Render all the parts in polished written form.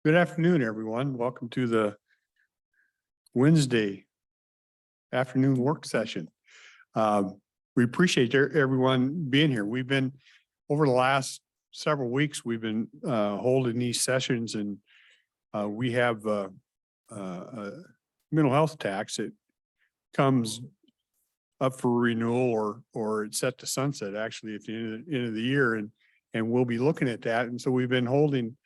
Good afternoon, everyone. Welcome to the Wednesday afternoon work session. We appreciate everyone being here. We've been, over the last several weeks, we've been holding these sessions, and we have a mental health tax that comes up for renewal or it's set to sunset actually at the end of the year, and we'll be looking at that. And so we've been holding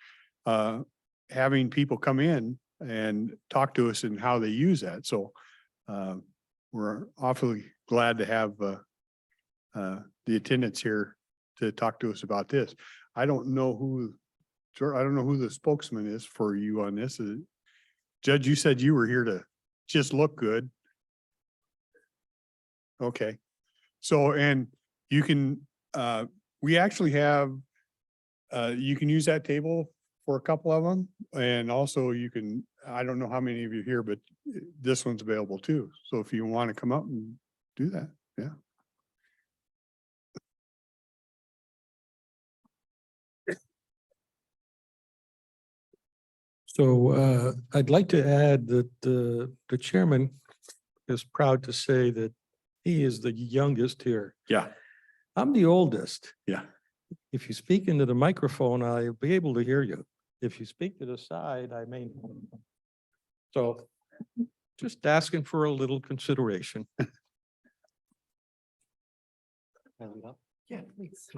having people come in and talk to us and how they use that. So we're awfully glad to have the attendants here to talk to us about this. I don't know who the spokesman is for you on this. Judge, you said you were here to just look good. Okay. So, and you can, we actually have, you can use that table for a couple of them. And also you can, I don't know how many of you here, but this one's available too. So if you want to come up and do that, yeah. So I'd like to add that the chairman is proud to say that he is the youngest here. Yeah. I'm the oldest. Yeah. If you speak into the microphone, I'll be able to hear you. If you speak to the side, I may. So just asking for a little consideration. Yeah, please.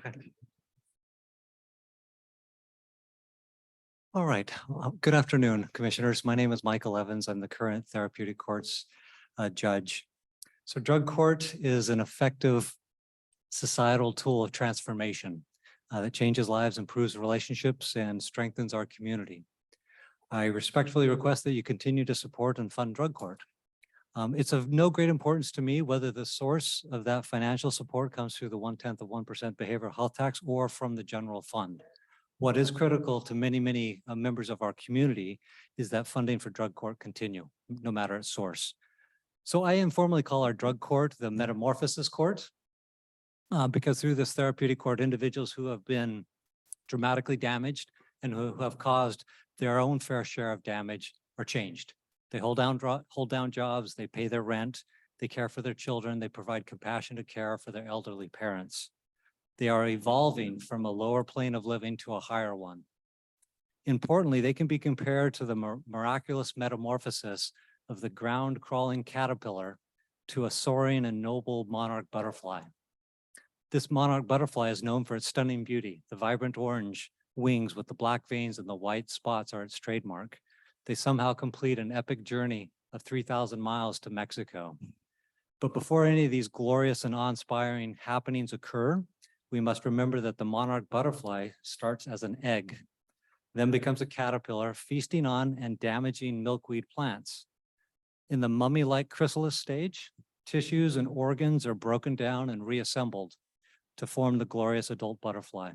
All right. Good afternoon, commissioners. My name is Michael Evans. I'm the current Therapeutic Court's judge. So drug court is an effective societal tool of transformation that changes lives, improves relationships, and strengthens our community. I respectfully request that you continue to support and fund drug court. It's of no great importance to me whether the source of that financial support comes through the 0.1% behavioral health tax or from the general fund. What is critical to many members of our community is that funding for drug court continue, no matter its source. So I informally call our drug court the metamorphosis court, because through this therapeutic court, individuals who have been dramatically damaged and who have caused their own fair share of damage are changed. They hold down jobs, they pay their rent, they care for their children, they provide compassionate care for their elderly parents. They are evolving from a lower plane of living to a higher one. Importantly, they can be compared to the miraculous metamorphosis of the ground crawling caterpillar to a soaring and noble monarch butterfly. This monarch butterfly is known for its stunning beauty. The vibrant orange wings with the black veins and the white spots are its trademark. They somehow complete an epic journey of 3,000 miles to Mexico. But before any of these glorious and awe-inspiring happenings occur, we must remember that the monarch butterfly starts as an egg, then becomes a caterpillar, feasting on and damaging milkweed plants. In the mummy-like chrysalis stage, tissues and organs are broken down and reassembled to form the glorious adult butterfly.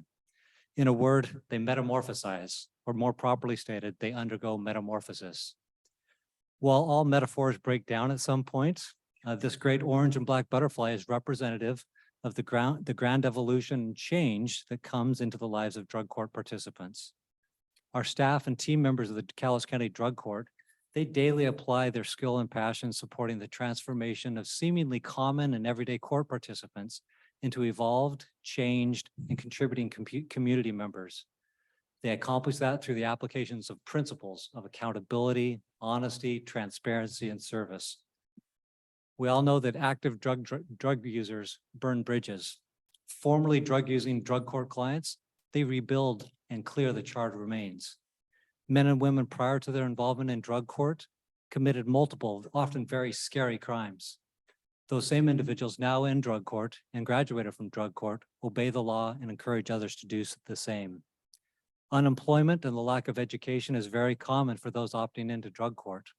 In a word, they metamorphosize, or more properly stated, they undergo metamorphosis. While all metaphors break down at some point, this great orange and black butterfly is representative of the grand evolution and change that comes into the lives of drug court participants. Our staff and team members of the Cowlitz County Drug Court, they daily apply their skill and passion supporting the transformation of seemingly common and everyday court participants into evolved, changed, and contributing community members. They accomplish that through the applications of principles of accountability, honesty, transparency, and service. We all know that active drug users burn bridges. Formerly drug-using drug court clients, they rebuild and clear the charred remains. Men and women prior to their involvement in drug court committed multiple, often very scary crimes. Those same individuals now in drug court and graduated from drug court obey the law and encourage others to do the same. Unemployment and the lack of education is very common for those opting into drug court.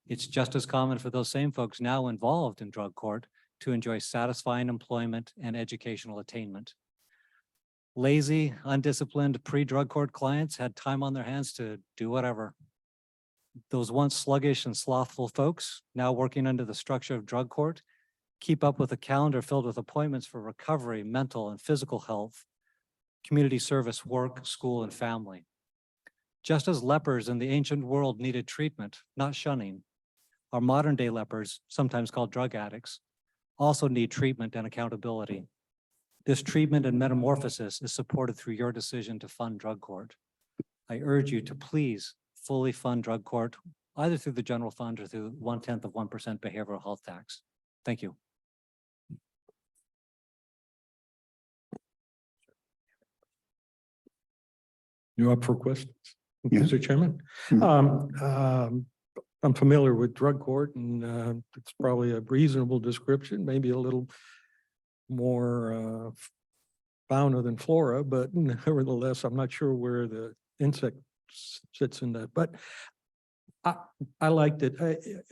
It's just as common for those same folks now involved in drug court to enjoy satisfying employment and educational attainment. Lazy, undisciplined pre-drug court clients had time on their hands to do whatever. Those once sluggish and slothful folks now working under the structure of drug court keep up with a calendar filled with appointments for recovery, mental and physical health, community service, work, school, and family. Just as lepers in the ancient world needed treatment, not shunning, our modern day lepers, sometimes called drug addicts, also need treatment and accountability. This treatment and metamorphosis is supported through your decision to fund drug court. I urge you to please fully fund drug court, either through the general fund or through 0.1% behavioral health tax. Thank you. You up for questions? Yeah. Mr. Chairman? Mhm. I'm familiar with drug court and it's probably a reasonable description, maybe a little more fauna than flora, but nevertheless, I'm not sure where the insect sits in that, but I liked it.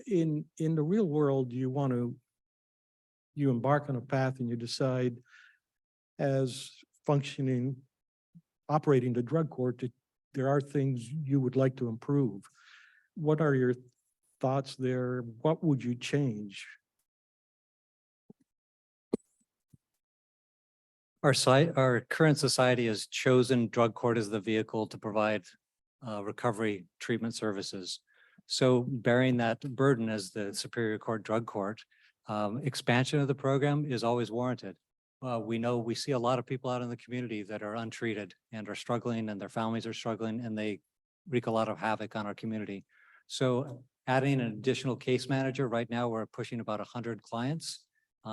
In the real world, you embark on a path and you decide as functioning, operating the drug court, that there are things you would like to improve. What are your thoughts there? What would you change? Our current society has chosen drug court as the vehicle to provide recovery treatment services. So bearing that burden as the Superior Court Drug Court, expansion of the program is always warranted. We see a lot of people out in the community that are untreated and are struggling, and their families are struggling, and they wreak a lot of havoc on our community. So adding an additional case manager, right now we're pushing about 100 clients.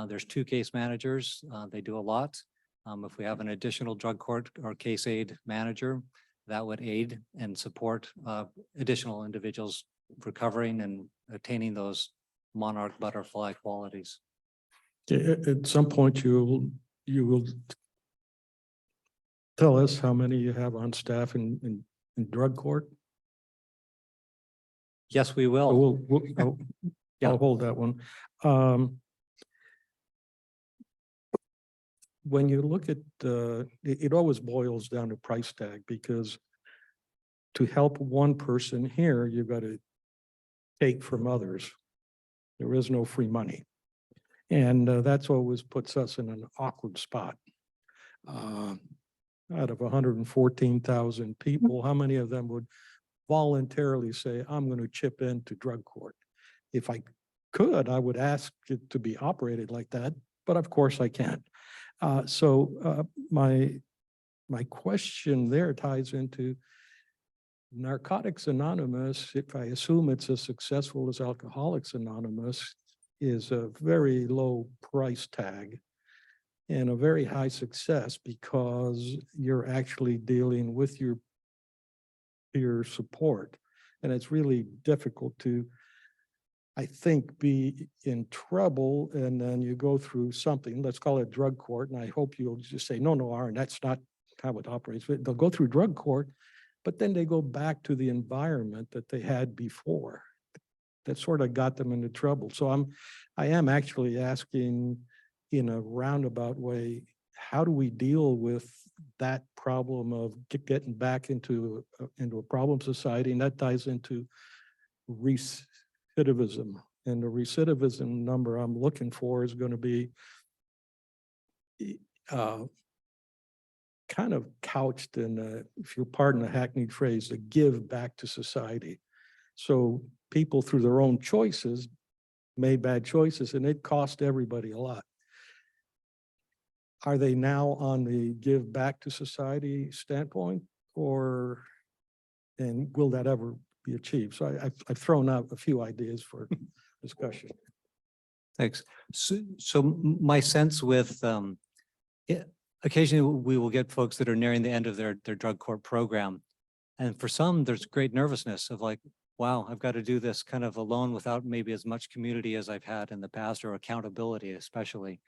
There's 2 case managers. They do a lot. If we have an additional drug court or case aid manager, that would aid and support additional individuals recovering and attaining those monarch butterfly qualities. At some point, you will tell us how many you have on staff in drug court. Yes, we So will. Yeah. I'll hold that one. When you look at, it always boils down to price tag, because to help one person here, you've got to take from others. There is no free money. And that's always puts us in an awkward spot. Out of 114,000 people, how many of them would voluntarily say, I'm going to chip into drug court? If I could, I would ask it to be operated like that, but of course I can't. So my question there ties into Narcotics Anonymous. If I assume it's as successful as Alcoholics Anonymous, is a very low price tag and a very high success, because you're actually dealing with your peer support. And it's really difficult to, I think, be in trouble and then you go through something, let's call it drug court. And I hope you'll just say, no, Aaron, that's not how it operates. But they'll go through drug court, but then they go back to the environment that they had before. That sort of got them into trouble. So I am actually asking in a roundabout way, how do we deal with that problem of getting back into a problem society? And that ties into recidivism. And the recidivism number I'm looking for is going to be kind of couched in, if you'll pardon the hackneyed phrase, a give back to society. So people, through their own choices, made bad choices, and it cost everybody a lot. Are they now on the give back to society standpoint, and will that ever be achieved? So I've thrown out a few ideas for discussion. Thanks. So my sense with occasionally we will get folks that are nearing the end of their drug court program. And for some, there's great nervousness of like, wow, I've got to do this kind of alone without maybe as much community as I've had in the past, or accountability especially.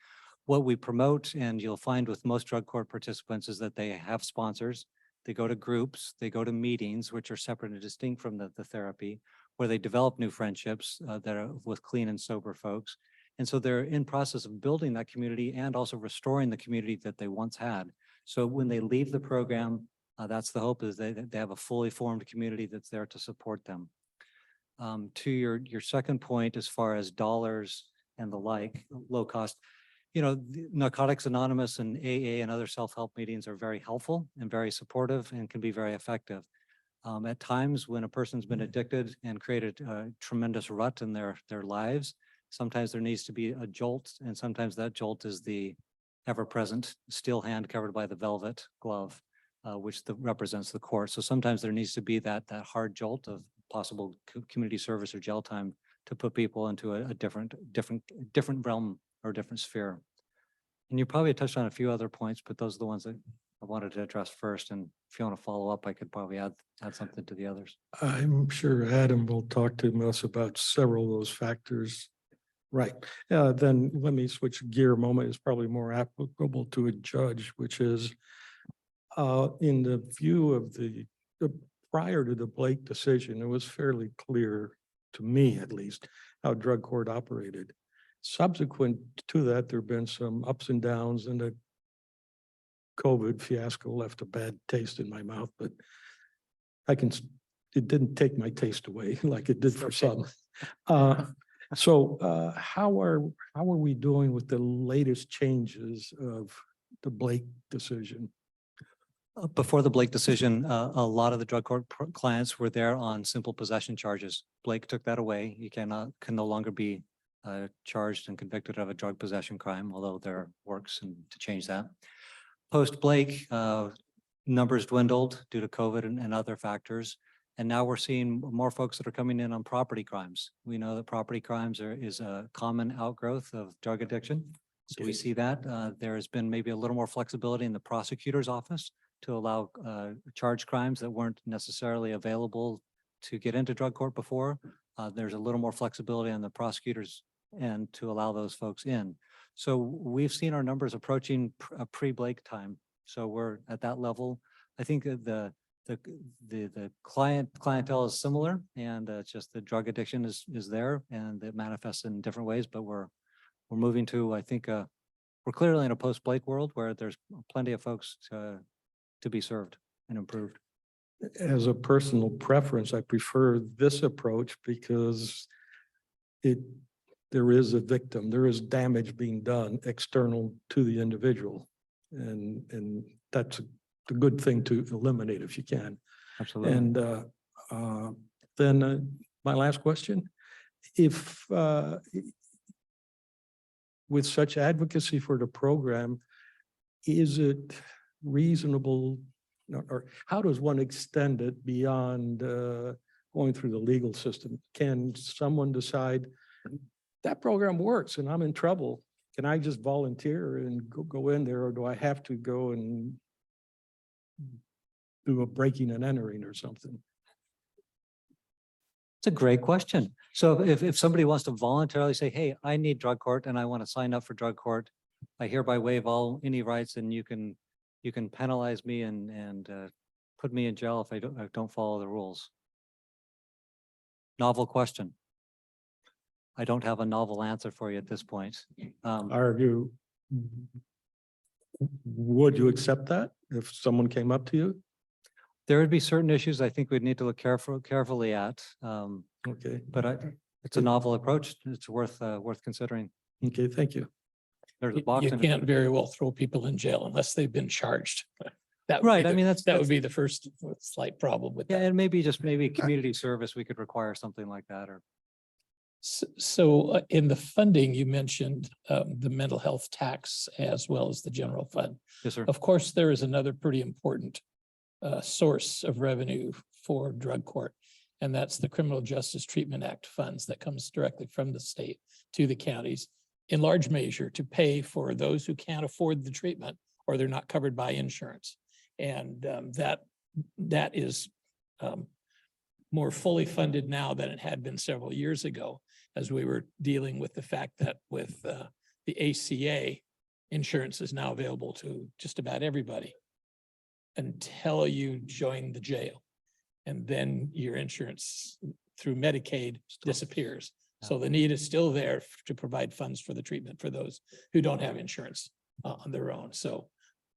What we promote, and you'll find with most drug court participants, is that they have sponsors. They go to groups, they go to meetings, which are separate and distinct from the therapy, where they develop new friendships that are with clean and sober folks. And so they're in process of building that community and also restoring the community that they once had. So when they leave the program, that's the hope, is they have a fully formed community that's there to support them. To your second point, as far as dollars and the like, low cost, Narcotics Anonymous and AA and other self-help meetings are very helpful and very supportive and can be very effective. At times when a person's been addicted and created a tremendous rut in their lives, sometimes there needs to be a jolt, and sometimes that jolt is the ever-present steel hand covered by the velvet glove, which represents the court. So sometimes there needs to be that hard jolt of possible community service or jail time to put people into a different realm or different sphere. And you probably touched on a few other points, but those are the ones that I wanted to address first. And if you want to follow up, I could probably add something to the others. I'm sure Adam will talk to us about several of those factors. Right. Then let me switch gear a moment. It's probably more applicable to a judge, which is in the view of the prior to the Blake decision, it was fairly clear to me, at least, how drug court operated. Subsequent to that, there have been some ups and downs, and the COVID fiasco left a bad taste in my mouth, but it didn't take my taste away like it did for some. So how are we doing with the latest changes of the Blake decision? Before the Blake decision, a lot of the drug court clients were there on simple possession charges. Blake took that away. You can no longer be charged and convicted of a drug possession crime, although there are works to change that. Post Blake, numbers dwindled due to COVID and other factors. And now we're seeing more folks that are coming in on property crimes. We know that property crimes is a common outgrowth of drug addiction. So we see that there has been maybe a little more flexibility in the prosecutor's office to allow charge crimes that weren't necessarily available to get into drug court before. There's a little more flexibility on the prosecutors end to allow those folks in. So we've seen our numbers approaching a pre-Blake time. So we're at that level. I think the clientele is similar, and it's just the drug addiction is there, and it manifests in different ways. But we're moving to, I think, we're clearly in a post-Blake world where there's plenty of folks to be served and improved. As a personal preference, I prefer this approach because there is a victim, there is damage being done external to the individual, and that's a good thing to eliminate if you can. Absolutely. And then my last question, if with such advocacy for the program, is it reasonable, or how does one extend it beyond going through the legal system? Can someone decide that program works and I'm in trouble? Can I just volunteer and go in there, or do I have to go and do a breaking and entering or something? It's a great question. So if somebody wants to voluntarily say, hey, I need drug court and I want to sign up for drug court, I hereby waive any rights, and you can penalize me and put me in jail if I don't follow the rules. Novel question. I don't have a novel answer for you at this point. Would you accept that if someone came up to you? There would be certain issues I think we'd need to look carefully at. Okay. But it's a novel approach. It's worth considering. Okay, thank you. There's a box. You can't very well throw people in jail unless they've been charged. That would be Right. I mean, that would be the first slight problem with yeah, that. and maybe community service, we could require something like that. Or So in the funding, you mentioned the mental health tax as well as the general fund. yes, sir. Of course, there is another pretty important source of revenue for drug court, and that's the Criminal Justice Treatment Act funds that comes directly from the state to the counties, in large measure to pay for those who can't afford the treatment or they're not covered by insurance. And that is more fully funded now than it had been several years ago, as we were dealing with the fact that with the ACA, insurance is now available to just about everybody until you join the jail. And then your insurance through Medicaid disappears. So the need is still there to provide funds for the treatment for those who don't have insurance on their own. So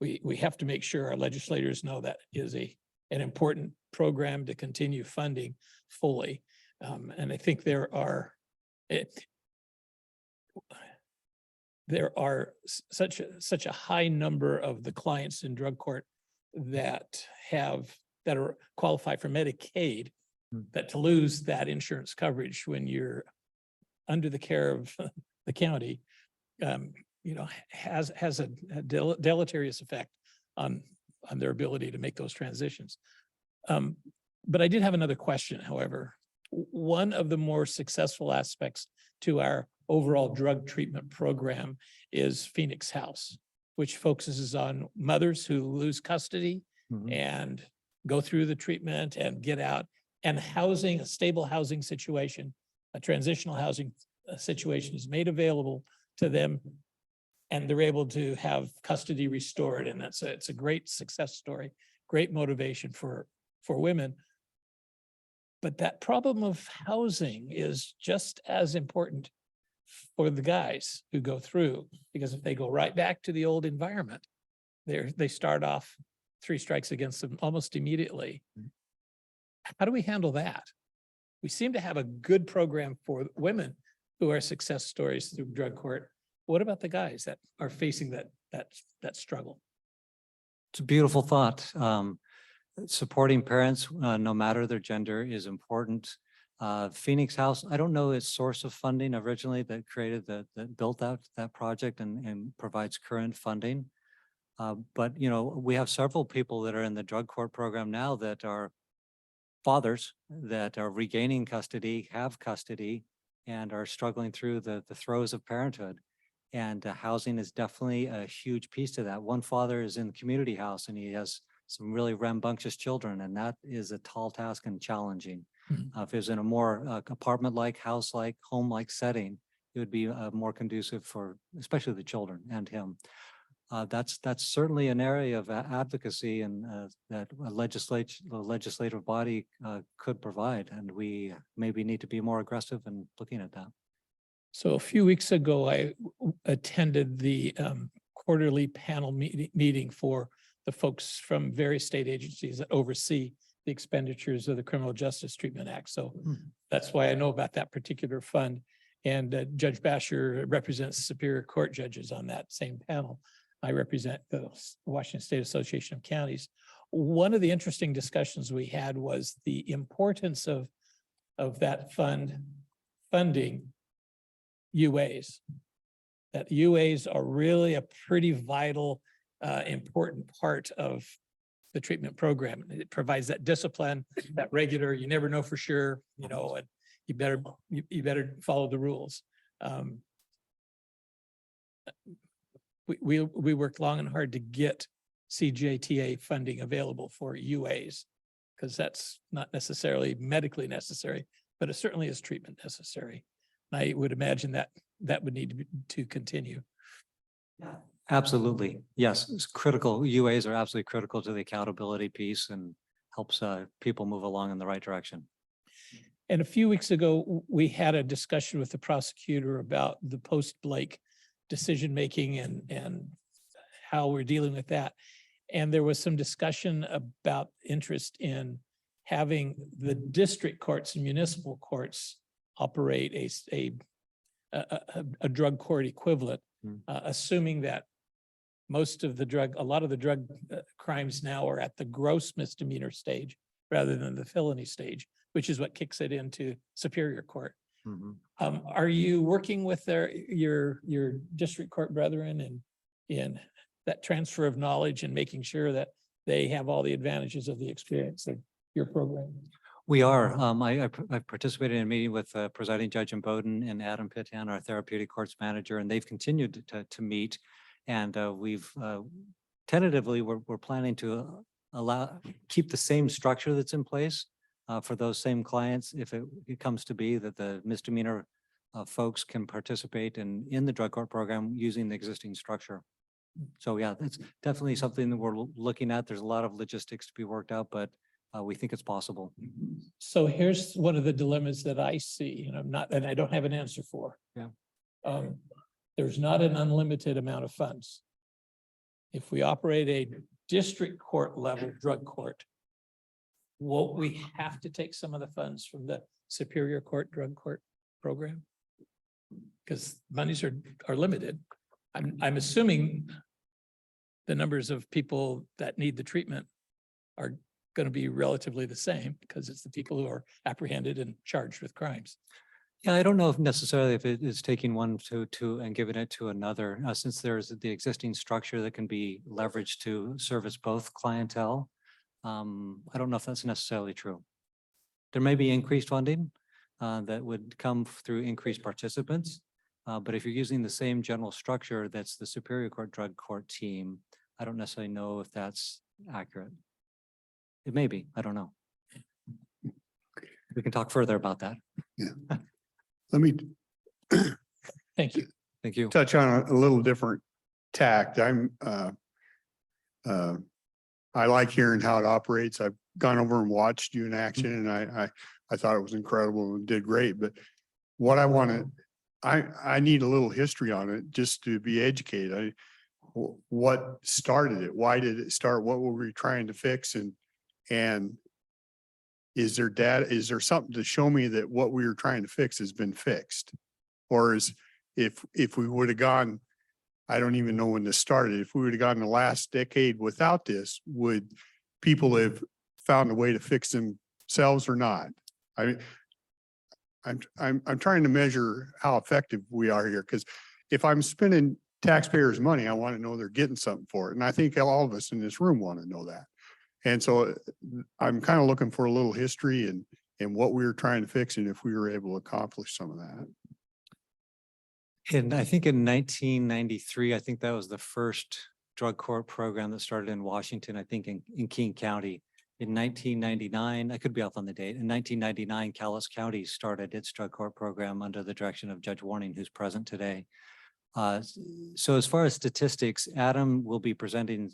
we have to make sure our legislators know that is an important program to continue funding fully. And I think there are such a high number of the clients in drug court that that are qualify for Medicaid, that to lose that insurance coverage when you're under the care of the county, has a deleterious effect on their ability to make those transitions. But I did have another question, however. One of the more successful aspects to our overall drug treatment program is Phoenix House, which focuses on mothers who lose custody and go through the treatment and get out, and housing, a stable housing situation, a transitional housing situation is made available to them, and they're able to have custody restored. And it's a great success story, great motivation for women. But that problem of housing is just as important for the guys who go through, because if they go right back to the old environment, they start off 3 strikes against them almost immediately. How do we handle that? We seem to have a good program for women who are success stories through drug court. What about the guys that are facing that struggle? It's a beautiful thought. Supporting parents, no matter their gender, is important. Phoenix House, I don't know its source of funding originally that created that built out that project and provides current funding. But we have several people that are in the drug court program now that are fathers that are regaining custody, have custody, and are struggling through the throes of parenthood. And housing is definitely a huge piece to that. One father is in the community house and he has some really rambunctious children, and that is a tall task and challenging. If it was in a more apartment-like, house-like, home-like setting, it would be more conducive for especially the children and him. That's certainly an area of advocacy and that a legislative body could provide, and we maybe need to be more aggressive in looking at that. So a few weeks ago, I attended the quarterly panel meeting for the folks from various state agencies that oversee the expenditures of the Criminal Justice Treatment Act. So that's why I know about that particular fund. And Judge Basher represents Superior Court judges on that same panel. I represent the Washington State Association of Counties. One of the interesting discussions we had was the importance of that funding UAs. That UAs are really a pretty vital, important part of the treatment program. It provides that discipline, that regular, you never know for sure, and you better follow the rules. We worked long and hard to get CJTA funding available for UAs, because that's not necessarily medically necessary, but it certainly is treatment necessary. I would imagine that would need to continue. Absolutely. Yes, it's critical. UAs are absolutely critical to the accountability piece and helps people move along in the right direction. And a few weeks ago, we had a discussion with the prosecutor about the post-Blake decision-making and how we're dealing with that. And there was some discussion about interest in having the district courts and municipal courts operate a drug court equivalent, assuming that a lot of the drug crimes now are at the gross misdemeanor stage rather than the felony stage, which is what kicks it into Superior Court. Are you working with your district court brethren in that transfer of knowledge and making sure that they have all the advantages of the experience of your program? We are. I participated in a meeting with Presiding Judge in Bowdoin and Adam Pittan, our therapeutic courts manager, and they've continued to meet. And we've tentatively, we're planning to keep the same structure that's in place for those same clients. If it comes to be that the misdemeanor folks can participate in the drug court program using the existing structure. So yeah, that's definitely something that we're looking at. There's a lot of logistics to be worked out, but we think it's possible. So here's one of the dilemmas that I see, and I don't have an answer for. Yeah. There's not an unlimited amount of funds. If we operate a district court level drug court, won't we have to take some of the funds from the Superior Court drug court program? Because monies are limited. I'm assuming the numbers of people that need the treatment are going to be relatively the same because it's the people who are apprehended and charged with crimes. Yeah, I don't know if necessarily if it is taking one to and giving it to another, since there's the existing structure that can be leveraged to service both clientele. I don't know if that's necessarily true. There may be increased funding that would come through increased participants. But if you're using the same general structure, that's the Superior Court Drug Court team, I don't necessarily know if that's accurate. It may be, I don't know. We can talk further about that. Let me Thank you. Thank you. touch on a little different tact. I like hearing how it operates. I've gone over and watched you in action, and I thought it was incredible and did great. But what I need a little history on it just to be educated. What started it? Why did it start? What were we trying to fix? And is there data? Is there something to show me that what we were trying to fix has been fixed? Or if we would have gone, I don't even know when this started. If we would have gone the last decade without this, would people have found a way to fix themselves or not? I'm trying to measure how effective we are here, because if I'm spending taxpayers' money, I want to know they're getting something for it. And I think all of us in this room want to know that. And so I'm kind of looking for a little history and what we were trying to fix and if we were able to accomplish some of that. And I think in 1993, I think that was the first drug court program that started in Washington, I think in King County. In 1999, I could be off on the date. In 1999, Cowlitz County started its drug court program under the direction of Judge Warning, who's present today. So as far as statistics, Adam will be presenting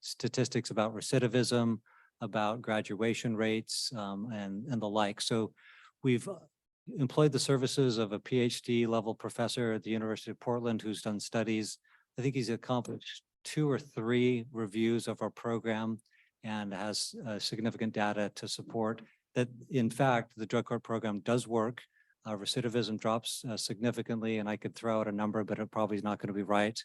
statistics about recidivism, about graduation rates, and the like. So we've employed the services of a PhD level professor at the University of Portland who's done studies. I think he's accomplished 2 or 3 reviews of our program and has significant data to support that. In fact, the drug court program does work. Recidivism drops significantly, and I could throw out a number, but it probably is not going to be right.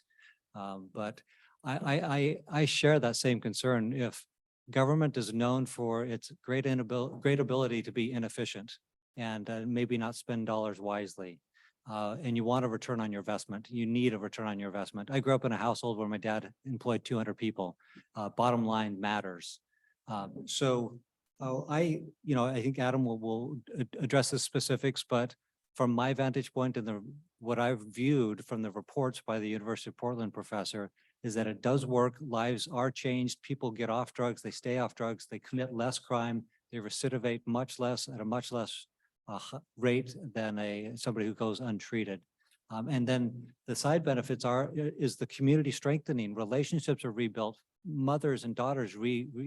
But I share that same concern. If government is known for its great ability to be inefficient and maybe not spend dollars wisely, and you want a return on your investment, you need a return on your investment. I grew up in a household where my dad employed 200 people. Bottom line matters. I think Adam will address the specifics, but from my vantage point and what I've viewed from the reports by the University of Portland professor is that it does work. Lives are changed. People get off drugs. They stay off drugs. They commit less crime. They recidivate much less at a much less rate than somebody who goes untreated. And then the side benefits is the community strengthening. Relationships are rebuilt. Mothers and daughters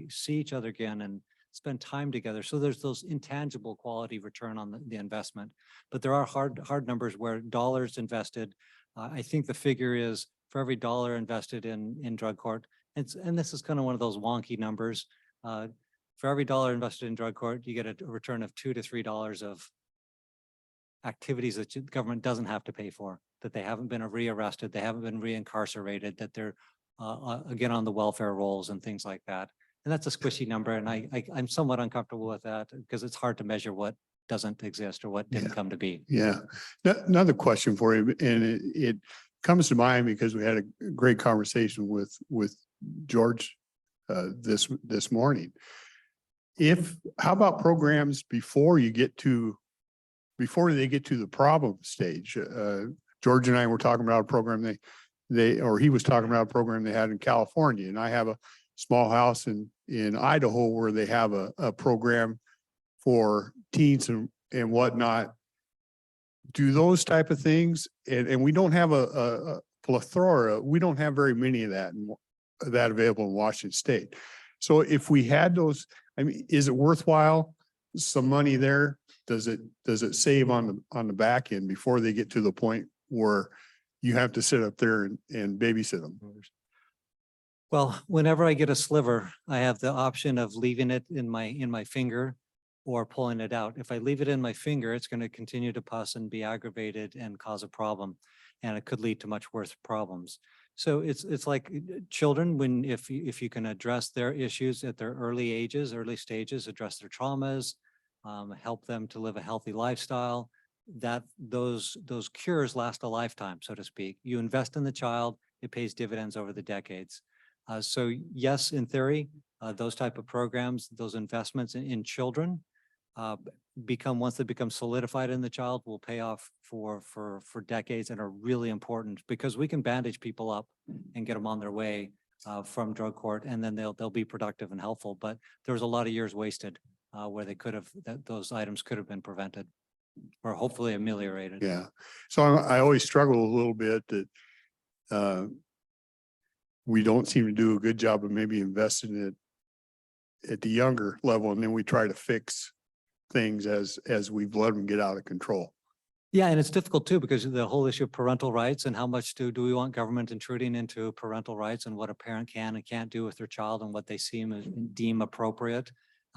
see each other again and spend time together. So there's those intangible quality return on the investment. But there are hard numbers where dollars invested. I think the figure is for every dollar invested in drug court, and this is kind of one of those wonky numbers. For every dollar invested in drug court, you get a return of $2 to $3 of activities that the government doesn't have to pay for, that they haven't been rearrested, they haven't been reincarcerated, that they're again on the welfare rolls and things like that. And that's a squishy number, and I'm somewhat uncomfortable with that because it's hard to measure what doesn't exist or what didn't come to be. Yeah. Another question for you, and it comes to mind because we had a great conversation with George this morning. How about programs before they get to the problem stage? George and I were talking about a program he was talking about a program they had in California, and I have a small house in Idaho where they have a program for teens and whatnot. Do those type of things, and we don't have a plethora. We don't have very many of that available in Washington State. So if we had those, I mean, is it worthwhile? Some money there? Does it save on the back end before they get to the point where you have to sit up there and babysit them? Well, whenever I get a sliver, I have the option of leaving it in my finger or pulling it out. If I leave it in my finger, it's going to continue to pus and be aggravated and cause a problem, and it could lead to much worse problems. So it's like children, when if you can address their issues at their early ages, early stages, address their traumas, help them to live a healthy lifestyle, that those cures last a lifetime, so to speak. You invest in the child, it pays dividends over the decades. So yes, in theory, those type of programs, those investments in children once they become solidified in the child, will pay off for decades and are really important because we can bandage people up and get them on their way from drug court, and then they'll be productive and helpful. But there was a lot of years wasted where they could have, those items could have been prevented or hopefully ameliorated. Yeah. So I always struggle a little bit that we don't seem to do a good job of maybe investing it at the younger level, and then we try to fix things as we've let them get out of control. Yeah, and it's difficult too, because the whole issue of parental rights and how much do we want government intruding into parental rights and what a parent can and can't do with their child and what they deem appropriate.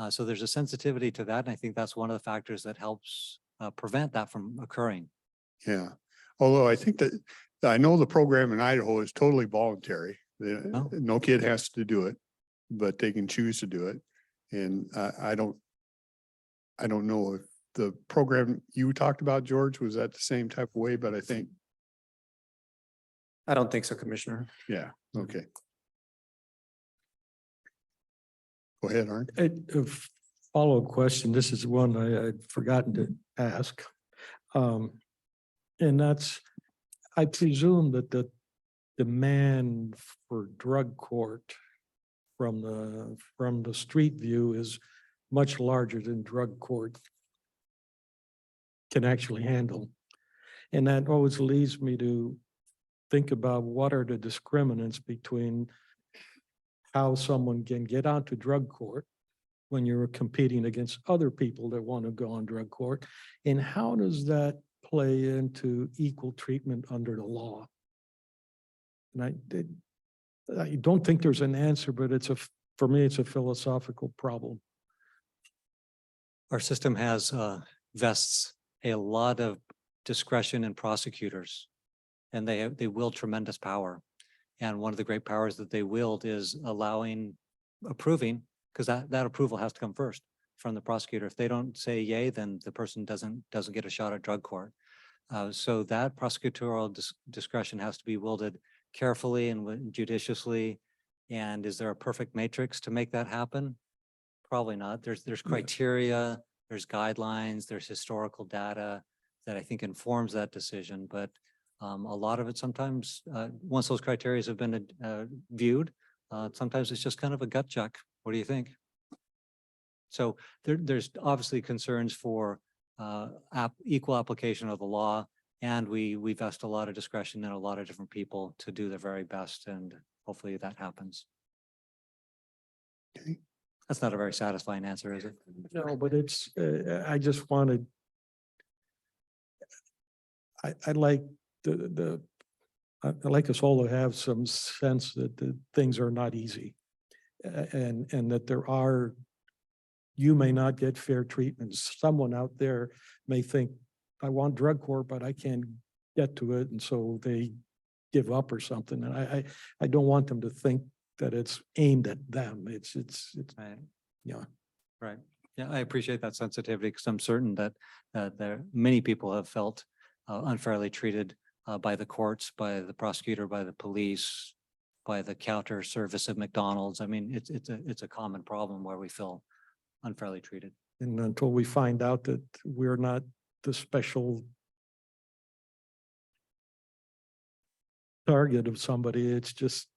So there's a sensitivity to that. And I think that's one of the factors that helps prevent that from occurring. Yeah. Although I think that, I know the program in Idaho is totally voluntary. Oh. No kid has to do it, but they can choose to do it. And I don't know if the program you talked about, George, was that the same type of way, but I think, I don't think so, Commissioner. yeah, okay. Go ahead, Arn. A follow-up question. This is one I'd forgotten to ask. And that's, I presume that the demand for drug court from the street view is much larger than drug court can actually handle. And that always leads me to think about what are the discriminants between how someone can get onto drug court when you're competing against other people that want to go on drug court, and how does that play into equal treatment under the law? And I don't think there's an answer, but for me, it's a philosophical problem. Our system has vests a lot of discretion in prosecutors, and they wield tremendous power. And one of the great powers that they wield is approving, because that approval has to come first from the prosecutor. If they don't say yay, then the person doesn't get a shot at drug court. So that prosecutorial discretion has to be wielded carefully and judiciously. And is there a perfect matrix to make that happen? Probably not. There's criteria, there's guidelines, there's historical data that I think informs that decision. But a lot of it sometimes, once those criteria have been viewed, sometimes it's just kind of a gut check. What do you think? So there's obviously concerns for equal application of the law, and we vest a lot of discretion in a lot of different people to do their very best, and hopefully that happens. Okay. That's not a very satisfying answer, is it? No, but it's, I just wanted, I like I like us all to have some sense that the things are not easy. And that you may not get fair treatment. Someone out there may think, I want drug court, but I can't get to it. And so they give up or something. And I don't want them to think that it's aimed at them. It's Right. yeah. Right. Yeah, I appreciate that sensitivity, because I'm certain that many people have felt unfairly treated by the courts, by the prosecutor, by the police, by the counter service at McDonald's. I mean, it's a common problem where we feel unfairly treated. And until we find out that we're not the special target of somebody, it's just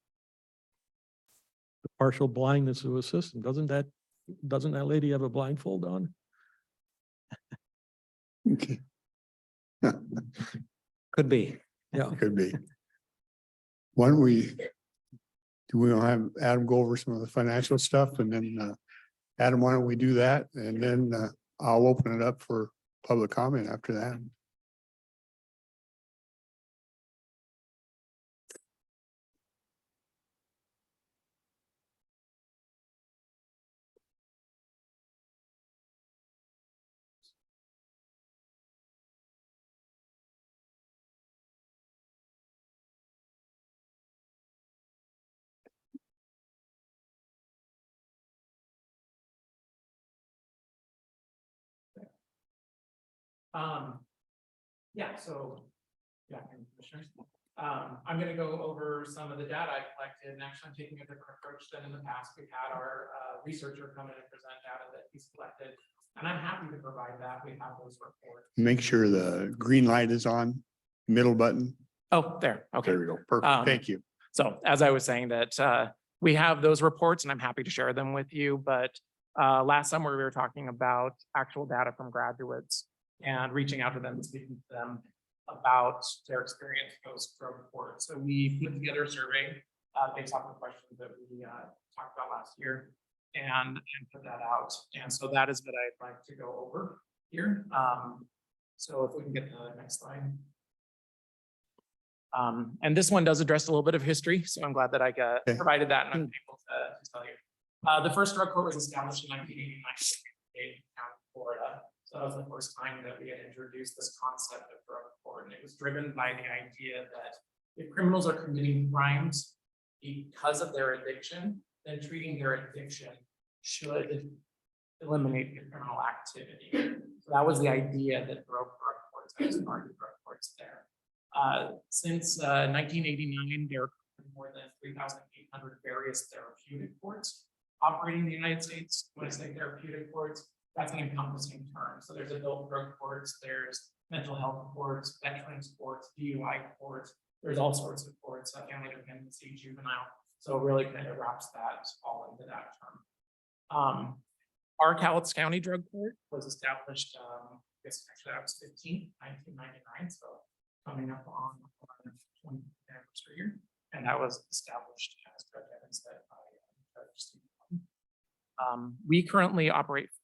the partial blindness of a system. Doesn't that lady have a blindfold on? Okay. Could be. Yeah. Could be. Why don't we have Adam go over some of the financial stuff, and then Adam, why don't we do that? And then I'll open it up for public comment after that. Yeah, so, yeah, commissioners. I'm gonna go over some of the data I collected, and actually I'm taking a different approach than in the past. We've had our researcher come in and present data that he's collected, and I'm happy to provide that. We have those reports. Make sure the green light is on, middle button. Oh, there, okay. There we go. Perfect. Thank you. So as I was saying that we have those reports and I'm happy to share them with you, but last summer we were talking about actual data from graduates and reaching out to them and speaking to them about their experience post drug court. So we put together a survey based off of the questions that we talked about last year and put that out. And so that is what I'd like to go over here. So if we can get the next slide. And this one does address a little bit of history, so I'm glad that I provided that and I'm able to tell you. The first drug court was established in 1989 in Florida. So that was the first time that we had introduced this concept of drug court, and it was driven by the idea that if criminals are committing crimes because of their addiction, then treating their addiction should eliminate the criminal activity. So that was the idea that drug courts, I started drug courts there. Since 1989, there are more than 3,800 various therapeutic courts operating in the United States. When I say therapeutic courts, that's an encompassing term. So there's adult drug courts, there's mental health courts, veterans courts, DUI courts. There's all sorts of courts, family dependency, juvenile. So it really kind of wraps that all into that term. Our Cowlitz County Drug Court was established, I guess actually that was 1999. So coming up on our 20th anniversary year, and that was established as Judge Evans said by Judge Stephen. We currently operate 4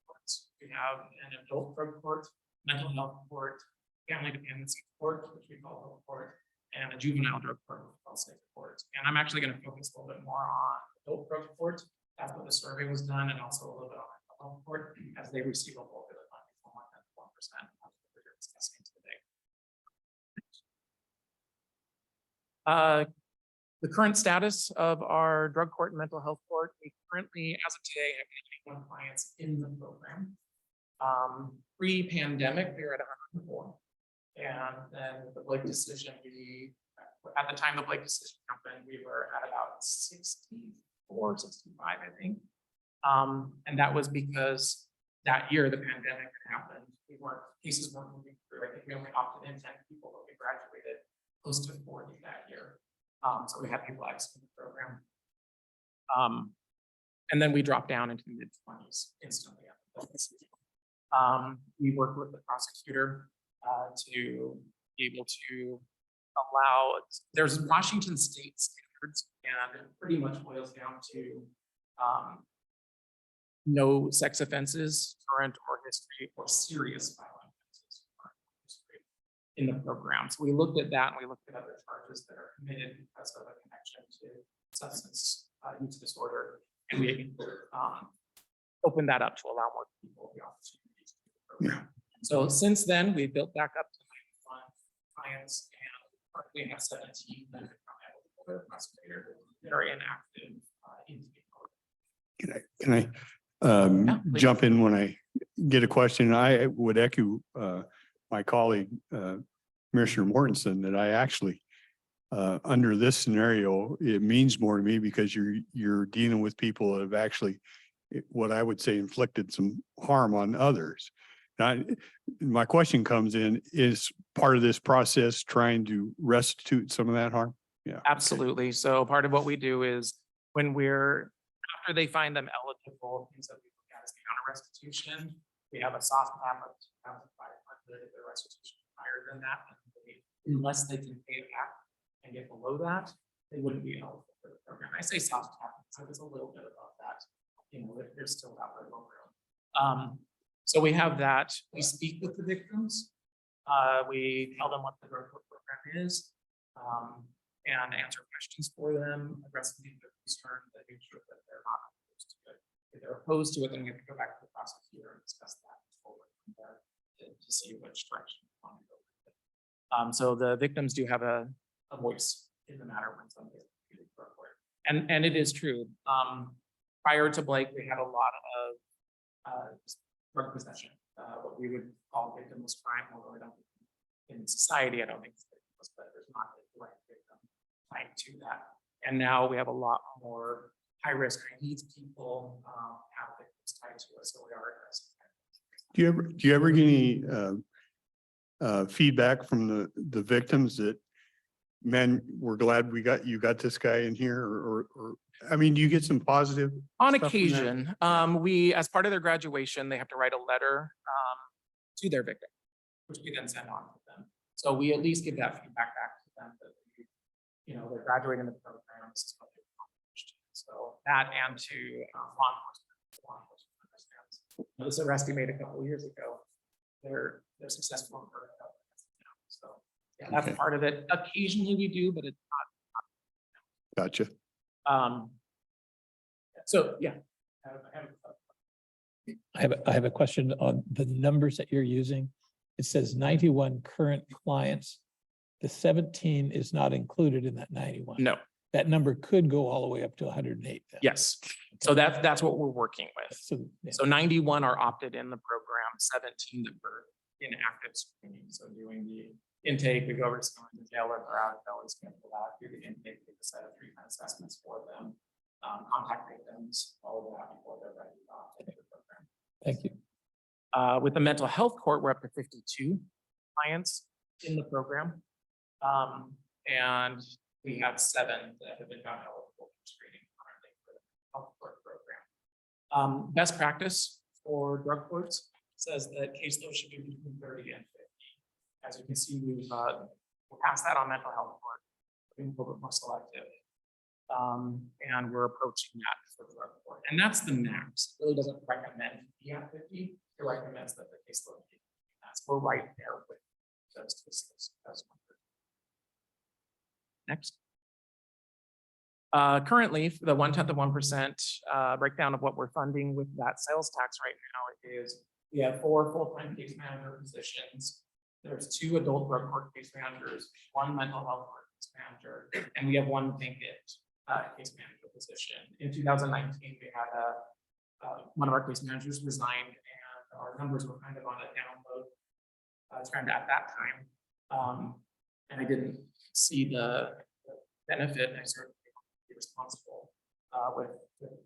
courts. We have an adult drug court, mental health court, family dependency court, which we call health court, and a juvenile drug court, which we call state court. And I'm actually going to focus a little bit more on adult drug court. That's what the survey was done, and also a little bit on mental health court, as they receive a bulk of the funding from 1% of what we're discussing today. The current status of our drug court and mental health court, we currently, as of today, have 81 clients in the program. Pre-pandemic, we were at 104. And then the Blake decision, at the time the Blake decision happened, we were at about 64, 65, I think. And that was because that year the pandemic had happened. Cases weren't moving through. I think we only opted in 10 people, but we graduated close to 40 that year. So we had people exiting the program. And then we dropped down into the mid-20s instantly after that. We worked with the prosecutor to be able to allow, there's Washington state standards, and it pretty much boils down to no sex offenses, current or history, or serious violent offenses in the program. So we looked at that and we looked at other charges that are committed because of a connection to substance use disorder. And we opened that up to allow more people the opportunity to do the program. So since then, we built back up to 91 clients, and we have 17 that have come out with the prosecutor that are inactive in the program. Can I jump in when I get a question? I would echo my colleague, Commissioner Mortensen, that I actually, under this scenario, it means more to me because you're dealing with people that have actually, what I would say, inflicted some harm on others. Now, my question comes in, is part of this process trying to restitute some of that harm? Yeah. Absolutely. So part of what we do is when after they find them eligible, things that we look at is the counter restitution. We have a soft cap of 2,500. If the restitution is higher than that, unless they can pay it back and get below that, they wouldn't be eligible for the program. I say soft cap because it was a little bit above that. There's still that wiggle room. So we have that. We speak with the victims. We tell them what the drug court program is, and answer questions for them, address the concern that make sure that they're not opposed to it. If they're opposed to it, then we have to go back to the prosecutor and discuss that forward from there to see which direction we want to go with it. So the victims do have a voice in the matter when somebody is treated for court. And it is true. Prior to Blake, we had a lot of drug possession, what we would call victimless crime, although I don't think in society, I don't think it's victimless, but there's not a direct victim tied to that. And now we have a lot more high-risk needs people have victims tied to us, so we are addressing that. Do you ever get any feedback from the victims that, man, we're glad you got this guy in here, or I mean, do you get some positive? On stuff from that? occasion, we, as part of their graduation, they have to write a letter to their victim, which we then send on to them. So we at least give that feedback back to them that, they're graduating the program. This is what they've accomplished. So that, and to law enforcement understands. This arrest we made a couple of years ago, they're successful in further evidence now. So yeah, that's Okay. part of it. Occasionally we do, but it's not. Gotcha. So yeah. I have a question on the numbers that you're using. It says 91 current clients. The 17 is not included in that 91. No, That number could go all the way up to 108 then. yes. So that's what we're working with. So, yeah. So 91 are opted in the program, 17 that were in active screening. So doing the intake, we go over to someone in the jail or they're out of jail, we schedule that, do the intake, do the set of treatment assessments for them, contact victims, all of that before they're ready to opt into the program. Thank you. With the mental health court, we're up to 52 clients in the program. And we have 7 that have been found eligible for screening currently for the health court program. Best practice for drug courts says that caseload should be between 30 and 50. As you can see, we're past that on mental health court, being a little bit more selective. And we're approaching that for drug court. And that's the max. It really doesn't recommend to be at 50. It recommends that the caseload be. That's we're right there with those cases. Next. Currently, the 1/10 of 1% breakdown of what we're funding with that sales tax right now is we have 4 full-time case manager positions. There's 2 adult drug court case managers, 1 mental health court case manager, and we have 1 vacant case manager position. In 2019, we had one of our case managers resigned, and our numbers were kind of on a download trend at that time. And I didn't see the benefit, and I certainly want to be responsible with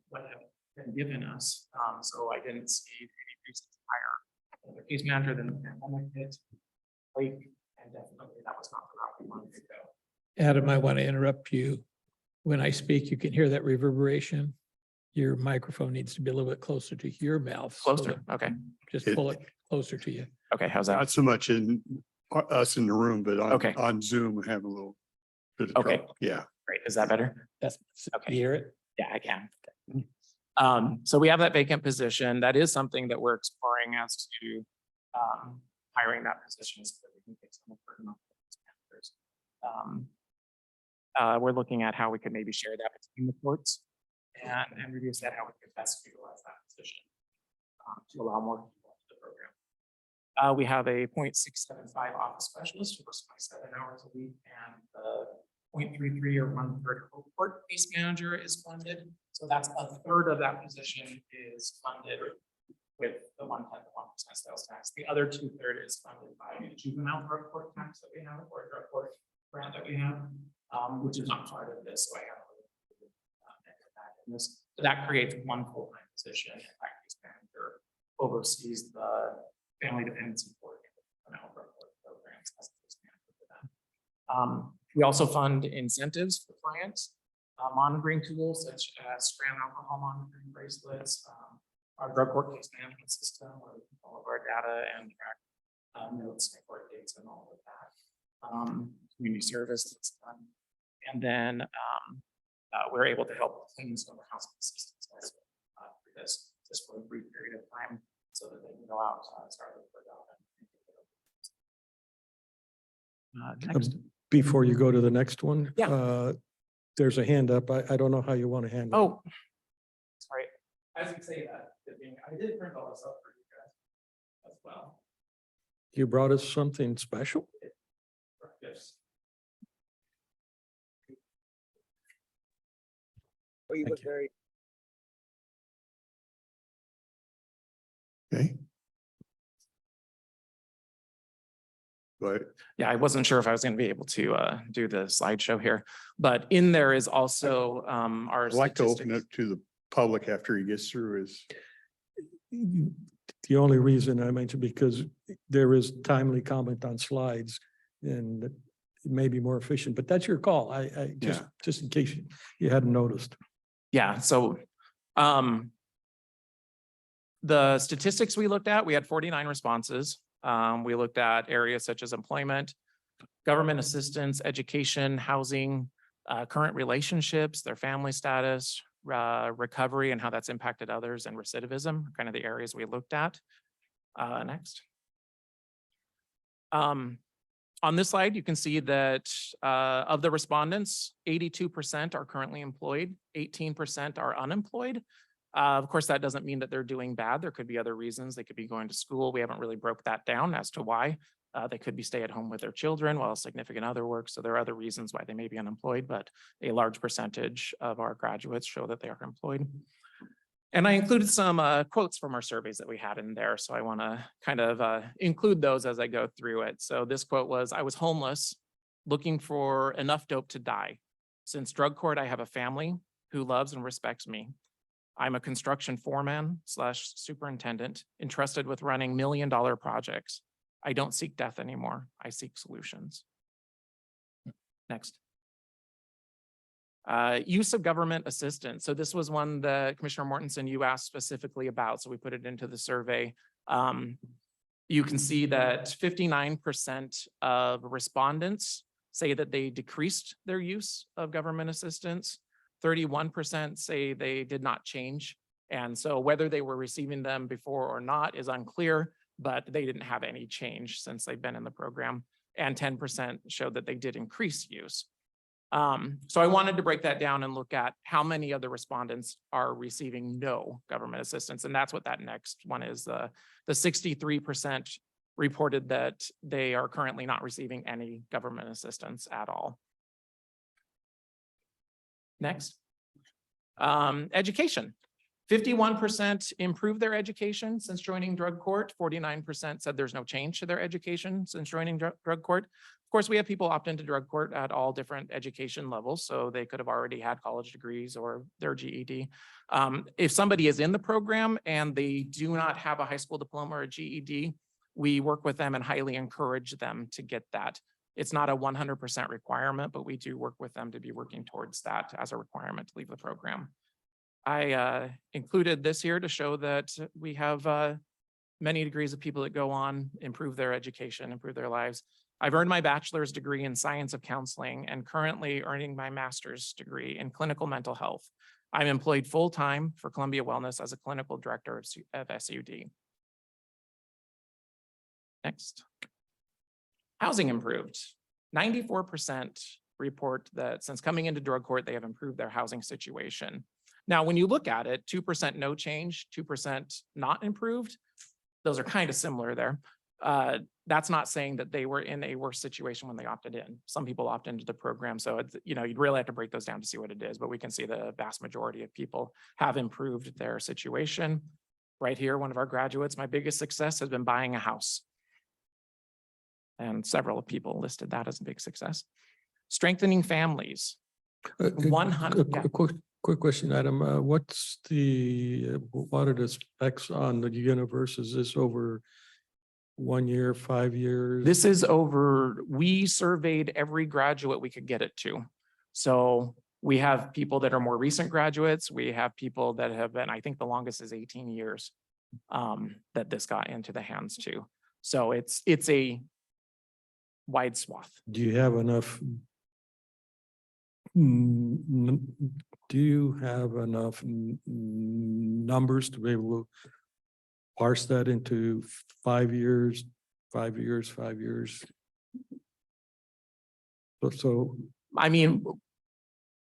what had been given us. So I didn't see any reason to hire another case manager. Then the pandemic hit, and definitely that was not the route we wanted to go. Adam, I want to interrupt you. When I speak, you can hear that reverberation. Your microphone needs to be a little bit closer to your mouth. so Closer, that- okay. Just pull it closer to you. Okay, how's that? Not so much in us in the room, but Okay. on Zoom, we have a little bit of Okay. trouble. Yeah. Great, is that better? That's, Okay. you hear it? Yeah, I can. So we have that vacant position. That is something that we're exploring as to hiring that position so that we can take some of the burden off the managers. We're looking at how we could maybe share that between the courts and reduce that, how we could best utilize that position to allow more people into the program. We have a 0.675 office specialist who works 27 hours a week, and the 0.33 or 1/3 court case manager is funded. So that's a third of that position is funded with the 1/10 of 1% sales tax. The other 2/3 is funded by a juvenile drug court tax that we have, or a drug court grant that we have, which is not part of this. So I have this. So that creates 1 full-time position. And that case manager oversees the family dependency court and juvenile drug court programs as a case manager for them. We also fund incentives for clients, monitoring tools such as strand alcohol monitoring bracelets, our drug court case management system, where we keep all of our data and track notes and court dates and all of that. Community service that's done. And then we're able to help clean some of the hospital systems also through this just for a brief period of time so that they can go out and start looking for a job. Next. Before you go to the next one. Yeah. There's a hand up. I don't know how you want to handle it. Oh, sorry. As you say that, I did print all this up for you guys as well. You brought us something special? Yes. Thank you. Okay. but Yeah, I wasn't sure if I was going to be able to do the slideshow here, but in there is also our I'd like to open statistics. it to the public after he gets through his. The only reason I mentioned, because there is timely comment on slides and it may be more efficient, but that's your call. I just in case you hadn't noticed. Yeah, so the statistics we looked at, we had 49 responses. We looked at areas such as employment, government assistance, education, housing, current relationships, their family status, recovery and how that's impacted others, and recidivism, kind of the areas we looked at. Next. On this slide, you can see that of the respondents, 82% are currently employed, 18% are unemployed. Of course, that doesn't mean that they're doing bad. There could be other reasons. They could be going to school. We haven't really broke that down as to why. They could be stay at home with their children while a significant other works. So there are other reasons why they may be unemployed, but a large percentage of our graduates show that they are employed. And I included some quotes from our surveys that we had in there. So I want to kind of include those as I go through it. So this quote was, "I was homeless, looking for enough dope to die. Since drug court, I have a family who loves and respects me. I'm a construction foreman / superintendent entrusted with running $1 million projects. I don't seek death anymore. I seek solutions." Next. Use of government assistance. So this was one that Commissioner Mortensen, you asked specifically about. So we put it into the survey. You can see that 59% of respondents say that they decreased their use of government assistance. 31% say they did not change. And so whether they were receiving them before or not is unclear, but they didn't have any change since they've been in the program. And 10% showed that they did increase use. So I wanted to break that down and look at how many of the respondents are receiving no government assistance. And that's what that next one is. The 63% reported that they are currently not receiving any government assistance at all. Next. Education. 51% improved their education since joining drug court. 49% said there's no change to their education since joining drug court. Of course, we have people opt into drug court at all different education levels, so they could have already had college degrees or their GED. If somebody is in the program and they do not have a high school diploma or a GED, we work with them and highly encourage them to get that. It's not a 100% requirement, but we do work with them to be working towards that as a requirement to leave the program. I included this here to show that we have many degrees of people that go on, improve their education, improve their lives. I've earned my bachelor's degree in science of counseling and currently earning my master's degree in clinical mental health. I'm employed full-time for Columbia Wellness as a clinical director of SUD. Next. Housing improved. 94% report that since coming into drug court, they have improved their housing situation. Now, when you look at it, 2% no change, 2% not improved, those are kind of similar there. That's not saying that they were in a worse situation when they opted in. Some people opt into the program. So, it's, you'd really have to break those down to see what it is, but we can see the vast majority of people have improved their situation. Right here, one of our graduates, my biggest success has been buying a house. And several people listed that as a big success. Strengthening families. 100. Yeah. Quick question, Adam. What are the specs on the universe? Is this over 1 year, 5 years? This is over, we surveyed every graduate we could get it to. So we have people that are more recent graduates. We have people that have been, I think the longest is 18 years that this got into the hands to. So it's a wide swath. Do you have enough? Do you have enough numbers to be able to parse that into 5 years, 5 years, 5 years? So I mean,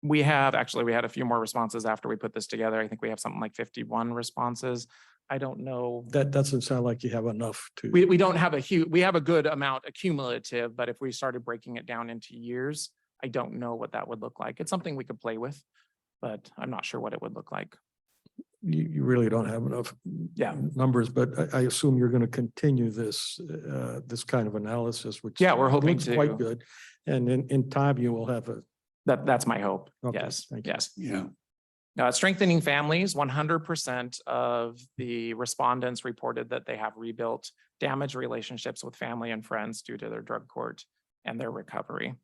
we had a few more responses after we put this together. I think we have something like 51 responses. I don't know. that doesn't sound like you have enough to. We don't have we have a good amount accumulative, but if we started breaking it down into years, I don't know what that would look like. It's something we could play with, but I'm not sure what it would look like. you really don't have enough numbers, but I assume you're going to continue this, this kind of analysis, which Yeah, we're hoping looks quite to. good. And in time, you will have a. That's my hope. Okay, Yes, thank you. yes. Yeah. Strengthening families, 100% of the respondents reported that they have rebuilt damaged relationships with family and friends due to their drug court and their recovery.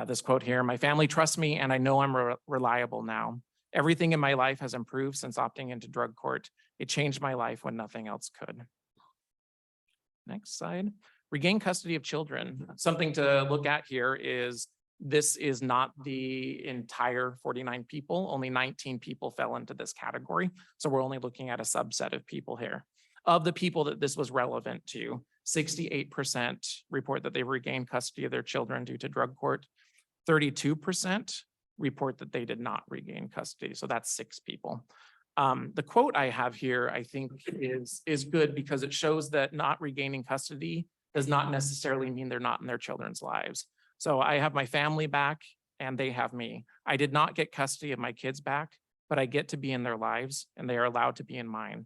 This quote here, "My family trusts me and I know I'm reliable now. Everything in my life has improved since opting into drug court. It changed my life when nothing else could." Next slide. Regain custody of children. Something to look at here is this is not the entire 49 people. Only 19 people fell into this category. So we're only looking at a subset of people here. Of the people that this was relevant to, 68% report that they regained custody of their children due to drug court. 32% report that they did not regain custody. So that's 6 people. The quote I have here, I think is good because it shows that not regaining custody does not necessarily mean they're not in their children's lives. So I have my family back and they have me. I did not get custody of my kids back, but I get to be in their lives and they are allowed to be in mine.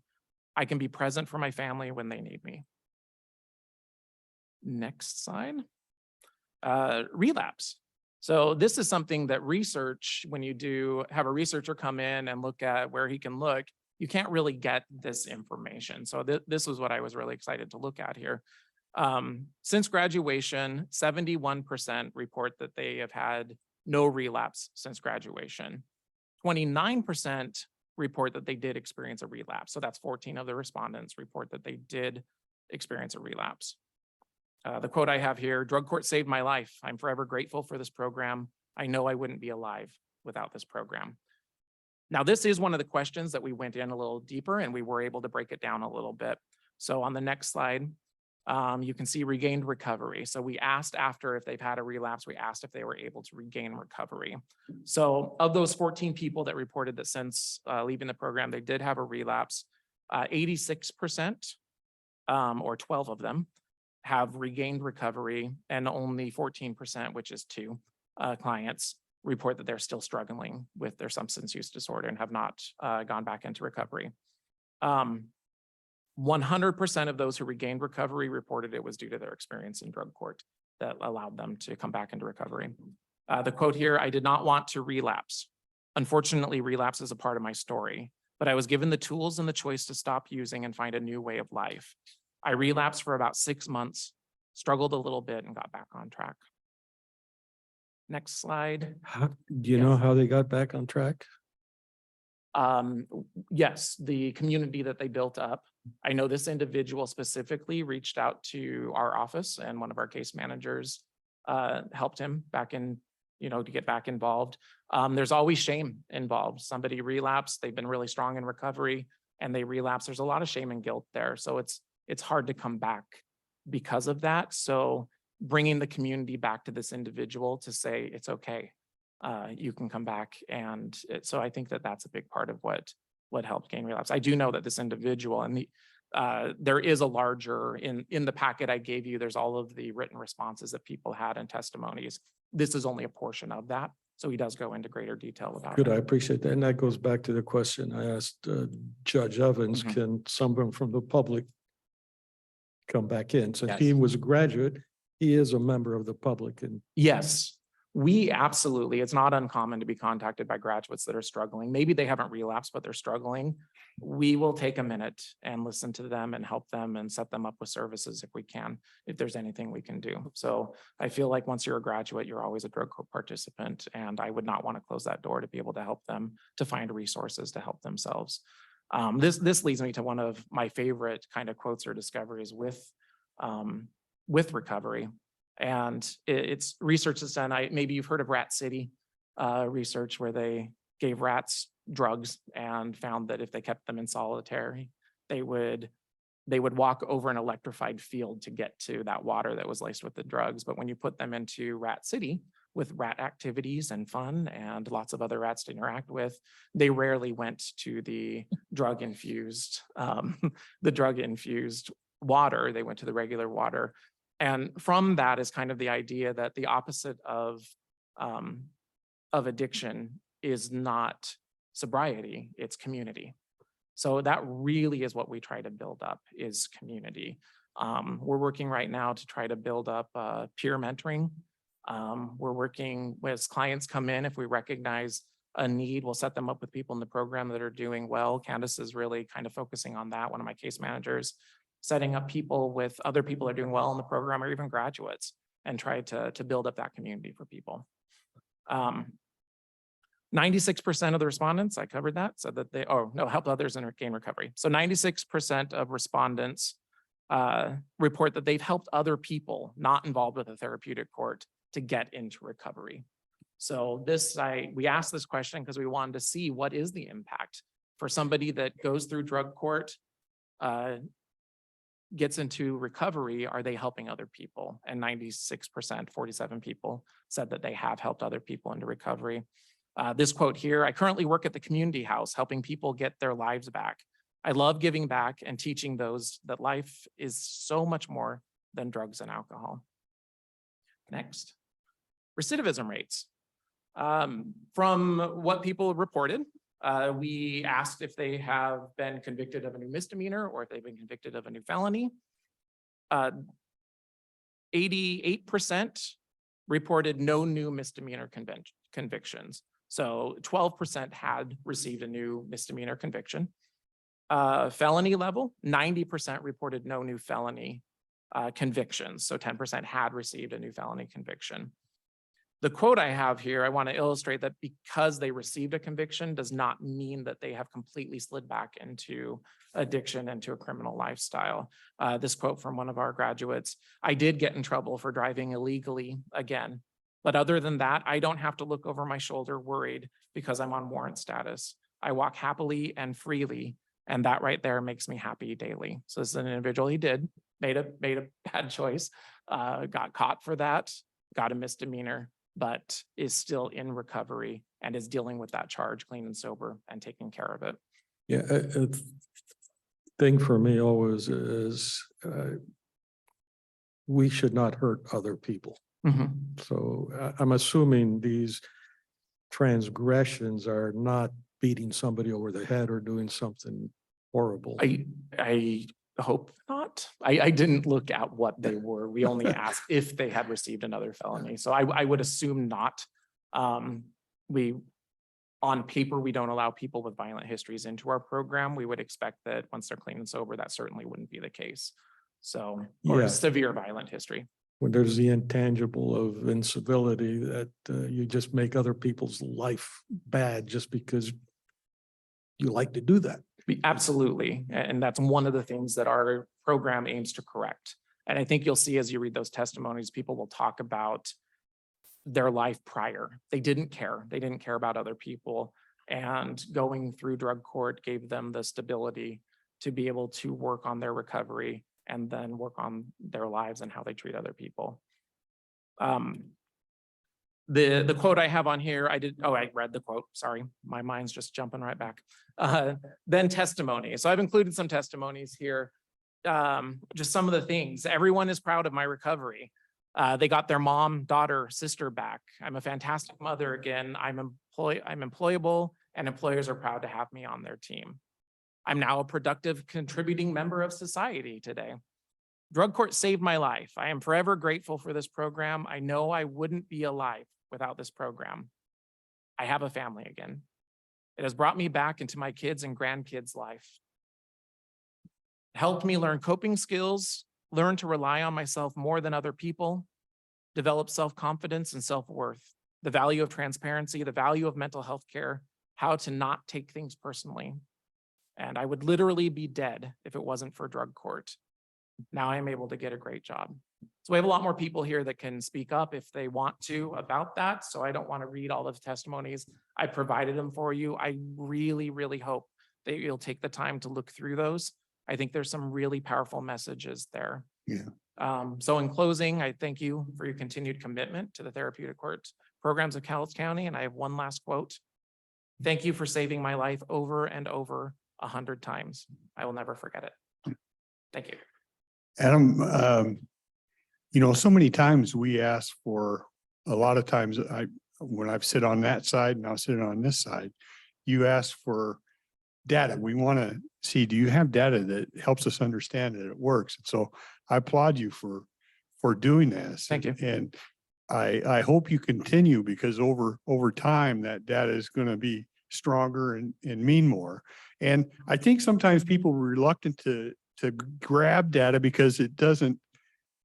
I can be present for my family when they need me. Next slide. Relapse. So this is something that research, when you do have a researcher come in and look at where he can look, you can't really get this information. So this was what I was really excited to look at here. Since graduation, 71% report that they have had no relapse since graduation. 29% report that they did experience a relapse. So that's 14 of the respondents report that they did experience a relapse. The quote I have here, "Drug court saved my life. I'm forever grateful for this program. I know I wouldn't be alive without this program." Now, this is one of the questions that we went in a little deeper and we were able to break it down a little bit. So on the next slide, you can see regained recovery. So we asked after if they've had a relapse, we asked if they were able to regain recovery. So of those 14 people that reported that since leaving the program, they did have a relapse, 86% or 12 of them have regained recovery, and only 14%, which is 2 clients, report that they're still struggling with their substance use disorder and have not gone back into recovery. 100% of those who regained recovery reported it was due to their experience in drug court that allowed them to come back into recovery. The quote here, "I did not want to relapse. Unfortunately, relapse is a part of my story, but I was given the tools and the choice to stop using and find a new way of life. I relapsed for about 6 months, struggled a little bit and got back on track." Next slide. Do you know how they got back on track? Yes, the community that they built up. I know this individual specifically reached out to our office and one of our case managers helped him back in, to get back involved. There's always shame involved. Somebody relapsed, they've been really strong in recovery and they relapse. There's a lot of shame and guilt there. So it's hard to come back because of that. So bringing the community back to this individual to say, it's okay. You can come back. And so I think that that's a big part of what helped gain relapse. I do know that this individual and there is a larger, in the packet I gave you, there's all of the written responses that people had and testimonies. This is only a portion of that. So he does go into greater detail about Good, it. I appreciate that. And that goes back to the question I asked Judge Evans, Mhm. can someone from the public come back in? Since Yes. he was a graduate, he is a member of the public and Yes, we absolutely, it's not uncommon to be contacted by graduates that are struggling. Maybe they haven't relapsed, but they're struggling. We will take a minute and listen to them and help them and set them up with services if we can, if there's anything we can do. So I feel like once you're a graduate, you're always a drug court participant, and I would not want to close that door to be able to help them to find resources to help themselves. This leads me to one of my favorite kind of quotes or discoveries with recovery. And it's research that's done. Maybe you've heard of Rat City research where they gave rats drugs and found that if they kept them in solitary, they would walk over an electrified field to get to that water that was laced with the drugs. But when you put them into Rat City with rat activities and fun and lots of other rats to interact with, they rarely went to the drug-infused water. They went to the regular water. And from that is kind of the idea that the opposite of addiction is not sobriety, it's community. So that really is what we try to build up is community. We're working right now to try to build up peer mentoring. We're working as clients come in, if we recognize a need, we'll set them up with people in the program that are doing well. Candace is really kind of focusing on that, one of my case managers, setting up people with other people that are doing well in the program or even graduates, and try to build up that community for people. 96% of the respondents, I covered that, said that they, help others in gain recovery. So 96% of respondents report that they've helped other people not involved with a therapeutic court to get into recovery. So we asked this question because we wanted to see what is the impact for somebody that goes through drug court, gets into recovery, are they helping other people? And 96%, 47 people said that they have helped other people into recovery. This quote here, I currently work at the community house, helping people get their lives back. I love giving back and teaching those that life is so much more than drugs and alcohol. Next, recidivism rates. From what people reported, we asked if they have been convicted of a new misdemeanor or if they've been convicted of a new felony. 88% reported no new misdemeanor convictions. So 12% had received a new misdemeanor conviction. Felony level, 90% reported no new felony convictions. So 10% had received a new felony conviction. The quote I have here, I want to illustrate that because they received a conviction does not mean that they have completely slid back into addiction, into a criminal lifestyle. This quote from one of our graduates, I did get in trouble for driving illegally again. But other than that, I don't have to look over my shoulder worried because I'm on warrant status. I walk happily and freely, and that right there makes me happy daily. So this is an individual, he made a bad choice, got caught for that, got a misdemeanor, but is still in recovery and is dealing with that charge clean and sober and taking care of it. Yeah, a thing for me always is we should not hurt other people. Mm-hmm. So I'm assuming these transgressions are not beating somebody over the head or doing something horrible. I hope not. I didn't look at what they were. We only asked if they had received another felony. So I would assume not. On paper, we don't allow people with violent histories into our program. We would expect that once they're clean and sober, that certainly wouldn't be the case. So, or Yeah. severe violent history. When there's the intangible of incivility that you just make other people's life bad just because you like to do that. Absolutely. And that's one of the things that our program aims to correct. And I think you'll see as you read those testimonies, people will talk about their life prior. They didn't care. They didn't care about other people. And going through drug court gave them the stability to be able to work on their recovery and then work on their lives and how they treat other people. The quote I have on here, I read the quote, sorry, my mind's just jumping right back. Then testimony. So I've included some testimonies here. Just some of the things. Everyone is proud of my recovery. They got their mom, daughter, sister back. I'm a fantastic mother again. I'm employable and employers are proud to have me on their team. I'm now a productive, contributing member of society today. Drug court saved my life. I am forever grateful for this program. I know I wouldn't be alive without this program. I have a family again. It has brought me back into my kids' and grandkids' life. It helped me learn coping skills, learn to rely on myself more than other people, develop self-confidence and self-worth, the value of transparency, the value of mental health care, how to not take things personally. And I would literally be dead if it wasn't for drug court. Now I'm able to get a great job. So we have a lot more people here that can speak up if they want to about that. So I don't want to read all of the testimonies. I provided them for you. I really, really hope that you'll take the time to look through those. I think there's some really powerful messages there. Yeah. So in closing, I thank you for your continued commitment to the therapeutic court programs of Cowlitz County. And I have one last quote. Thank you for saving my life over and over 100 times. I will never forget it. Thank you. Adam, so many times we ask for, a lot of times when I've sit on that side and I'll sit on this side, you ask for data. We want to see, do you have data that helps us understand that it works? And so I applaud you for doing this. Thank you. And I hope you continue, because over time, that data is going to be stronger and mean more. And I think sometimes people are reluctant to grab data because it doesn't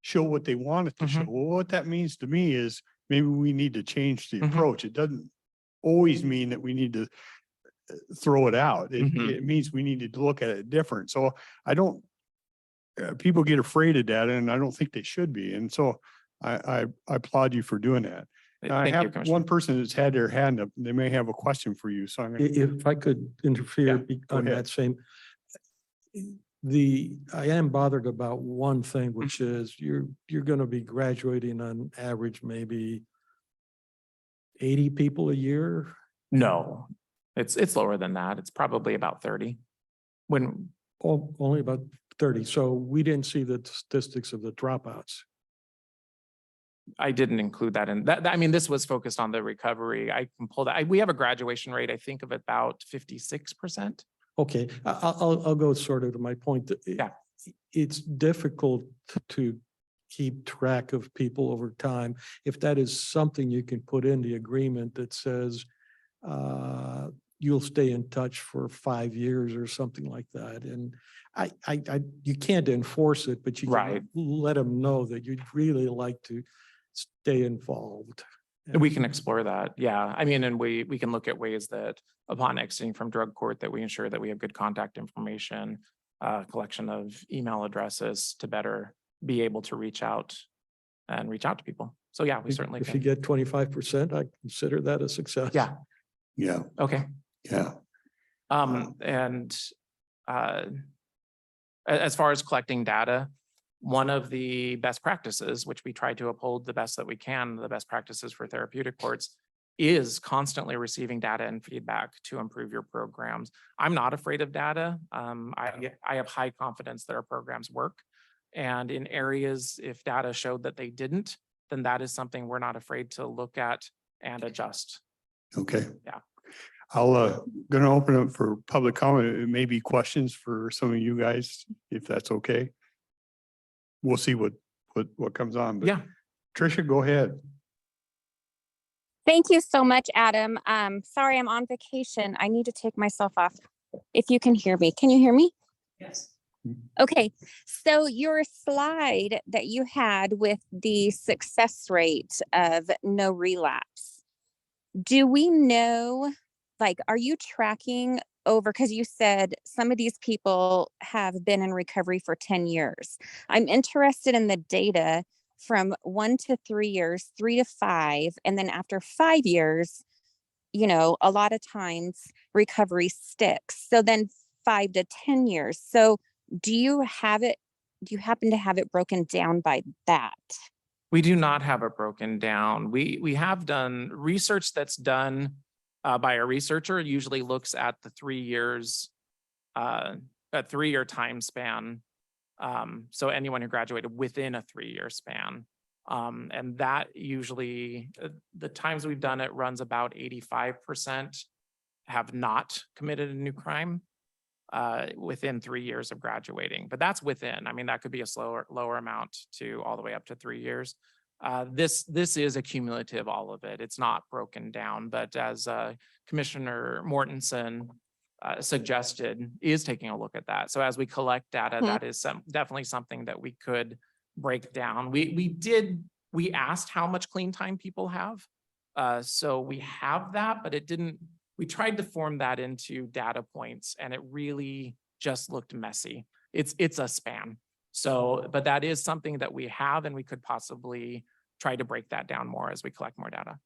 show what they want it to show. Mhm. Well, what that means to me is maybe we need to change the Mhm. approach. It doesn't always mean that we need to throw it out. Mhm. It means we need to look at it different. So I don't, people get afraid of data, and I don't think they should be. And so I applaud you for doing that. Now, I Thank you, have Commissioner. one person that's had their hand up. They may have a question for you. So I'm going to, If I could interfere go on ahead. that same. I am bothered about one thing, which is you're going to be graduating on average, maybe 80 people a year. No, it's lower than that. It's probably about 30. When, Only about 30. So we didn't see the statistics of the dropouts. I didn't include that in that. I mean, this was focused on the recovery. I can pull that. We have a graduation rate, I think, of about 56%. Okay, I'll go sort of to my point. That Yeah. It's difficult to keep track of people over time. If that is something you can put in the agreement that says you'll stay in touch for 5 years or something like that. And you can't enforce it, but you Right. can let them know that you'd really like to stay involved. We can explore that. Yeah. I mean, and we can look at ways that upon exiting from drug court, that we ensure that we have good contact information, collection of email addresses to better be able to reach out to people. So yeah, we certainly If you can. get 25%, I consider that a success. Yeah. yeah, Okay. yeah. And as far as collecting data, one of the best practices, which we try to uphold the best that we can, the best practices for therapeutic courts, is constantly receiving data and feedback to improve your programs. I'm not afraid of data. I have high confidence that our programs work. And in areas, if data showed that they didn't, then that is something we're not afraid to look at and adjust. Okay. Yeah. I'll gonna open up for public comment. It may be questions for some of you guys, if that's okay. We'll see what comes on. But Yeah. Tricia, go ahead. Thank you so much, Adam. Sorry, I'm on vacation. I need to take myself off. If you can hear me, can you hear me? Yes. Okay, so your slide that you had with the success rate of no relapse, do we know, like, are you tracking over, because you said some of these people have been in recovery for 10 years. I'm interested in the data from 1 to 3 years, 3 to 5, and then after 5 years, you know, a lot of times recovery sticks. So then 5 to 10 years. So do you happen to have it broken down by that? We do not have it broken down. We have done research that's done by a researcher. It usually looks at the 3 years, a 3-year time span. So anyone who graduated within a 3-year span. And that usually, the times we've done it runs about 85% have not committed a new crime within 3 years of graduating. But that's within. I mean, that could be a lower amount to all the way up to 3 years. This is a cumulative, all of it. It's not broken down, but as Commissioner Mortensen suggested, is taking a look at that. So as we collect data, that is definitely something that we could break down. We asked how much clean time people have. So we have that, but it didn't, we tried to form that into data points and it really just looked messy. It's a span. So, but that is something that we have, and we could possibly try to break that down more as we collect more data.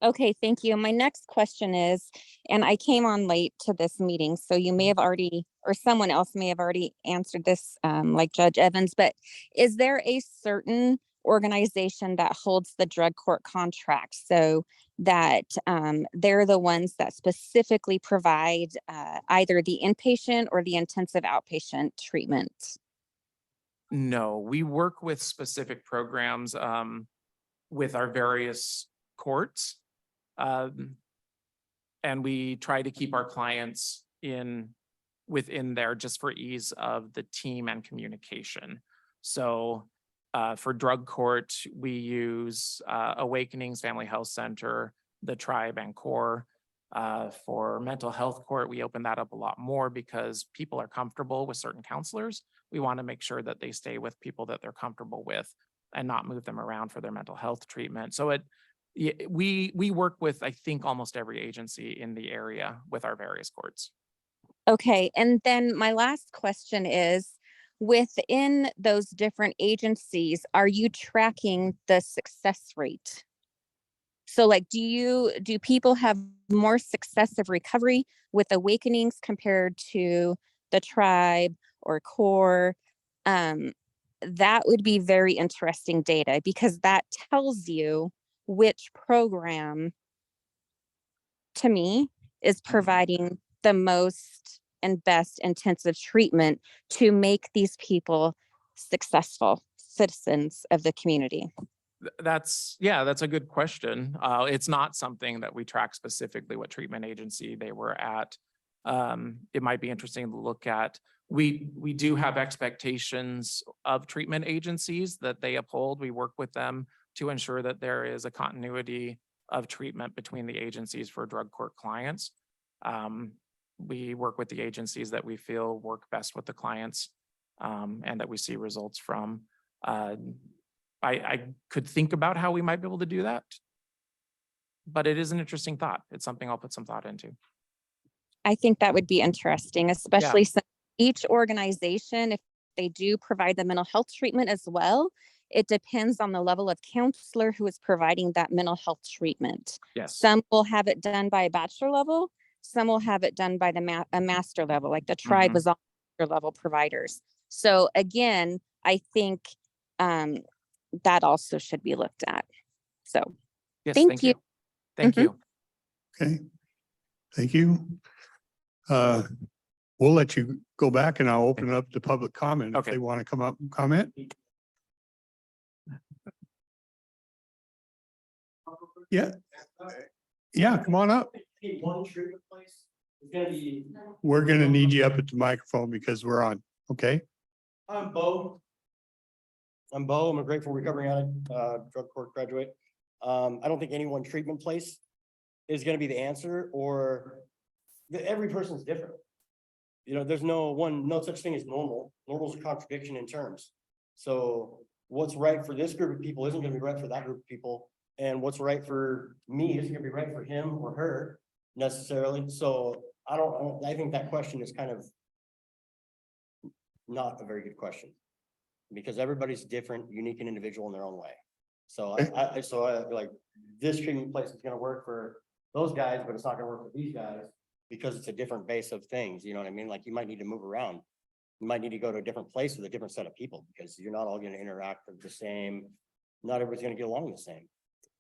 Okay, thank you. My next question is, and I came on late to this meeting, so you may have already, or someone else may have already answered this, like Judge Evans, but is there a certain organization that holds the drug court contract so that they're the ones that specifically provide either the inpatient or the intensive outpatient treatment? No, we work with specific programs with our various courts. And we try to keep our clients within there just for ease of the team and communication. So for drug court, we use Awakenings Family Health Center, the Tribe, and Core. For mental health court, we open that up a lot more because people are comfortable with certain counselors. We want to make sure that they stay with people that they're comfortable with and not move them around for their mental health treatment. So we work with, I think, almost every agency in the area with our various courts. Okay, and then my last question is, within those different agencies, are you tracking the success rate? So like, do people have more success of recovery with Awakenings compared to the Tribe or Core? That would be very interesting data because that tells you which program, to me, is providing the most and best intensive treatment to make these people successful citizens of the community. That's a good question. It's not something that we track specifically what treatment agency they were at. It might be interesting to look at. We do have expectations of treatment agencies that they uphold. We work with them to ensure that there is a continuity of treatment between the agencies for drug court clients. We work with the agencies that we feel work best with the clients and that we see results from. I could think about how we might be able to do that, but it is an interesting thought. It's something I'll put some thought into. I think that would be interesting, especially since each organization, if they do provide the mental health treatment as well, it depends on the level of counselor who is providing that mental health treatment. Yes. Some will have it done by a bachelor level. Some will have it done by a master level, like the Tribe was all master level providers. So again, I think that also should be looked at. So Yes, thank you. Thank you. Okay, thank you. We'll let you go back and I'll open it up to public comment if Okay. they want to come up and comment. Yeah. Yeah, come on up. One treatment place is gonna be. We're gonna need you up at the microphone because we're on, okay? I'm Bo. I'm a grateful recovering addict, drug court graduate. I don't think any one treatment place is gonna be the answer, or every person's different. You know, there's no such thing as normal. Normal is a contradiction in terms. So what's right for this group of people isn't gonna be right for that group of people. And what's right for me isn't gonna be right for him or her necessarily. So I think that question is kind of not a very good question. Because everybody's different, unique and individual in their own way. So I like, this treatment place is gonna work for those guys, but it's not gonna work for these guys. Because it's a different base of things, you know what I mean? Like you might need to move around. You might need to go to a different place with a different set of people because you're not all gonna interact the same. Not everybody's gonna get along the same.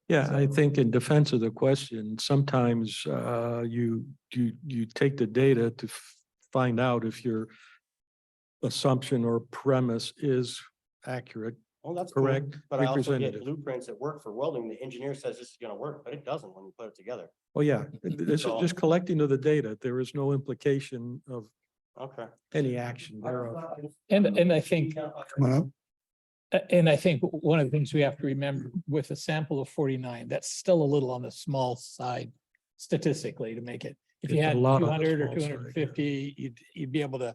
Yeah, I think in defense of the question, sometimes you take the data to find out if your assumption or premise is accurate. Well, that's cool, Correct, but I also get representative. blueprints that work for welding. The engineer says this is gonna work, but it doesn't when you put it together. Oh, yeah, this is So- just collecting of the data. There is no implication of Okay. any action thereof. And I think, Come on up. and I think one of the things we have to remember with a sample of 49, that's still a little on the small side statistically to make it. If you It's a had lot on the 200 or small side, yeah. 250, you'd be able to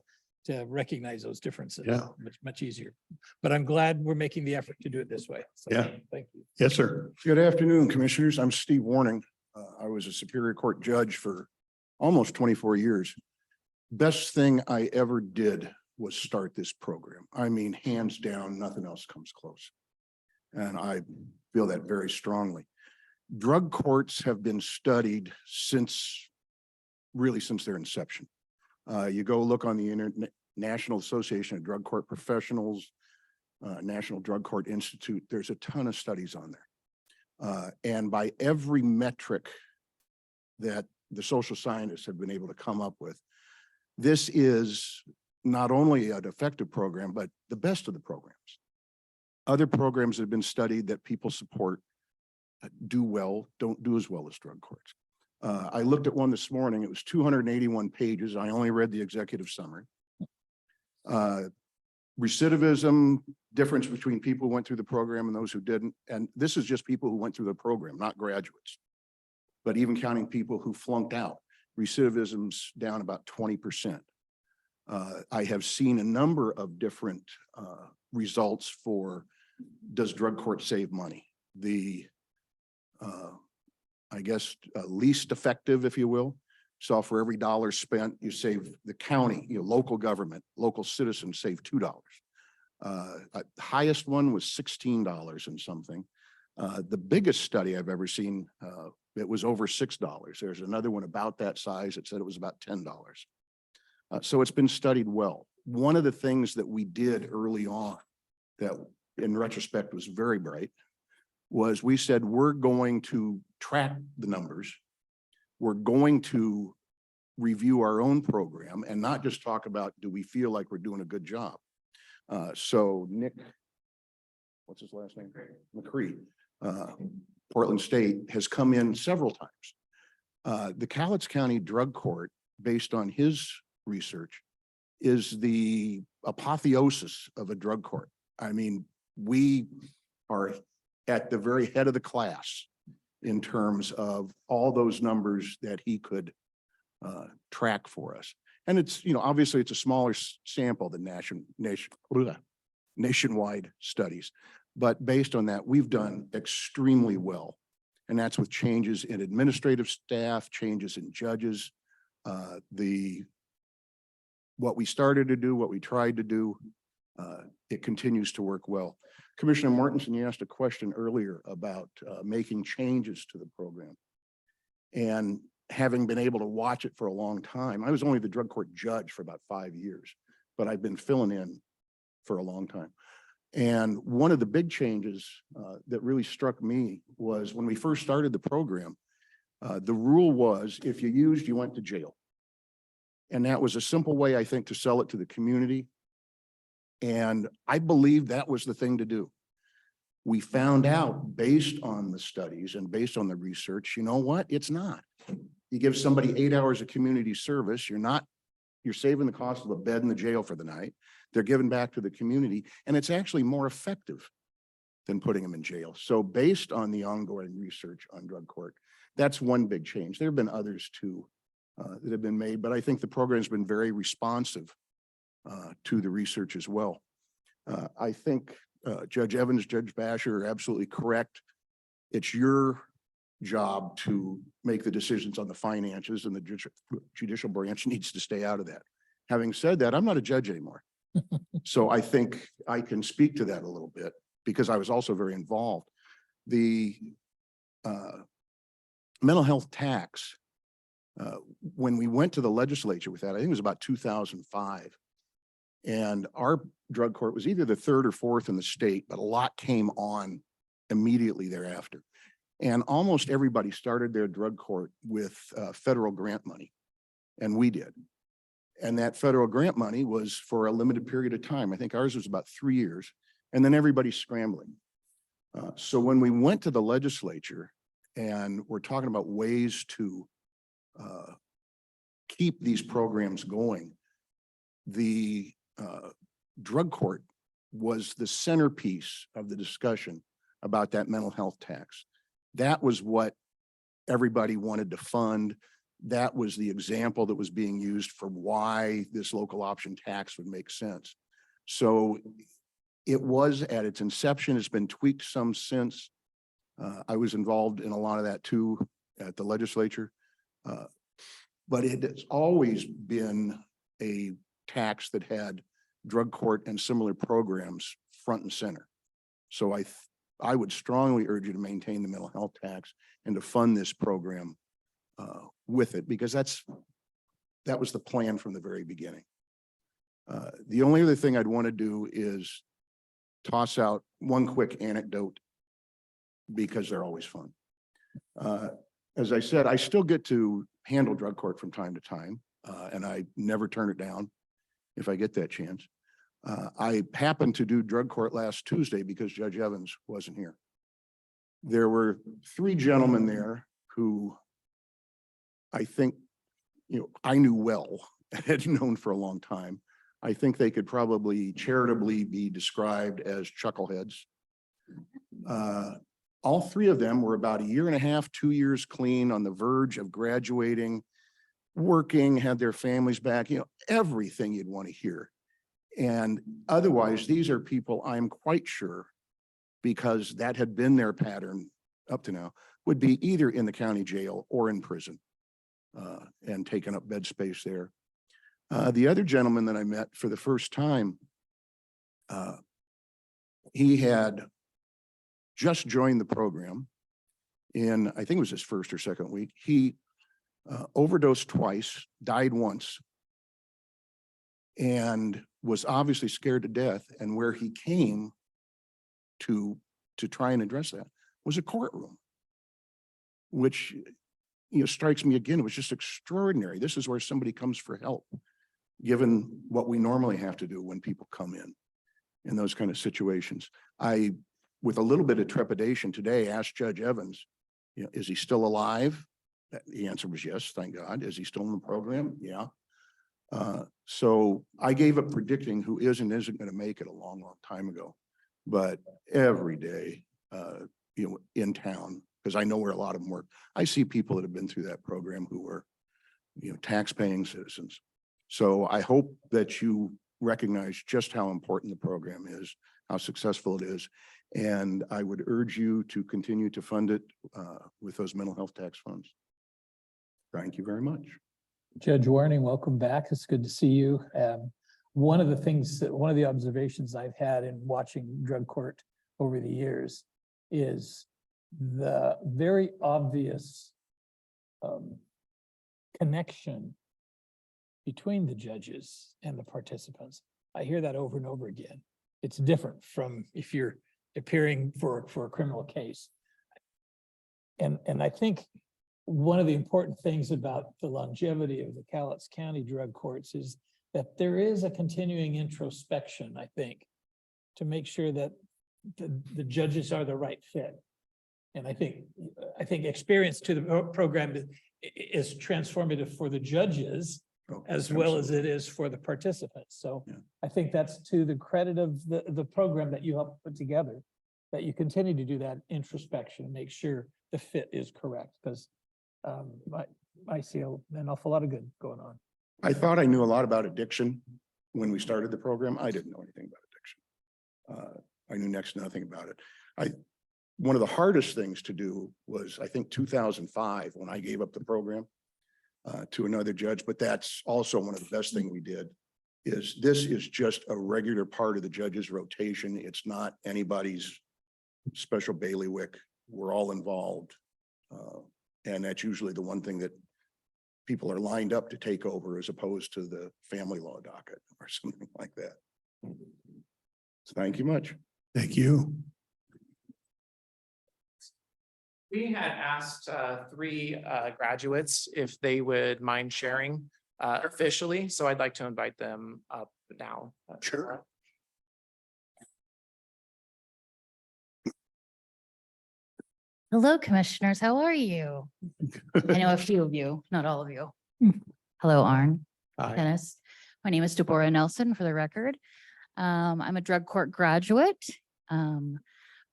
recognize those differences. Yeah. Much easier. But I'm glad we're making the effort to do it this way. So Yeah. Thank you. Yes, sir. Good afternoon, Commissioners. I'm Steve Warning. I was a Superior Court judge for almost 24 years. Best thing I ever did was start this program. I mean, hands down, nothing else comes close. And I feel that very strongly. Drug courts have been studied since their inception. You go look on the internet, National Association of Drug Court Professionals, National Drug Court Institute, there's a ton of studies on there. And by every metric that the social scientists have been able to come up with, this is not only an effective program, but the best of the programs. Other programs that have been studied that people support do well, don't do as well as drug courts. I looked at one this morning. It was 281 pages. I only read the executive summary. Recidivism, difference between people who went through the program and those who didn't. And this is just people who went through the program, not graduates. But even counting people who flunked out, recidivism's down about 20%. I have seen a number of different results for, does drug court save money? The, I guess, least effective, if you will. So for every dollar spent, you save the county, local government, local citizens save $2. Highest one was $16 and something. The biggest study I've ever seen, it was over $6. There's another one about that size that said it was about $10. So it's been studied well. One of the things that we did early on that in retrospect was very bright was we said, we're going to track the numbers. We're going to review our own program and not just talk about, do we feel like we're doing a good job? So Nick, what's his last name? McCree, Portland State has come in several times. The Cowlitz County Drug Court, based on his research, is the apotheosis of a drug court. I mean, we are at the very head of the class in terms of all those numbers that he could track for us. And it's, obviously it's a smaller sample than nationwide studies, but based on that, we've done extremely well. And that's with changes in administrative staff, changes in judges, what we started to do, what we tried to do, it continues to work well. Commissioner Martinson, you asked a question earlier about making changes to the program. And having been able to watch it for a long time, I was only the drug court judge for about 5 years, but I've been filling in for a long time. And one of the big changes that really struck me was when we first started the program, the rule was if you used, you went to jail. And that was a simple way, I think, to sell it to the community. And I believe that was the thing to do. We found out based on the studies and based on the research, you know what? It's not. You give somebody 8 hours of community service, you're saving the cost of a bed in the jail for the night. They're given back to the community, and it's actually more effective than putting them in jail. So based on the ongoing research on drug court, that's one big change. There have been others too that have been made, but I think the program's been very responsive to the research as well. I think Judge Evans, Judge Basher are absolutely correct. It's your job to make the decisions on the finances, and the judicial branch needs to stay out of that. Having said that, I'm not a judge anymore. So I think I can speak to that a little bit because I was also very involved. The mental health tax, when we went to the legislature with that, I think it was about 2005. And our drug court was either the third or fourth in the state, but a lot came on immediately thereafter. And almost everybody started their drug court with federal grant money, and we did. And that federal grant money was for a limited period of time. I think ours was about 3 years, and then everybody's scrambling. So when we went to the legislature and we're talking about ways to keep these programs going, the drug court was the centerpiece of the discussion about that mental health tax. That was what everybody wanted to fund. That was the example that was being used for why this local option tax would make sense. So it was at its inception. It's been tweaked some since. I was involved in a lot of that too at the legislature. But it has always been a tax that had drug court and similar programs front and center. So I would strongly urge you to maintain the mental health tax and to fund this program with it, because that was the plan from the very beginning. The only other thing I'd want to do is toss out one quick anecdote because they're always fun. As I said, I still get to handle drug court from time to time, and I never turn it down if I get that chance. I happened to do drug court last Tuesday because Judge Evans wasn't here. There were 3 gentlemen there who I think, I knew well, had known for a long time. I think they could probably charitably be described as chuckleheads. All three of them were about 1.5 years, 2 years clean, on the verge of graduating, working, had their families back, everything you'd want to hear. And otherwise, these are people I'm quite sure, because that had been their pattern up to now, would be either in the county jail or in prison, and taking up bed space there. The other gentleman that I met for the first time, he had just joined the program in, I think it was his first or second week. He overdosed twice, died once, and was obviously scared to death. And where he came to try and address that was a courtroom, which, strikes me again. It was just extraordinary. This is where somebody comes for help, given what we normally have to do when people come in those kind of situations. I, with a little bit of trepidation today, asked Judge Evans, is he still alive? The answer was yes, thank God. Is he still in the program? Yeah. So I gave up predicting who is and isn't going to make it a long, long time ago. But every day, in town, because I know where a lot of them work, I see people that have been through that program who were, tax-paying citizens. So I hope that you recognize just how important the program is, how successful it is. And I would urge you to continue to fund it with those mental health tax funds. Thank you very much. Judge Warning, welcome back. It's good to see you. One of the observations I've had in watching drug court over the years is the very obvious connection between the judges and the participants. I hear that over and over again. It's different from if you're appearing for a criminal case. And I think one of the important things about the longevity of the Cowlitz County drug courts is that there is a continuing introspection, I think, to make sure that the judges are the right fit. And I think experience to the program is transformative for the judges as well as it is for the participants. So yeah. I think that's to the credit of the program that you helped put together, that you continue to do that introspection and make sure the fit is correct, because I see an awful lot of good going on. I thought I knew a lot about addiction when we started the program. I didn't know anything about addiction. I knew next to nothing about it. One of the hardest things to do was, I think, 2005, when I gave up the program to another judge. But that's also one of the best things we did. This is just a regular part of the judge's rotation. It's not anybody's special bailiwick. We're all involved. And that's usually the one thing that people are lined up to take over, as opposed to the family law docket or something like that. So thank you much. Thank you. We had asked 3 graduates if they would mind sharing officially, so I'd like to invite them up now. Sure. Hello, commissioners. How are you? I know a few of you, not all of you. Hello, Arn. Hi. Dennis. My name is Deborah Nelson, for the record. I'm a drug court graduate.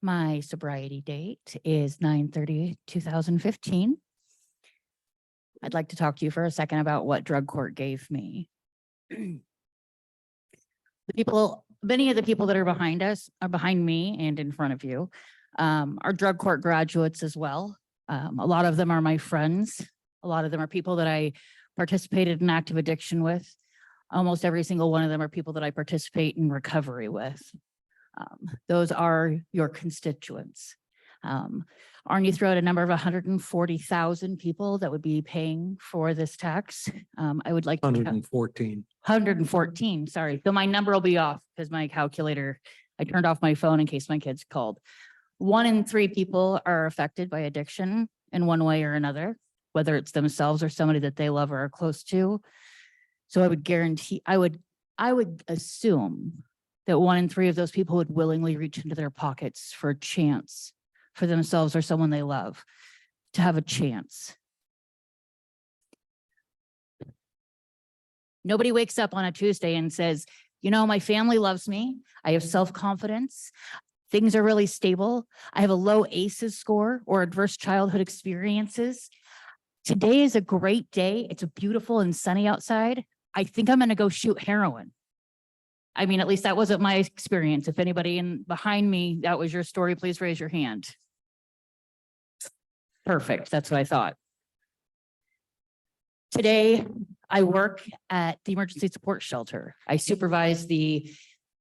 My sobriety date is 9/30/2015. I'd like to talk to you for a second about what drug court gave me. Many of the people that are behind us, are behind me and in front of you, are drug court graduates as well. A lot of them are my friends. A lot of them are people that I participated in active addiction with. Almost every single one of them are people that I participate in recovery with. Those are your constituents. Arn, you threw out a number of 140,000 people that would be paying for this tax. I would like to 114. 114, sorry. So my number will be off because my calculator, I turned off my phone in case my kids called. 1 in 3 people are affected by addiction in one way or another, whether it's themselves or somebody that they love or are close to. So I would guarantee, I would assume that 1 in 3 of those people would willingly reach into their pockets for a chance for themselves or someone they love to have a chance. Nobody wakes up on a Tuesday and says, you know, my family loves me. I have self-confidence. Things are really stable. I have a low ACEs score or adverse childhood experiences. Today is a great day. It's beautiful and sunny outside. I think I'm going to go shoot heroin. I mean, at least that wasn't my experience. If anybody behind me, that was your story, please raise your hand. Perfect. That's what I thought. Today, I work at the emergency support shelter. I supervise the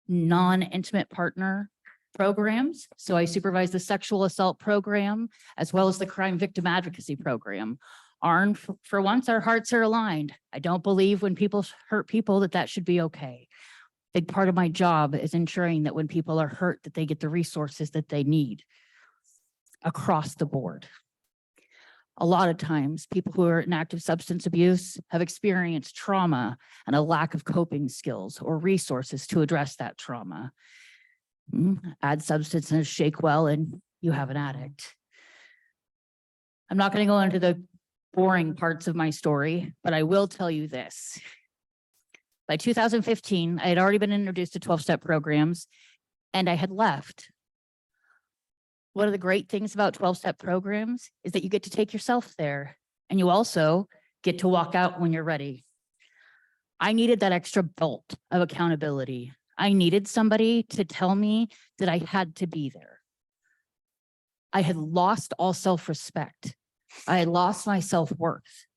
non-intimate partner programs. So I supervise the sexual assault program as well as the crime victim advocacy program. For once, our hearts are aligned. I don't believe when people hurt people that should be okay. Big part of my job is ensuring that when people are hurt, that they get the resources that they need across the board. A lot of times, people who are in active substance abuse have experienced trauma and a lack of coping skills or resources to address that trauma. Add substances, shake well, and you have an addict. I'm not going to go into the boring parts of my story, but I will tell you this. By 2015, I had already been introduced to 12-step programs, and I had left. One of the great things about 12-step programs is that you get to take yourself there, and you also get to walk out when you're ready. I needed that extra bolt of accountability. I needed somebody to tell me that I had to be there. I had lost all self-respect. I had lost my self-worth.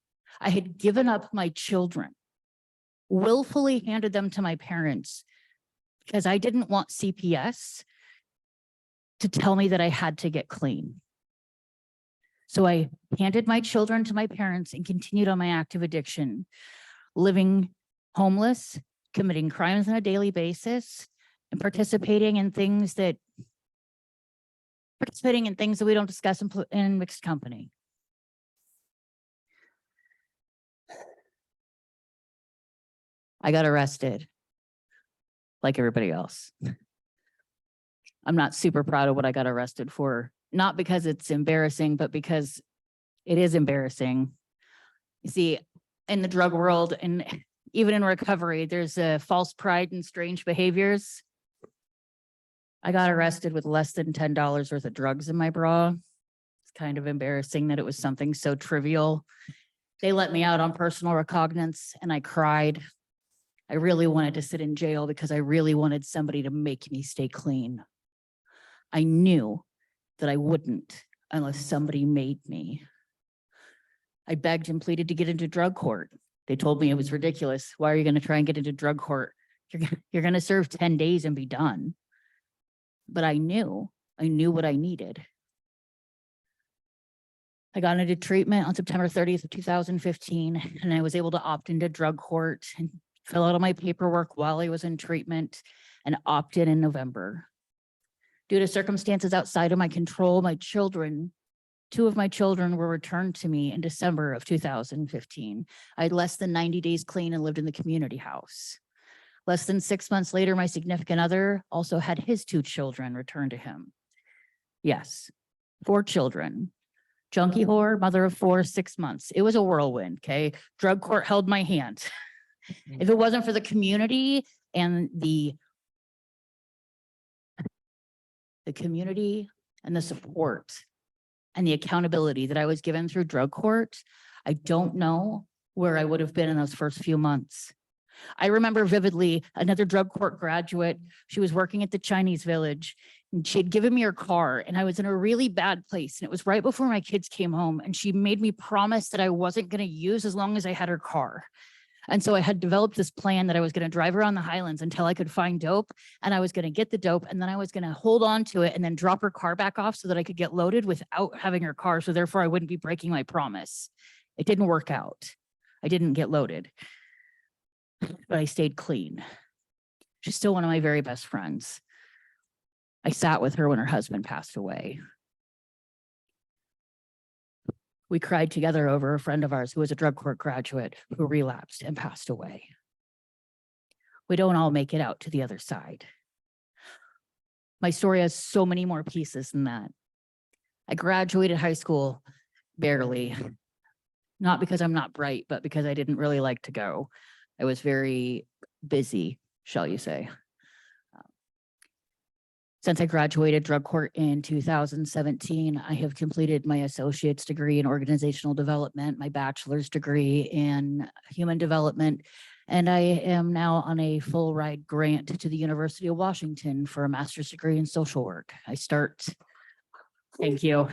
I had given up my children, willfully handed them to my parents because I didn't want CPS to tell me that I had to get clean. So I handed my children to my parents and continued on my active addiction, living homeless, committing crimes on a daily basis, and participating in things that we don't discuss in mixed company. I got arrested like everybody else. I'm not super proud of what I got arrested for, not because it's embarrassing, but because it is embarrassing. You see, in the drug world and even in recovery, there's a false pride and strange behaviors. I got arrested with less than $10 worth of drugs in my bra. It's kind of embarrassing that it was something so trivial. They let me out on personal recognizance and I cried. I really wanted to sit in jail because I really wanted somebody to make me stay clean. I knew that I wouldn't unless somebody made me. I begged and pleaded to get into drug court. They told me it was ridiculous. Why are you going to try and get into drug court? You're going to serve 10 days and be done. But I knew what I needed. I got into treatment on September 30th of 2015, and I was able to opt into drug court and fill out all my paperwork while I was in treatment and opt in November. Due to circumstances outside of my control, two of my children were returned to me in December of 2015. I had less than 90 days clean and lived in the community house. Less than 6 months later, my significant other also had his 2 children returned to him. Yes, 4 children. Junkie whore, mother of 4, 6 months. It was a whirlwind, okay? Drug court held my hand. If it wasn't for the community and the community and the support and the accountability that I was given through drug court, I don't know where I would have been in those first few months. I remember vividly another drug court graduate. She was working at the Chinese Village and she had given me her car and I was in a really bad place. And it was right before my kids came home and she made me promise that I wasn't going to use as long as I had her car. And so I had developed this plan that I was going to drive around the Highlands until I could find dope and I was going to get the dope and then I was going to hold on to it and then drop her car back off so that I could get loaded without having her car. So therefore I wouldn't be breaking my promise. It didn't work out. I didn't get loaded, but I stayed clean. She's still one of my very best friends. I sat with her when her husband passed away. We cried together over a friend of ours who was a drug court graduate who relapsed and passed away. We don't all make it out to the other side. My story has so many more pieces than that. I graduated high school barely, not because I'm not bright, but because I didn't really like to go. I was very busy, shall you say. Since I graduated drug court in 2017, I have completed my associate's degree in organizational development, my bachelor's degree in human development, and I am now on a full ride grant to the University of Washington for a master's degree in social work. Thank you.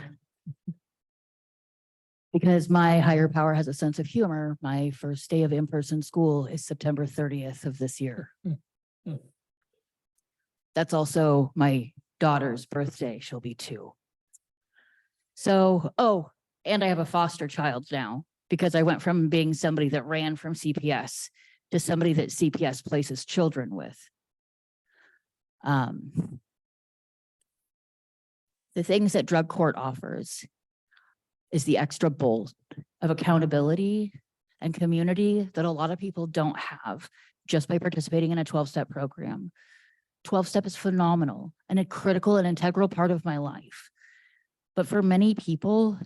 Because my higher power has a sense of humor, my first day of in-person school is September 30th of this year. That's also my daughter's birthday. She'll be 2. So, oh, and I have a foster child now because I went from being somebody that ran from CPS to somebody that CPS places children with. The things that drug court offers is the extra bolt of accountability and community that a lot of people don't have just by participating in a 12-step program. 12-step is phenomenal and a critical and integral part of my life. But for many people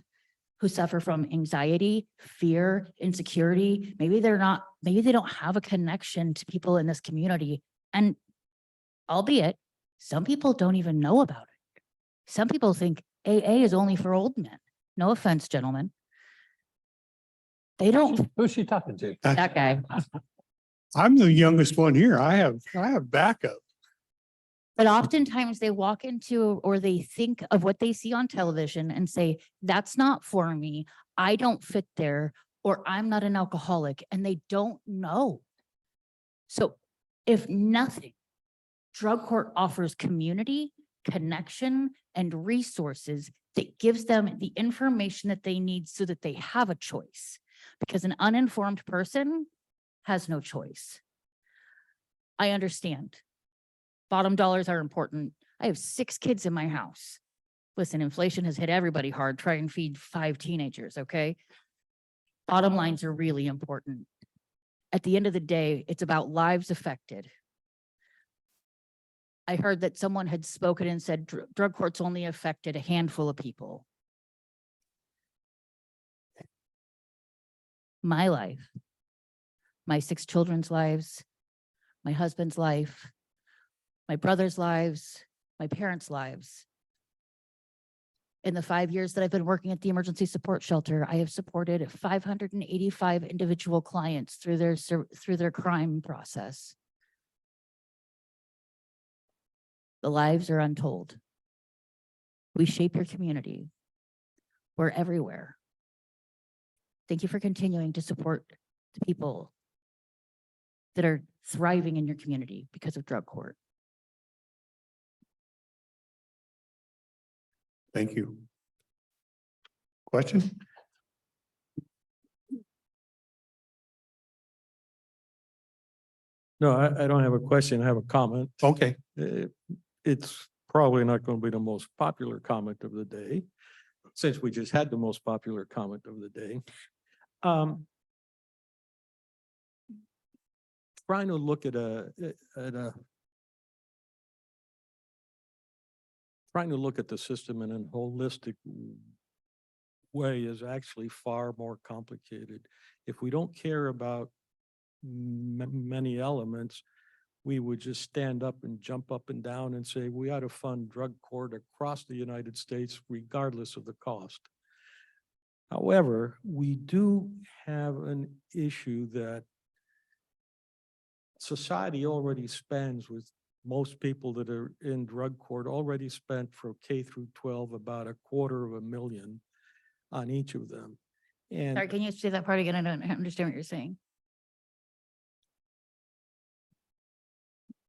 who suffer from anxiety, fear, insecurity, maybe they don't have a connection to people in this community. And albeit, some people don't even know about it. Some people think AA is only for old men. No offense, gentlemen. They don't, Who's she talking to? that guy. I'm the youngest one here. I have backup. But oftentimes they walk into or they think of what they see on television and say, that's not for me. I don't fit there, or I'm not an alcoholic, and they don't know. So if nothing, drug court offers community, connection, and resources that gives them the information that they need so that they have a choice, because an uninformed person has no choice. I understand. Bottom dollars are important. I have 6 kids in my house. Listen, inflation has hit everybody hard. Try and feed 5 teenagers, okay? Bottom lines are really important. At the end of the day, it's about lives affected. I heard that someone had spoken and said drug courts only affected a handful of people. My life, my 6 children's lives, my husband's life, my brother's lives, my parents' lives. In the 5 years that I've been working at the emergency support shelter, I have supported 585 individual clients through their crime process. The lives are untold. We shape your community. We're everywhere. Thank you for continuing to support the people that are thriving in your community because of drug court. Thank you. Question? No, I don't have a question. I have a comment. Okay. It's probably not going to be the most popular comment of the day, since we just had the most popular comment of the day. Trying to look at trying to look at the system in a holistic way is actually far more complicated. If we don't care about many elements, we would just stand up and jump up and down and say, we ought to fund drug court across the United States, regardless of the cost. However, we do have an issue that society already spends, with most people that are in drug court already spent for K through 12 about $250,000 on each of them. And Sorry, can you say that part again? I don't understand what you're saying.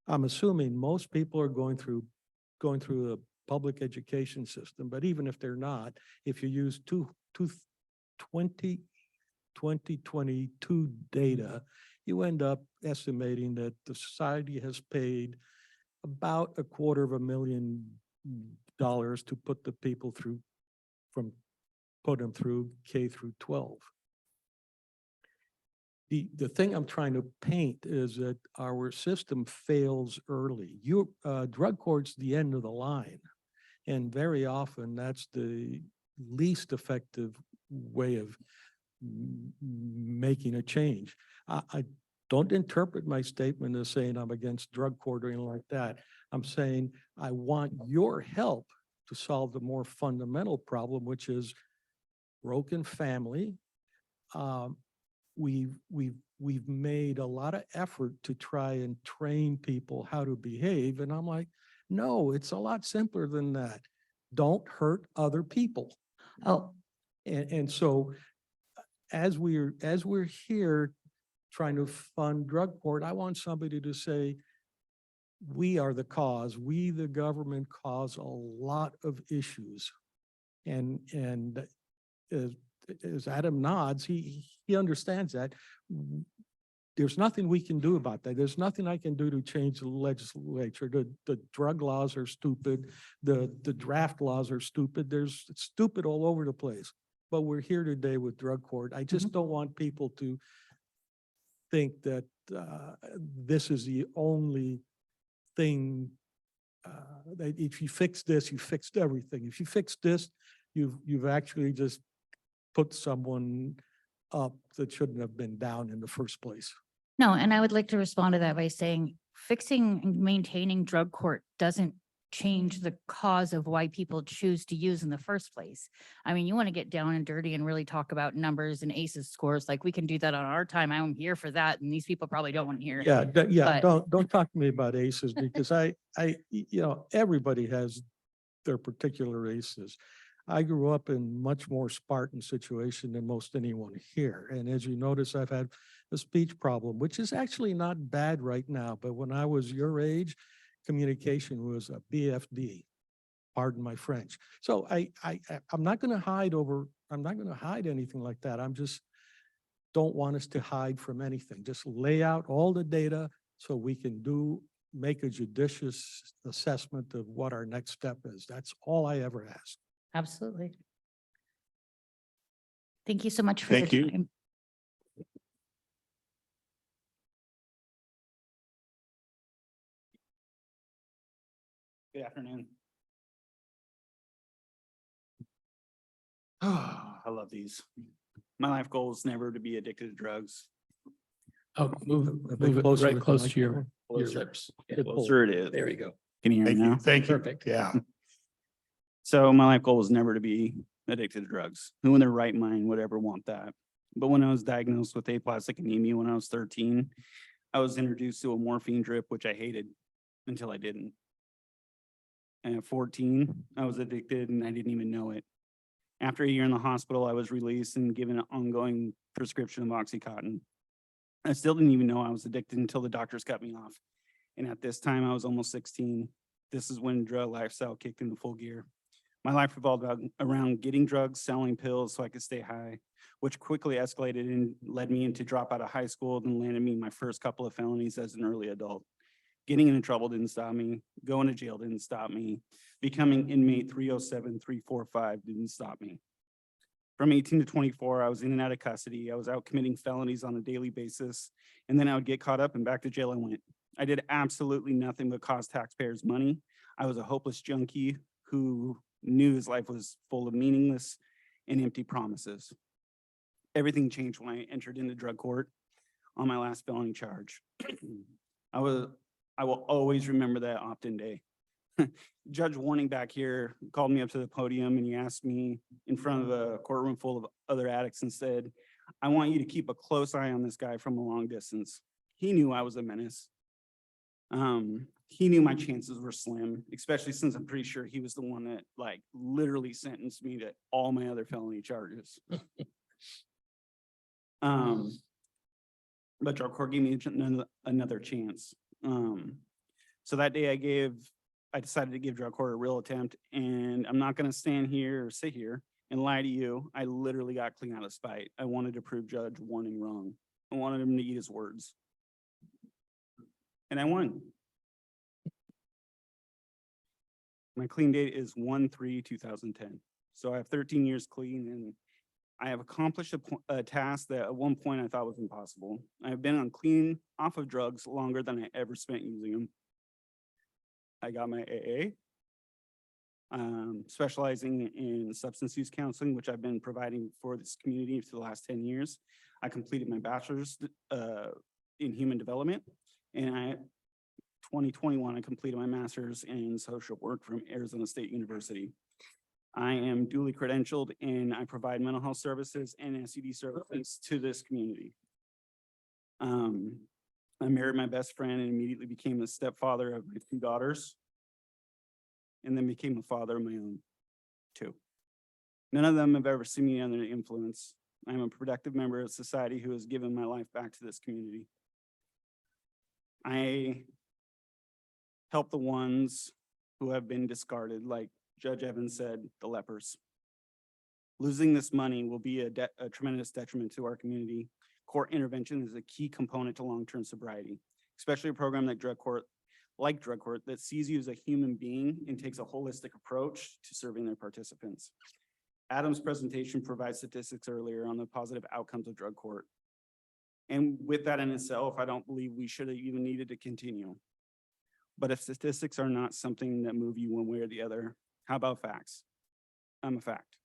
I'm assuming most people are going through a public education system, but even if they're not, if you use 2022 data, you end up estimating that the society has paid about $250,000 to put the people through, put them through K through 12. The thing I'm trying to paint is that our system fails early. Drug court's the end of the line. And very often that's the least effective way of making a change. Don't interpret my statement as saying I'm against drug court or anything like that. I'm saying I want your help to solve the more fundamental problem, which is broken family. We've made a lot of effort to try and train people how to behave. And I'm like, no, it's a lot simpler than that. Don't hurt other people. Oh, And so as we're here trying to fund drug court, I want somebody to say, we are the cause, we, the government, cause a lot of issues. And as Adam nods, he understands that. There's nothing we can do about that. There's nothing I can do to change the legislature. The drug laws are stupid. The draft laws are stupid. It's stupid all over the place. But we're here today with drug court. I just don't want people to think that this is the only thing that if you fix this, you fixed everything. If you fix this, you've actually just put someone up that shouldn't have been down in the first place. no, and I would like to respond to that by saying fixing and maintaining drug court doesn't change the cause of why people choose to use in the first place. I mean, you want to get down and dirty and really talk about numbers and ACEs scores, like we can do that on our time. I'm here for that, and these people probably don't want to hear. Yeah, But- don't talk to me about ACEs because everybody has their particular ACEs. I grew up in much more Spartan situation than most anyone here. And as you notice, I've had a speech problem, which is actually not bad right now. But when I was your age, communication was a BFD, pardon my French. So I'm not going to hide anything like that. I'm just don't want us to hide from anything. Just lay out all the data so we can make a judicious assessment of what our next step is. That's all I ever ask. Absolutely. Thank you so much for your Thank you. time. Good afternoon. I love these. My life goal is never to be addicted to drugs. Oh, move A bit it closer right with the close to your Closer. lips. Yeah, Good pull. Closer it is. there you go. Can you hear me now? Thank you. Perfect. Yeah. So my life goal was never to be addicted to drugs. Who in their right mind would ever want that? But when I was diagnosed with aplastic anemia when I was 13, I was introduced to a morphine drip, which I hated until I didn't. And at 14, I was addicted and I didn't even know it. After a year in the hospital, I was released and given an ongoing prescription of Oxycontin. I still didn't even know I was addicted until the doctors cut me off. And at this time, I was almost 16. This is when drug lifestyle kicked into full gear. My life revolved around getting drugs, selling pills so I could stay high, which quickly escalated and led me into drop out of high school and landed me my first couple of felonies as an early adult. Getting into trouble didn't stop me. Going to jail didn't stop me. Becoming inmate 307-345 didn't stop me. From 18 to 24, I was in and out of custody. I was out committing felonies on a daily basis, and then I would get caught up and back to jail I went. I did absolutely nothing but cost taxpayers money. I was a hopeless junkie who knew his life was full of meaningless and empty promises. Everything changed when I entered into drug court on my last felony charge. I will always remember that opt-in day. Judge Warning back here called me up to the podium and he asked me in front of a courtroom full of other addicts and said, I want you to keep a close eye on this guy from a long distance. He knew I was a menace. He knew my chances were slim, especially since I'm pretty sure he was the one that literally sentenced me to all my other felony charges. But drug court gave me another chance. So that day I decided to give drug court a real attempt, and I'm not going to stand here or sit here and lie to you. I literally got clean out of spite. I wanted to prove Judge Warning wrong. I wanted him to eat his words. And I won. My clean date is 1/3/2010. So I have 13 years clean, and I have accomplished a task that at one point I thought was impossible. I have been on clean off of drugs longer than I ever spent using them. I got my AA, specializing in substance use counseling, which I've been providing for this community for the last 10 years. I completed my bachelor's in human development. And 2021, I completed my master's in social work from Arizona State University. I am duly credentialed and I provide mental health services and SED services to this community. I married my best friend and immediately became a stepfather of my 2 daughters, and then became a father of my own 2. None of them have ever seen me under the influence. I am a productive member of society who has given my life back to this community. I help the ones who have been discarded, like Judge Evans said, the lepers. Losing this money will be a tremendous detriment to our community. Court intervention is a key component to long-term sobriety, especially a program like drug court that sees you as a human being and takes a holistic approach to serving their participants. Adam's presentation provides statistics earlier on the positive outcomes of drug court. And with that in itself, I don't believe we should have even needed to continue. But if statistics are not something that move you one way or the other, how about facts? I'm a fact.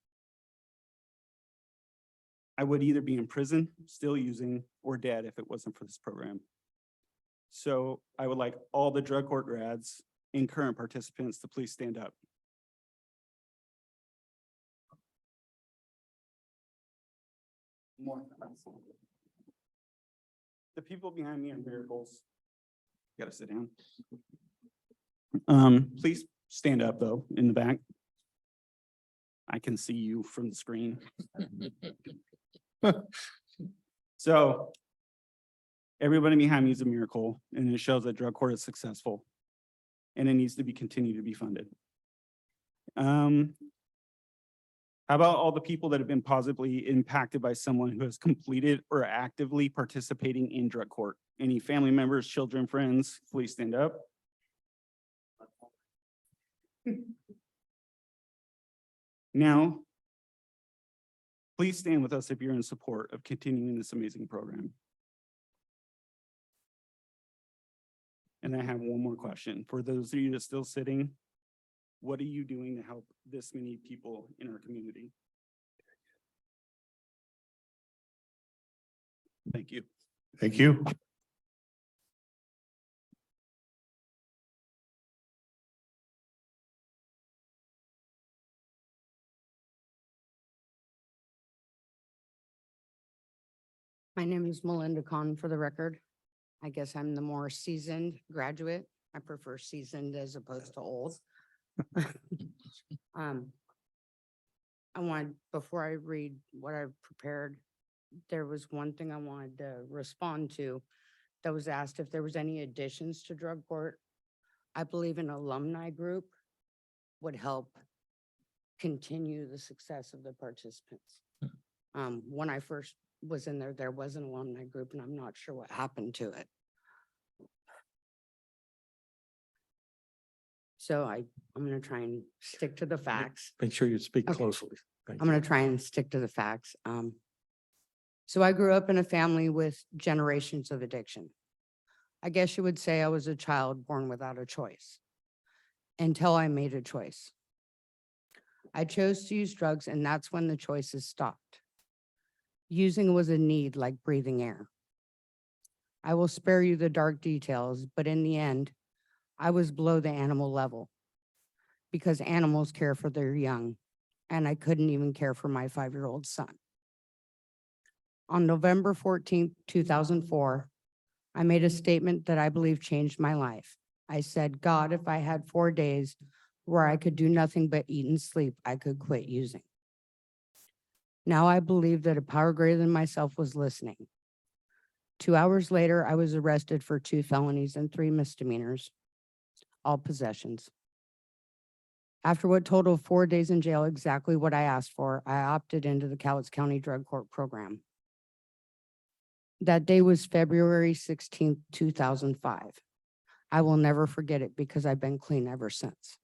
I would either be in prison, still using, or dead if it wasn't for this program. So I would like all the drug court grads and current participants to please stand up. More. The people behind me are miracles. You gotta sit down. Please stand up though, in the back. I can see you from the screen. So everybody behind me is a miracle, and it shows that drug court is successful and it needs to be continued to be funded. How about all the people that have been positively impacted by someone who has completed or actively participating in drug court? Any family members, children, friends, please stand up. Now, please stand with us if you're in support of continuing this amazing program. And I have one more question. For those of you that are still sitting, what are you doing to help this many people in our community? Thank you. Thank you. My name is Melinda Kahn for the record. I guess I'm the more seasoned graduate. I prefer seasoned as opposed to old. I wanted, before I read what I've prepared, there was one thing I wanted to respond to that was asked if there was any additions to drug court. I believe an alumni group would help continue the success of the participants. When I first was in there, there was an alumni group and I'm not sure what happened to it. So I'm going to try and stick to the facts. Make sure you speak Okay. closely. Thank I'm you. going to try and stick to the facts. So I grew up in a family with generations of addiction. I guess you would say I was a child born without a choice until I made a choice. I chose to use drugs and that's when the choices stopped. Using was a need like breathing air. I will spare you the dark details, but in the end, I was below the animal level because animals care for their young, and I couldn't even care for my 5-year-old son. On November 14th, 2004, I made a statement that I believe changed my life. I said, God, if I had 4 days where I could do nothing but eat and sleep, I could quit using. Now I believe that a power greater than myself was listening. 2 hours later, I was arrested for 2 felonies and 3 misdemeanors, all possessions. After what totaled 4 days in jail, exactly what I asked for, I opted into the Cowlitz County Drug Court program. That day was February 16th, 2005. I will never forget it because I've been clean ever since.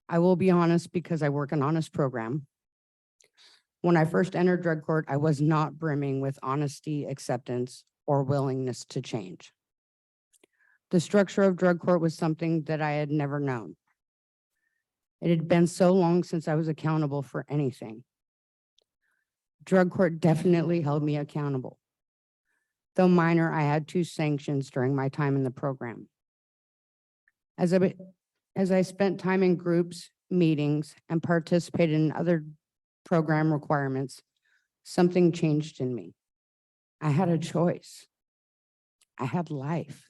I will be honest because I work an honest program. When I first entered drug court, I was not brimming with honesty, acceptance, or willingness to change. The structure of drug court was something that I had never known. It had been so long since I was accountable for anything. Drug court definitely held me accountable. Though minor, I had 2 sanctions during my time in the program. As I spent time in groups, meetings, and participated in other program requirements, something changed in me. I had a choice. I had life.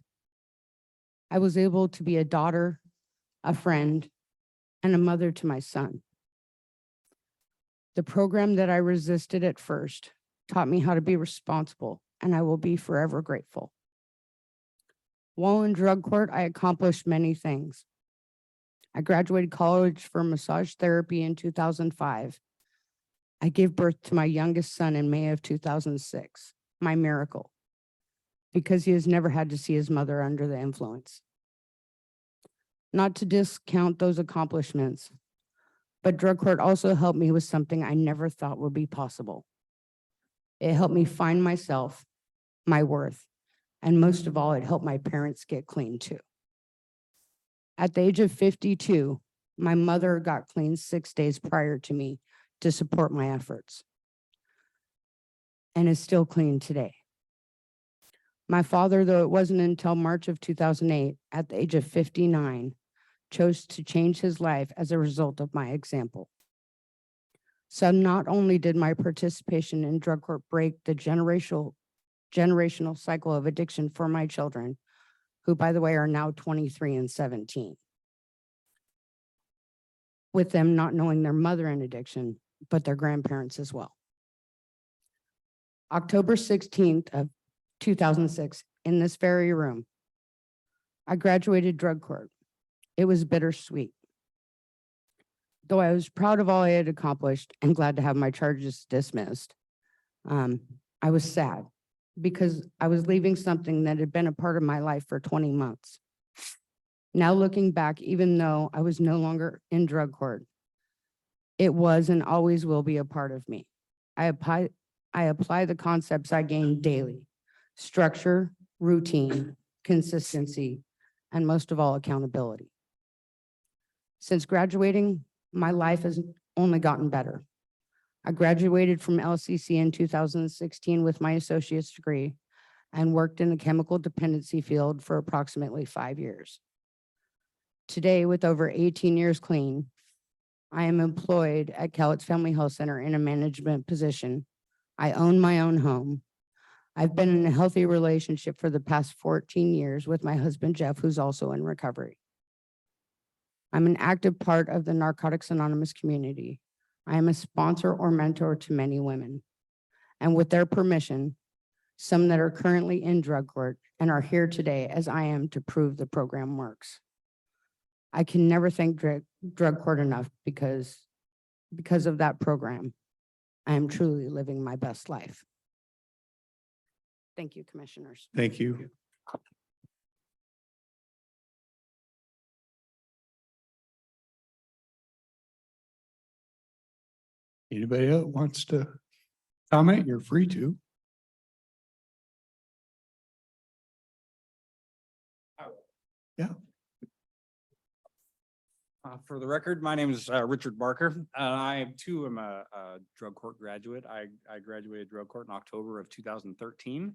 I was able to be a daughter, a friend, and a mother to my son. The program that I resisted at first taught me how to be responsible, and I will be forever grateful. While in drug court, I accomplished many things. I graduated college for massage therapy in 2005. I gave birth to my youngest son in May of 2006, my miracle, because he has never had to see his mother under the influence. Not to discount those accomplishments, but drug court also helped me with something I never thought would be possible. It helped me find myself, my worth, and most of all, it helped my parents get clean too. At the age of 52, my mother got clean 6 days prior to me to support my efforts, and is still clean today. My father, though it wasn't until March of 2008, at the age of 59, chose to change his life as a result of my example. So not only did my participation in drug court break the generational cycle of addiction for my children, who, by the way, are now 23 and 17, with them not knowing their mother in addiction, but their grandparents as well. October 16th of 2006, in this very room, I graduated drug court. It was bittersweet. Though I was proud of all I had accomplished and glad to have my charges dismissed, I was sad because I was leaving something that had been a part of my life for 20 months. Now looking back, even though I was no longer in drug court, it was and always will be a part of me. I apply the concepts I gained daily: structure, routine, consistency, and most of all, accountability. Since graduating, my life has only gotten better. I graduated from LCC in 2016 with my associate's degree and worked in the chemical dependency field for approximately 5 years. Today, with over 18 years clean, I am employed at Cowlitz Family Health Center in a management position. I own my own home. I've been in a healthy relationship for the past 14 years with my husband, Jeff, who's also in recovery. I'm an active part of the Narcotics Anonymous community. I am a sponsor or mentor to many women. And with their permission, some that are currently in drug court and are here today as I am to prove the program works. I can never thank drug court enough because of that program, I am truly living my best life. Thank you, commissioners. Thank you. Anybody else wants to comment? You're free to. Yeah. For the record, my name is Richard Barker. I too am a drug court graduate. I graduated drug court in October of 2013.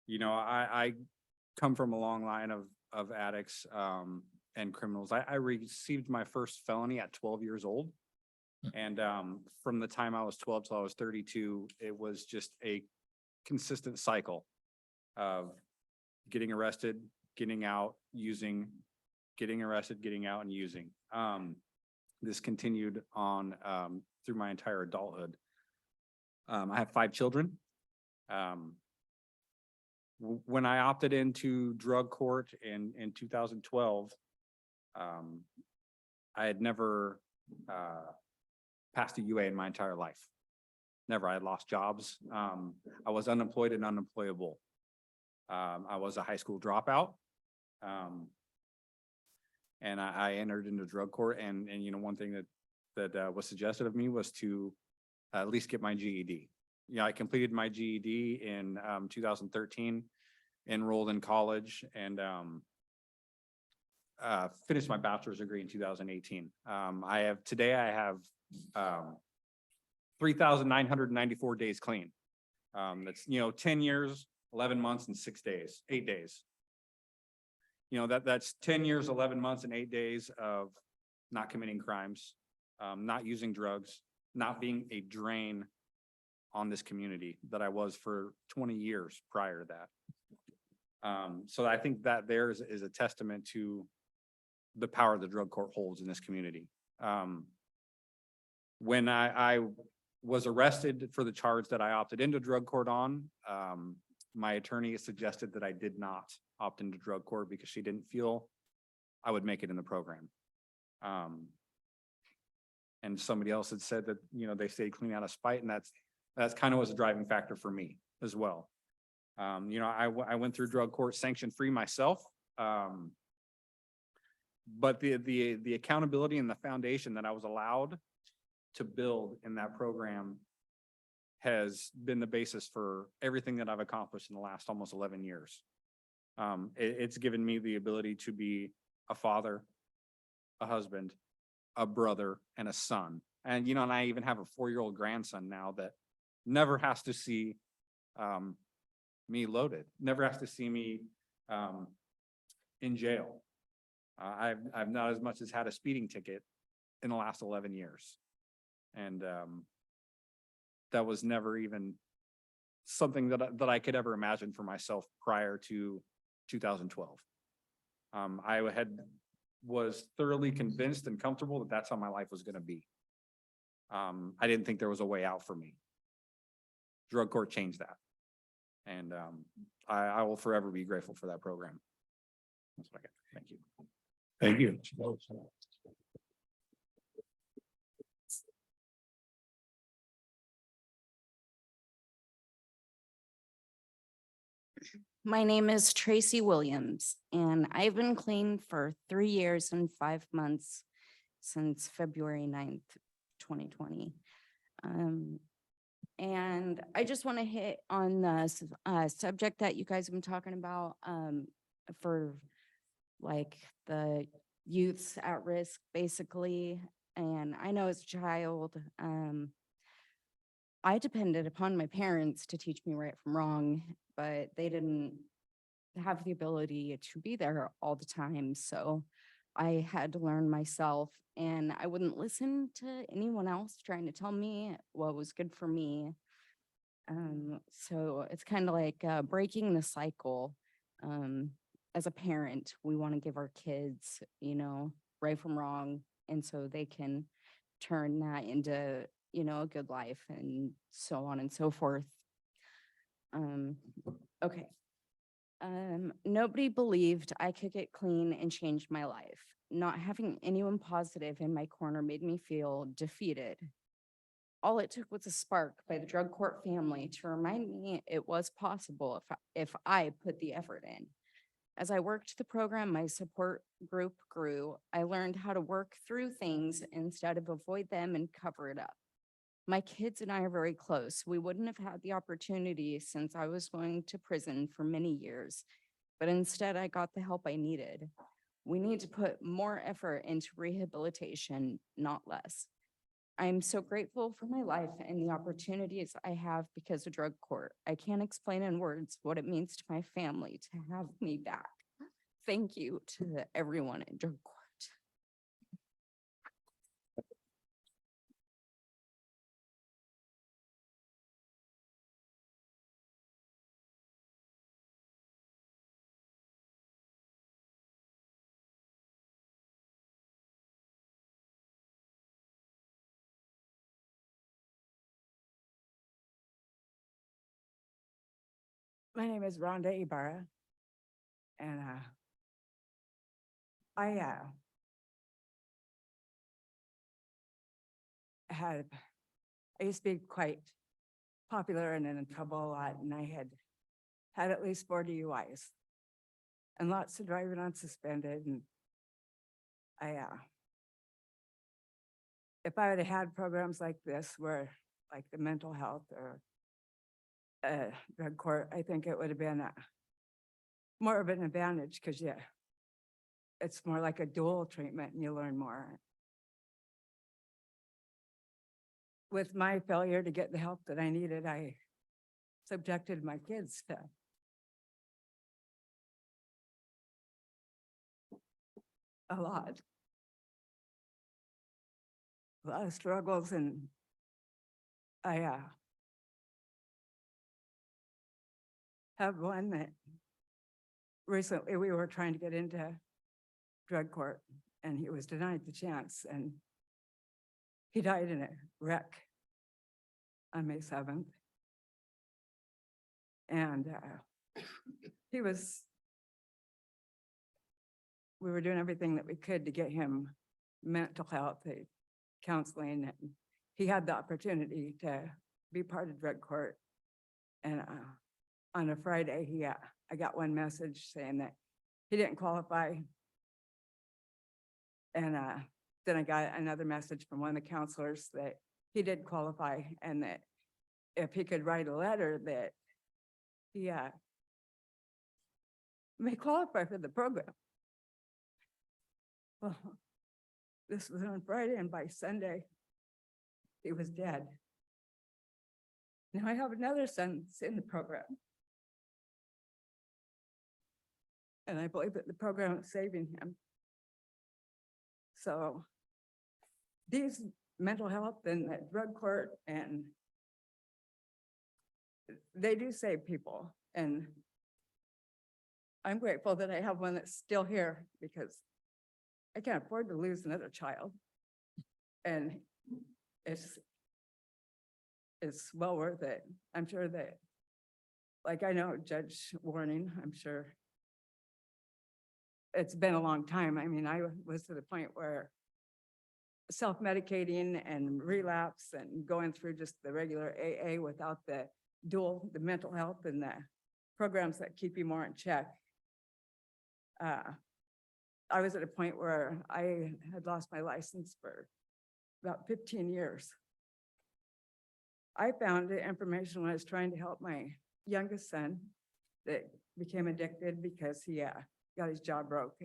You know, I come from a long line of addicts and criminals. I received my first felony at 12 years old. And from the time I was 12 till I was 32, it was just a consistent cycle of getting arrested, getting out, using, getting arrested, getting out, and using. This continued on through my entire adulthood. I have 5 children. When I opted into drug court in 2012, I had never passed a UA in my entire life. Never. I had lost jobs. I was unemployed and unemployable. I was a high school dropout. And I entered into drug court, and you know, one thing that was suggested of me was to at least get my GED. You know, I completed my GED in 2013, enrolled in college, and finished my bachelor's degree in 2018. I have 3,994 days clean. That's, 10 years, 11 months and 8 days. That's 10 years, 11 months and 8 days of not committing crimes, not using drugs, not being a drain on this community that I was for 20 years prior to that. So I think that there is a testament to the power the drug court holds in this community. When I was arrested for the charge that I opted into drug court on, my attorney suggested that I did not opt into drug court because she didn't feel I would make it in the program. And somebody else had said that, they stayed clean out of spite, and that's kind of was a driving factor for me as well. I went through drug court sanction-free myself. But the accountability and the foundation that I was allowed to build in that program has been the basis for everything that I've accomplished in the last almost 11 years. It's given me the ability to be a father, a husband, a brother, and a son. And, and I even have a 4-year-old grandson now that never has to see me loaded, never has to see me in jail. I've not as much as had a speeding ticket in the last 11 years. And that was never even something that I could ever imagine for myself prior to 2012. I was thoroughly convinced and comfortable that that's how my life was going to be. I didn't think there was a way out for me. Drug court changed that. And I will forever be grateful for that program. That's what I got. Thank you. Thank you. My name is Tracy Williams, and I've been clean for 3 years and 5 months since February 9th, 2020. And I just want to hit on the subject that you guys have been talking about for like the youths at risk, basically. And I know as a child, I depended upon my parents to teach me right from wrong, but they didn't have the ability to be there all the time. So I had to learn myself, and I wouldn't listen to anyone else trying to tell me what was good for me. So it's kind of like breaking the cycle. As a parent, we want to give our kids, right from wrong, and so they can turn that into, a good life and so on and so forth. Okay. Nobody believed I could get clean and change my life. Not having anyone positive in my corner made me feel defeated. All it took was a spark by the drug court family to remind me it was possible if I put the effort in. As I worked the program, my support group grew. I learned how to work through things instead of avoid them and cover it up. My kids and I are very close. We wouldn't have had the opportunity since I was going to prison for many years, but instead I got the help I needed. We need to put more effort into rehabilitation, not less. I am so grateful for my life and the opportunities I have because of drug court. I can't explain in words what it means to my family to have me back. Thank you to everyone in drug court. My name is Rhonda Ibarra, and I used to be quite popular and in trouble a lot, and I had at least 4 DUIs and lots of driving unsuspended. And if I would have had programs like this, where like the mental health or drug court, I think it would have been more of an advantage, because it's more like a dual treatment and you learn more. With my failure to get the help that I needed, I subjected my kids to a lot of struggles, and I have one that recently we were trying to get into drug court and he was denied the chance, and he died in a wreck on May 7th. And we were doing everything that we could to get him mental health counseling, and he had the opportunity to be part of drug court. And on a Friday, I got one message saying that he didn't qualify. And then I got another message from one of the counselors that he did qualify, and that if he could write a letter that he may qualify for the program. Well, this was on Friday, and by Sunday, he was dead. Now I have another son that's in the program. And I believe that the program is saving him. So these mental health and the drug court, and they do save people. And I'm grateful that I have one that's still here, because I can't afford to lose another child. And it's well worth it. I'm sure that, like, I know Judge Warning, I'm sure it's been a long time. I mean, I was to the point where self-medicating and relapse and going through just the regular AA without the mental health and the programs that keep you more in check. I was at a point where I had lost my license for about 15 years. I found the information when I was trying to help my youngest son that became addicted because he got his jaw broke,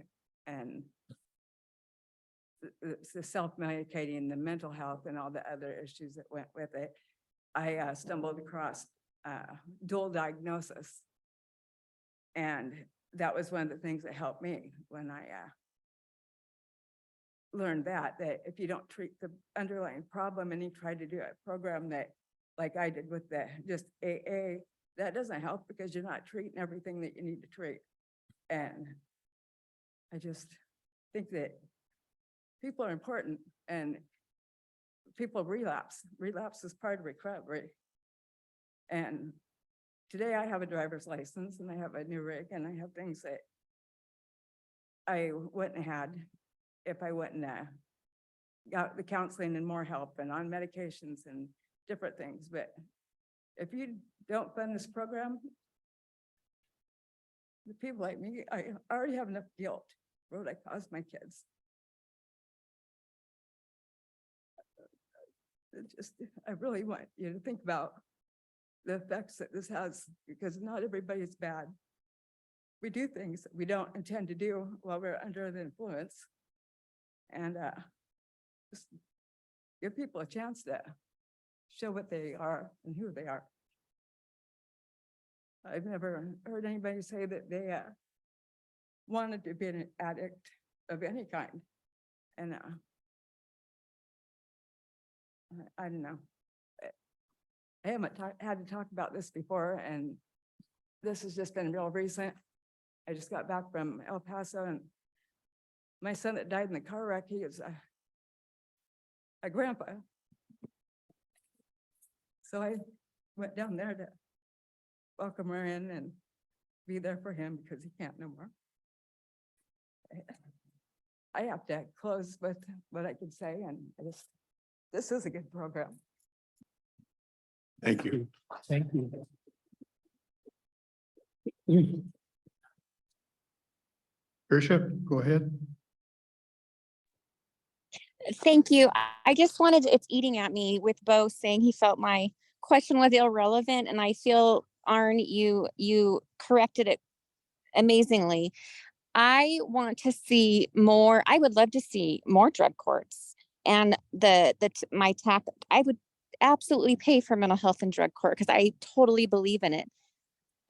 and the self-medicating, the mental health, and all the other issues that went with it. I stumbled across dual diagnosis, and that was one of the things that helped me when I learned that if you don't treat the underlying problem, and you try to do a program that, like I did with just AA, that doesn't help, because you're not treating everything that you need to treat. And I just think that people are important, and people relapse. Relapse is part of recovery. And today I have a driver's license, and I have a new rig, and I have things that I wouldn't have had if I wouldn't got the counseling and more help and on medications and different things. But if you don't fund this program, the people like me, I already have enough guilt for what I caused my kids. I really want you to think about the effects that this has, because not everybody is bad. We do things that we don't intend to do while we're under the influence. And just give people a chance to show what they are and who they are. I've never heard anybody say that they wanted to be an addict of any kind. And I don't know. I haven't had to talk about this before, and this has just been real recent. I just got back from El Paso, and my son that died in the car wreck, he is a grandpa. So I went down there to welcome her in and be there for him, because he can't no more. I have to close with what I can say, and this is a good program. Thank you. Thank you. Bishop, go ahead. Thank you. I just wanted, it's eating at me with Bo saying he felt my question was irrelevant, and I feel, Arn, you corrected it amazingly. I want to see more, I would love to see more drug courts, and my TAC, absolutely pay for mental health and drug court because I totally believe in it.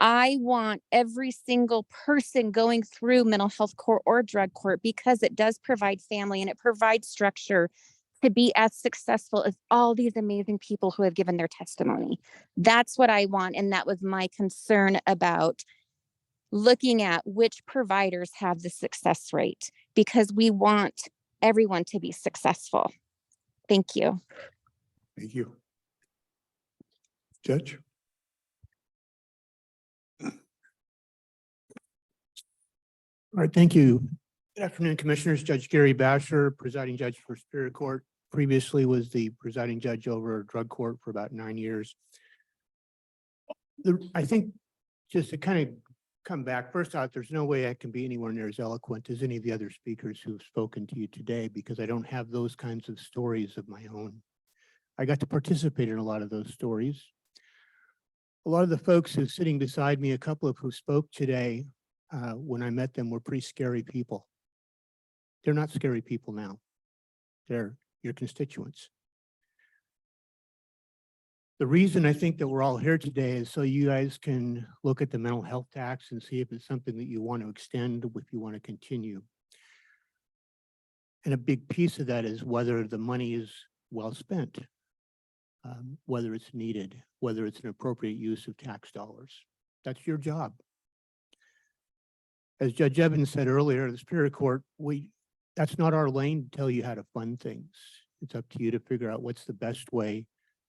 I want every single person going through mental health court or drug court because it does provide family and it provides structure to be as successful as all these amazing people who have given their testimony. That's what I want. And that was my concern about looking at which providers have the success rate because we want everyone to be successful. Thank you. Thank you. Judge? All right, thank you. Good afternoon, Commissioners. Judge Gary Basher, presiding judge for Superior Court. Previously was the presiding judge over drug court for about 9 years. I think just to kind of come back, first out, there's no way I can be anywhere near as eloquent as any of the other speakers who've spoken to you today because I don't have those kinds of stories of my own. I got to participate in a lot of those stories. A lot of the folks who are sitting beside me, a couple of who spoke today, when I met them were pretty scary people. They're not scary people now. They're your constituents. The reason I think that we're all here today is so you guys can look at the mental health tax and see if it's something that you want to extend, if you want to continue. And a big piece of that is whether the money is well spent, whether it's needed, whether it's an appropriate use of tax dollars. That's your job. As Judge Evans said earlier, the Superior Court, that's not our lane to tell you how to fund things. It's up to you to figure out what's the best way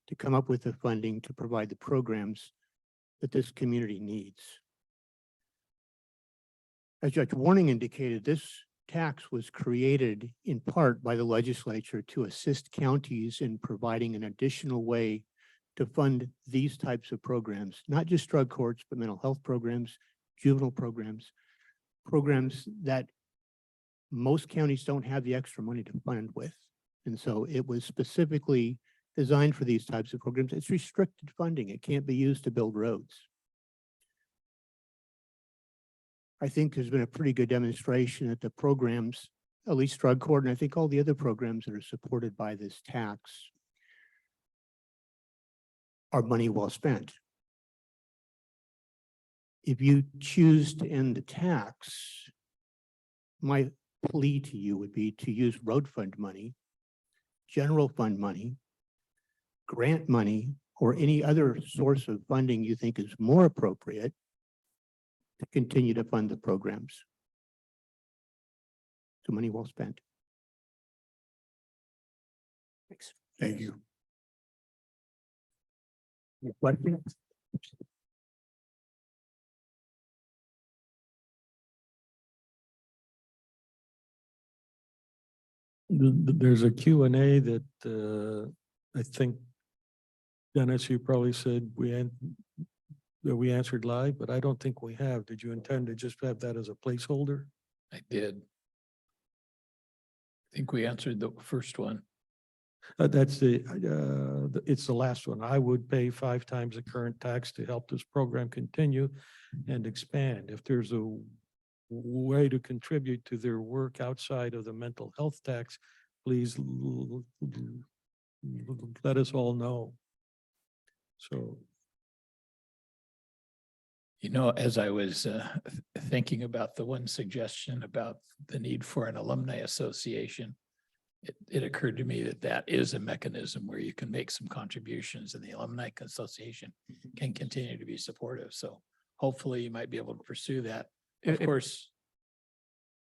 to come up with the funding to provide the programs that this community needs. As Judge Warning indicated, this tax was created in part by the legislature to assist counties in providing an additional way to fund these types of programs, not just drug courts, but mental health programs, juvenile programs that most counties don't have the extra money to fund with. And so it was specifically designed for these types of programs. It's restricted funding. It can't be used to build roads. I think there's been a pretty good demonstration that the programs, at least drug court, and I think all the other programs that are supported by this tax are money well spent. If you choose to end the tax, my plea to you would be to use road fund money, general fund money, grant money, or any other source of funding you think is more appropriate to continue to fund the programs. So money well spent. Thanks. Thank you. Any questions? There's a Q&A that I think, Dennis, you probably said that we answered live, but I don't think we have. Did you intend to just have that as a placeholder? I did. I think we answered the first one. That's it's the last one. I would pay 5 times the current tax to help this program continue and expand. If there's a way to contribute to their work outside of the mental health tax, please let us all know. So. You know, as I was thinking about the one suggestion about the need for an alumni association, it occurred to me that that is a mechanism where you can make some contributions and the alumni association can continue to be supportive. So hopefully you might be able to pursue that. Of course,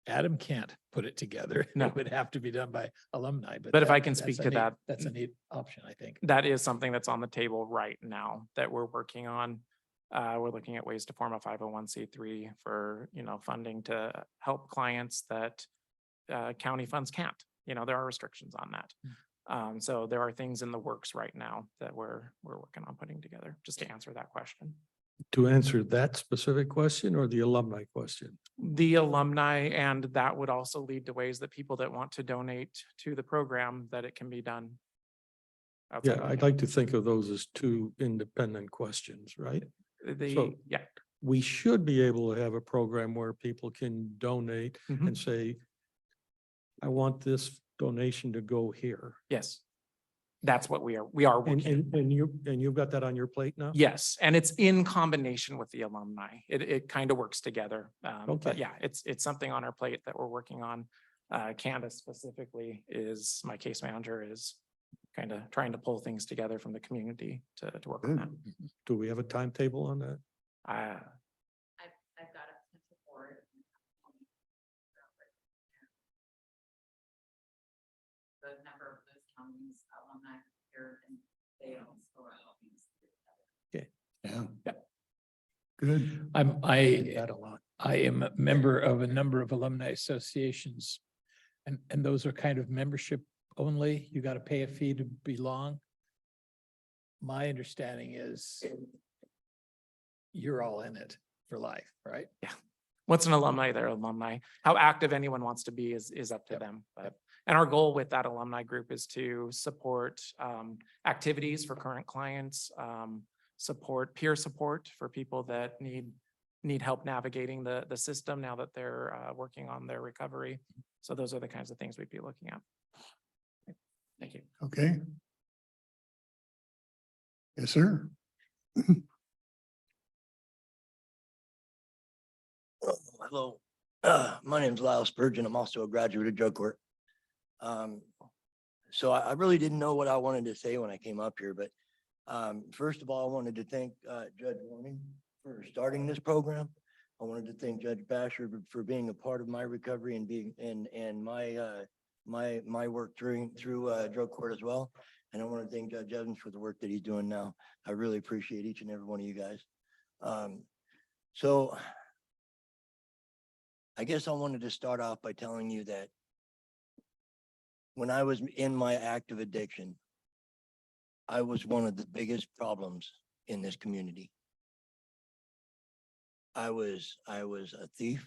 Adam can't put it together. No. It would have to be done by alumni. But if I that- can that's speak a to neat- that. That's a neat option, I think. That is something that's on the table right now that we're working on. We're looking at ways to form a 501c3 for, funding to help clients that county funds can't. There are restrictions on that. So there are things in the works right now that we're working on putting together, just to answer that question. To answer that specific question or the alumni question? The alumni, and that would also lead to ways that people that want to donate to the program, that it can be done. outside Yeah, of I'd the like to think of those as 2 independent questions, right? So- yeah. We should be able to have a program where people can donate Mhm. and say, I want this donation to go here. Yes. that's what we are And, working. and you've got that on your plate now? Yes, and it's in combination with the alumni. It kind of works together. But Okay. yeah, it's something on our plate that we're working on. Candace specifically is, my case manager is kind of trying to pull things together from the community to work on that. Do we have a timetable on that? Uh, I've got a support. The number of those counties alumni here and they also are helping us. Yeah. Good. That a lot. I am a member of a number of alumni associations. And those are kind of membership only. You got to pay a fee to belong. My understanding is you're all in it for life, right? Once an alumni, they're alumni. How active anyone wants to be is up to them. But, and our goal with that alumni group is to support activities for current clients, support peer support for people that need help navigating the system now that they're working on their recovery. So those are the kinds of things we'd be looking at. Thank you. Okay. Yes, sir. Hello, my name's Lyle Spurgeon. I'm also a graduate of drug court. So I really didn't know what I wanted to say when I came up here, but first of all, I wanted to thank Judge Warning for starting this program. I wanted to thank Judge Basher for being a part of my recovery and being and my work through drug court as well. And I want to thank Judge Evans for the work that he's doing now. I really appreciate each and every one of you guys. So I guess I wanted to start off by telling you that when I was in my active addiction, I was one of the biggest problems in this community. I was a thief.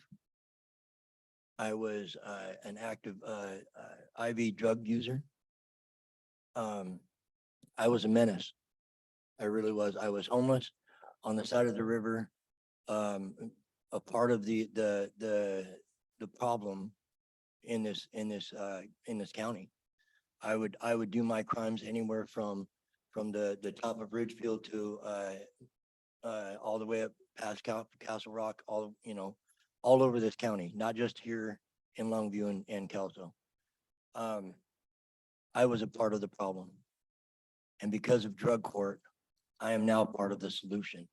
I was an active IV drug user. I was a menace. I really was. I was homeless on the side of the river. A part of the problem in this county. I would do my crimes anywhere from the top of Ridgefield to all the way up past Castle Rock, all over this county, not just here in Longview and Kelso. I was a part of the problem. And because of drug court, I am now part of the solution.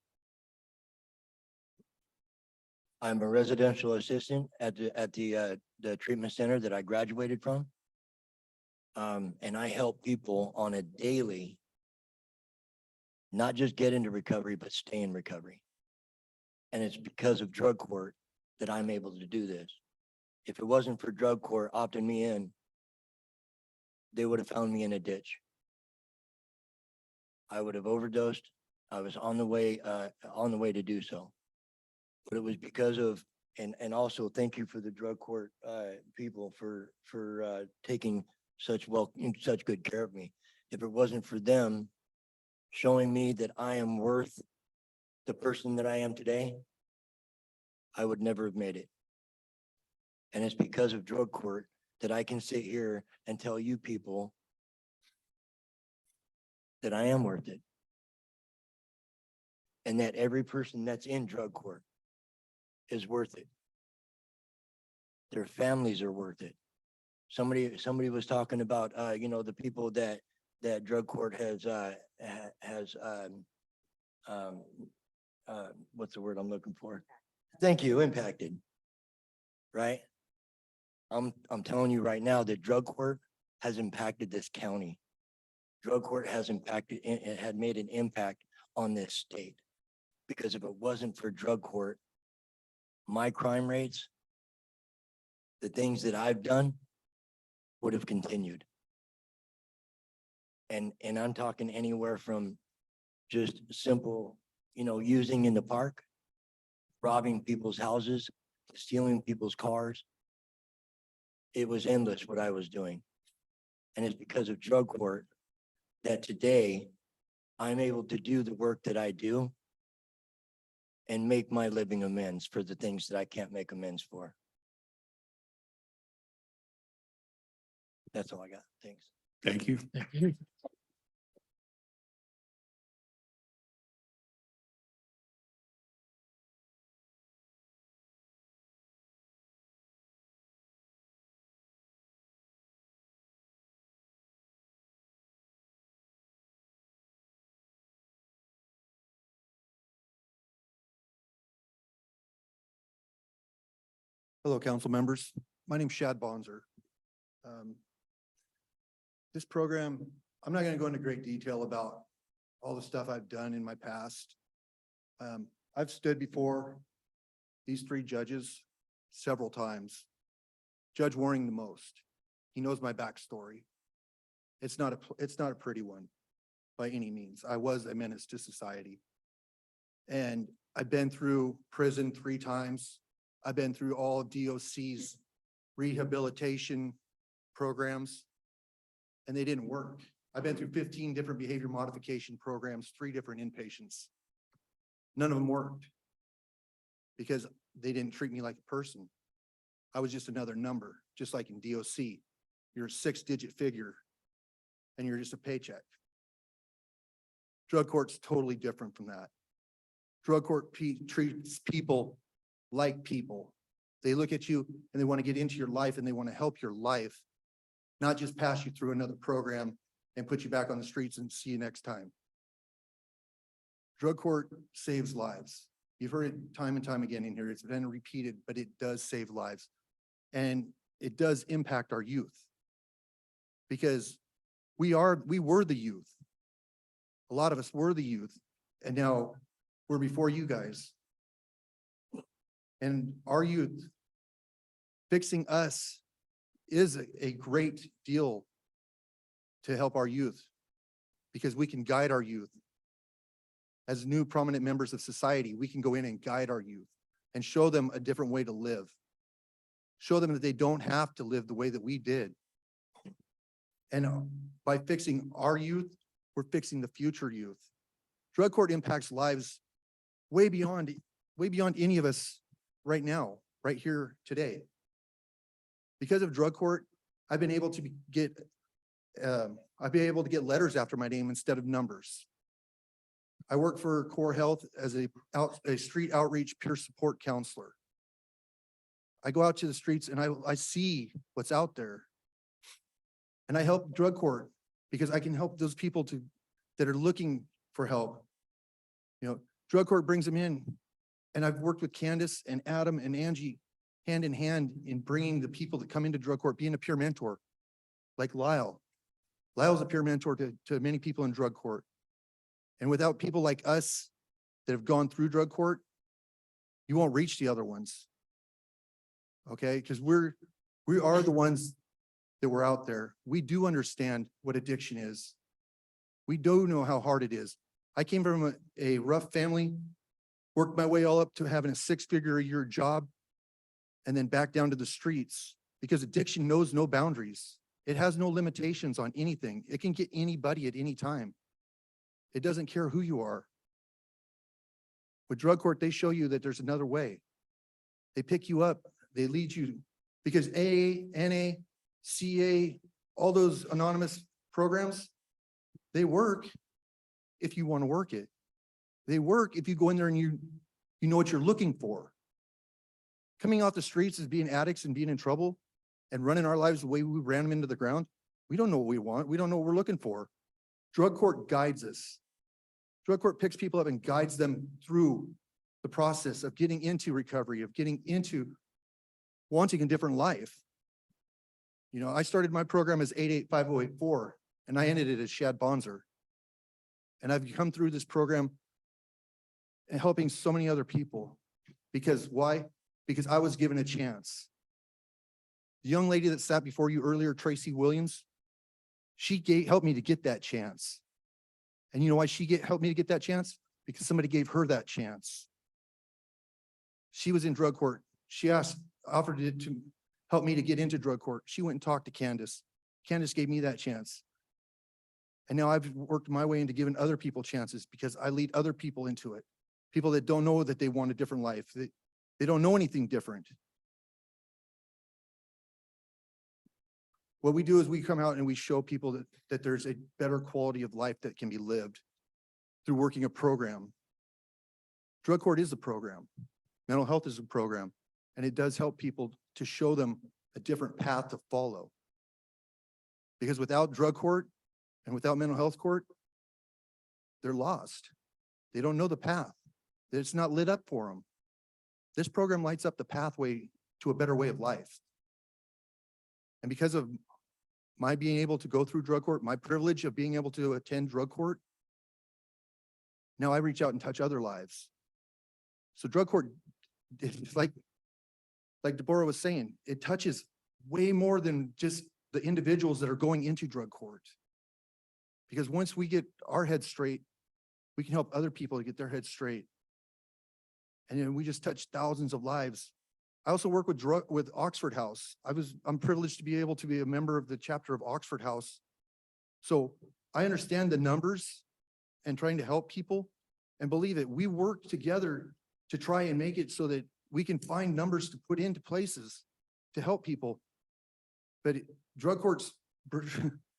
I'm a residential assistant at the treatment center that I graduated from. And I help people on a daily, not just get into recovery, but stay in recovery. And it's because of drug court that I'm able to do this. If it wasn't for drug court opting me in, they would have found me in a ditch. I would have overdosed. I was on the way to do so. But it was because of, and also thank you for the drug court people for taking such good care of me. If it wasn't for them showing me that I am worth the person that I am today, I would never have made it. And it's because of drug court that I can sit here and tell you people that I am worth it. And that every person that's in drug court is worth it. Their families are worth it. Somebody was talking about, the people that drug court has what's the word I'm looking for? Thank you, impacted, right? I'm telling you right now that drug court has impacted this county. Drug court has impacted, it had made an impact on this state. Because if it wasn't for drug court, my crime rates, the things that I've done would have continued. And I'm talking anywhere from just simple, using in the park, robbing people's houses, stealing people's cars. It was endless what I was doing. And it's because of drug court that today I'm able to do the work that I do and make my living amends for the things that I can't make amends for. That's all I got. Thanks. Thank you. Hello, council members. My name's Shad Bonzer. This program, I'm not going to go into great detail about all the stuff I've done in my past. I've stood before these three judges several times. Judge Warring the most. He knows my backstory. It's not a pretty one by any means. I was a menace to society. And I've been through prison 3 times. I've been through all of DOC's rehabilitation programs, and they didn't work. I've been through 15 different behavior modification programs, 3 different inpatients. None of them worked because they didn't treat me like a person. I was just another number, just like in DOC. You're a 6-digit figure and you're just a paycheck. Drug court's totally different from that. Drug court treats people like people. They look at you and they want to get into your life and they want to help your life, not just pass you through another program and put you back on the streets and see you next time. Drug court saves lives. You've heard it time and time again in here. It's been repeated, but it does save lives. And it does impact our youth because we were the youth. A lot of us were the youth, and now we're before you guys. And our youth, fixing us is a great deal to help our youth because we can guide our youth. As new prominent members of society, we can go in and guide our youth and show them a different way to live. Show them that they don't have to live the way that we did. And by fixing our youth, we're fixing the future youth. Drug court impacts lives way beyond any of us right now, right here today. Because of drug court, I've been able to get letters after my name instead of numbers. I work for Core Health as a street outreach peer support counselor. I go out to the streets and I see what's out there. And I help drug court because I can help those people that are looking for help. You know, drug court brings them in. And I've worked with Candace and Adam and Angie hand in hand in bringing the people that come into drug court, being a peer mentor, like Lyle. Lyle's a peer mentor to many people in drug court. And without people like us that have gone through drug court, you won't reach the other ones. Okay, because we are the ones that were out there. We do understand what addiction is. We do know how hard it is. I came from a rough family, worked my way all up to having a 6-figure-a-year job, and then back down to the streets because addiction knows no boundaries. It has no limitations on anything. It can get anybody at any time. It doesn't care who you are. With drug court, they show you that there's another way. They pick you up. They lead you because AA, NA, CA, all those anonymous programs, they work if you want to work it. They work if you go in there and you know what you're looking for. Coming off the streets as being addicts and being in trouble and running our lives the way we ran them into the ground, we don't know what we want. We don't know what we're looking for. Drug court guides us. Drug court picks people up and guides them through the process of getting into recovery, of getting into wanting a different life. You know, I started my program as 885084 and I ended it as Shad Bonzer. And I've come through this program and helping so many other people. Because why? Because I was given a chance. The young lady that sat before you earlier, Tracy Williams, she helped me to get that chance. And you know why she helped me to get that chance? Because somebody gave her that chance. She was in drug court. She offered it to help me to get into drug court. She went and talked to Candace. Candace gave me that chance. And now I've worked my way into giving other people chances because I lead other people into it. People that don't know that they want a different life. They don't know anything different. What we do is we come out and we show people that there's a better quality of life that can be lived through working a program. Drug court is a program. Mental health is a program. And it does help people to show them a different path to follow. Because without drug court and without mental health court, they're lost. They don't know the path. It's not lit up for them. This program lights up the pathway to a better way of life. And because of my being able to go through drug court, my privilege of being able to attend drug court, now I reach out and touch other lives. So drug court, it's like Deborah was saying, it touches way more than just the individuals that are going into drug court. Because once we get our heads straight, we can help other people to get their heads straight. And then we just touch thousands of lives. I also work with Oxford House. I'm privileged to be able to be a member of the chapter of Oxford House. So I understand the numbers and trying to help people, and believe it, we work together to try and make it so that we can find numbers to put into places to help people. But drug courts,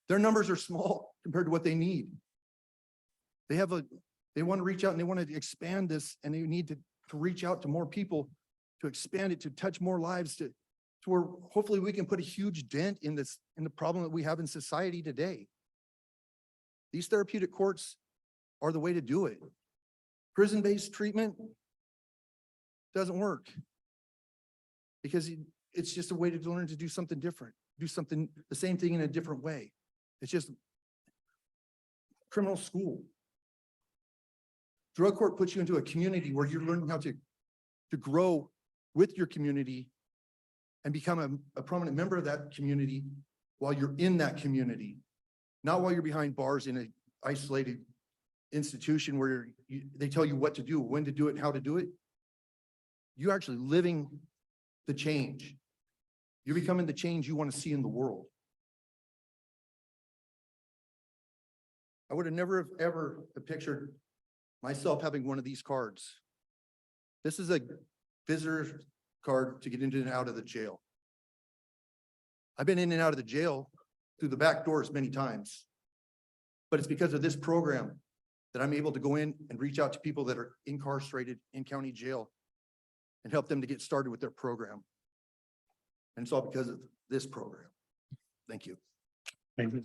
their numbers are small compared to what they need. They want to reach out and they want to expand this, and they need to reach out to more people, to expand it, to touch more lives, to where hopefully we can put a huge dent in the problem that we have in society today. These therapeutic courts are the way to do it. Prison-based treatment doesn't work because it's just a way to learn to do something different, the same thing in a different way. It's just criminal school. Drug court puts you into a community where you're learning how to grow with your community and become a prominent member of that community while you're in that community, not while you're behind bars in an isolated institution where they tell you what to do, when to do it, and how to do it. You're actually living the change. You're becoming the change you want to see in the world. I would have never have ever pictured myself having one of these cards. This is a visitor card to get into and out of the jail. I've been in and out of the jail through the back doors many times, but it's because of this program that I'm able to go in and reach out to people that are incarcerated in county jail and help them to get started with their program. And it's all because of this program. Thank you. Thank you.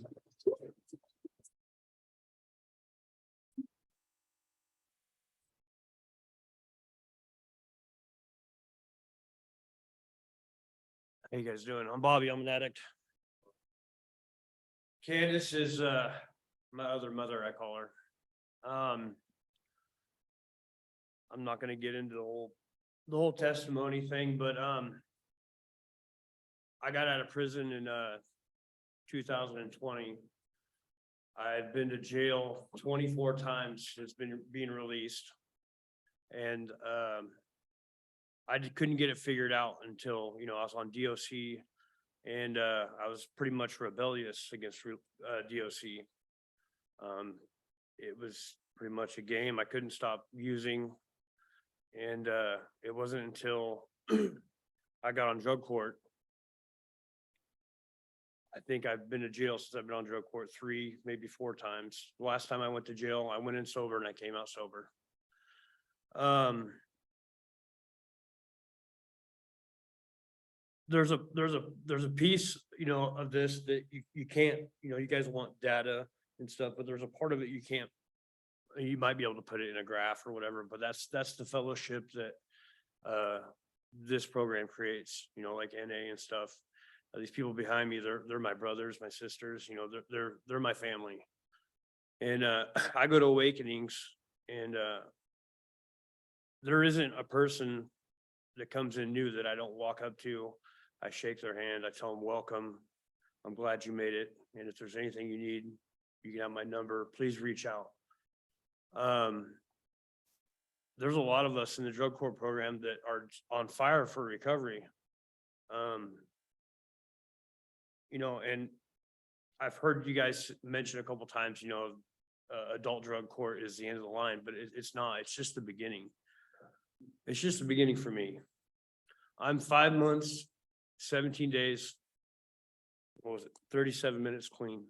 How you guys doing? I'm Bobby. I'm an addict. Candace is my other mother, I call her. I'm not gonna get into the whole testimony thing, but I got out of prison in 2020. I've been to jail 24 times since being released. And I couldn't get it figured out until, I was on DOC, and I was pretty much rebellious against DOC. It was pretty much a game. I couldn't stop using. And it wasn't until I got on drug court. I think I've been to jail since I've been on drug court 3, maybe 4 times. The last time I went to jail, I went in sober and I came out sober. There's a piece, of this that you can't, you guys want data and stuff, but there's a part of it you can't, you might be able to put it in a graph or whatever, but that's the fellowship that this program creates, like NA and stuff. These people behind me, they're my brothers, my sisters, they're my family. And I go to awakenings, and there isn't a person that comes in new that I don't walk up to. I shake their hand. I tell them, welcome. I'm glad you made it. And if there's anything you need, you can have my number. Please reach out. There's a lot of us in the drug court program that are on fire for recovery. And I've heard you guys mention a couple times, adult drug court is the end of the line, but it's not. It's just the beginning. It's just the beginning for me. I'm 5 months, 17 days, 37 minutes clean.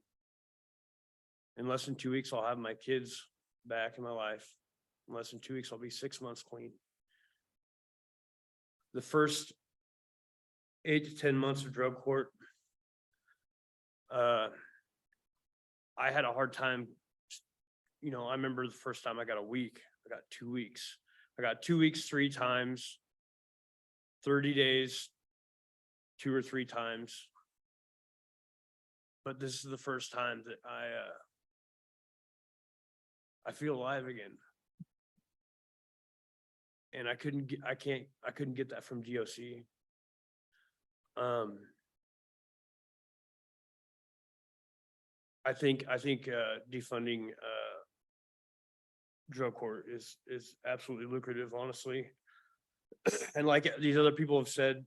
In less than 2 weeks, I'll have my kids back in my life. In less than 2 weeks, I'll be 6 months clean. The first 8 to 10 months of drug court, I had a hard time. I remember the first time I got a week, I got 2 weeks. I got 2 weeks, 3 times, 30 days, 2 or 3 times. But this is the first time that I feel alive again. And I couldn't get that from DOC. I think defunding drug court is absolutely lucrative, honestly. And like these other people have said,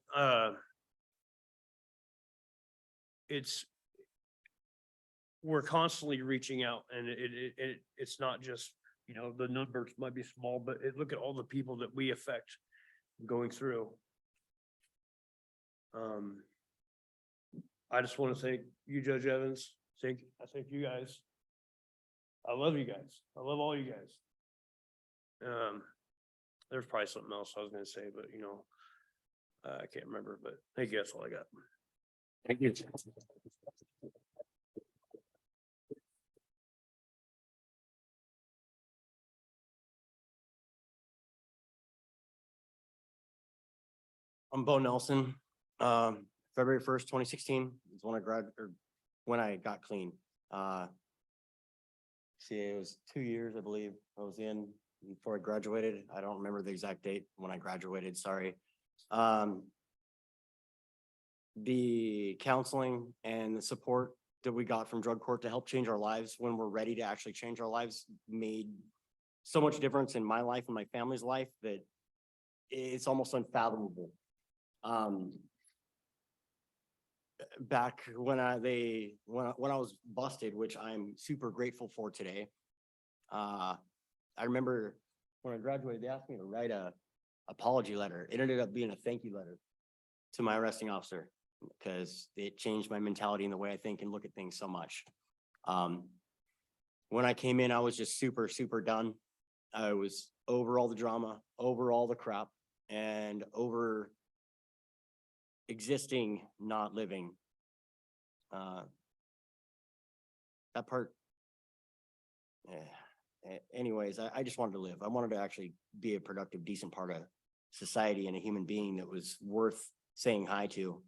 we're constantly reaching out, and it's not just, you know, the numbers might be small, but look at all the people that we affect going through. I just want to thank you, Judge Evans. I thank you guys. I love you guys. I love all you guys. There's probably something else I was gonna say, but you know, I can't remember, but thank you. That's all I got. Thank you. I'm Bo Nelson. February 1st, 2016 is when I got clean. See, it was 2 years, I believe, I was in before I graduated. I don't remember the exact date when I graduated, sorry. The counseling and the support that we got from drug court to help change our lives when we're ready to actually change our lives made so much difference in my life and my family's life that it's almost unfathomable. Back when I was busted, which I'm super grateful for today. I remember when I graduated, they asked me to write a apology letter. It ended up being a thank you letter to my arresting officer because it changed my mentality and the way I think and look at things so much. When I came in, I was just super done. I was over all the drama, over all the crap, and over existing, not living. That part, anyways, I just wanted to live. I wanted to actually be a productive, decent part of society and a human being that was worth saying hi to.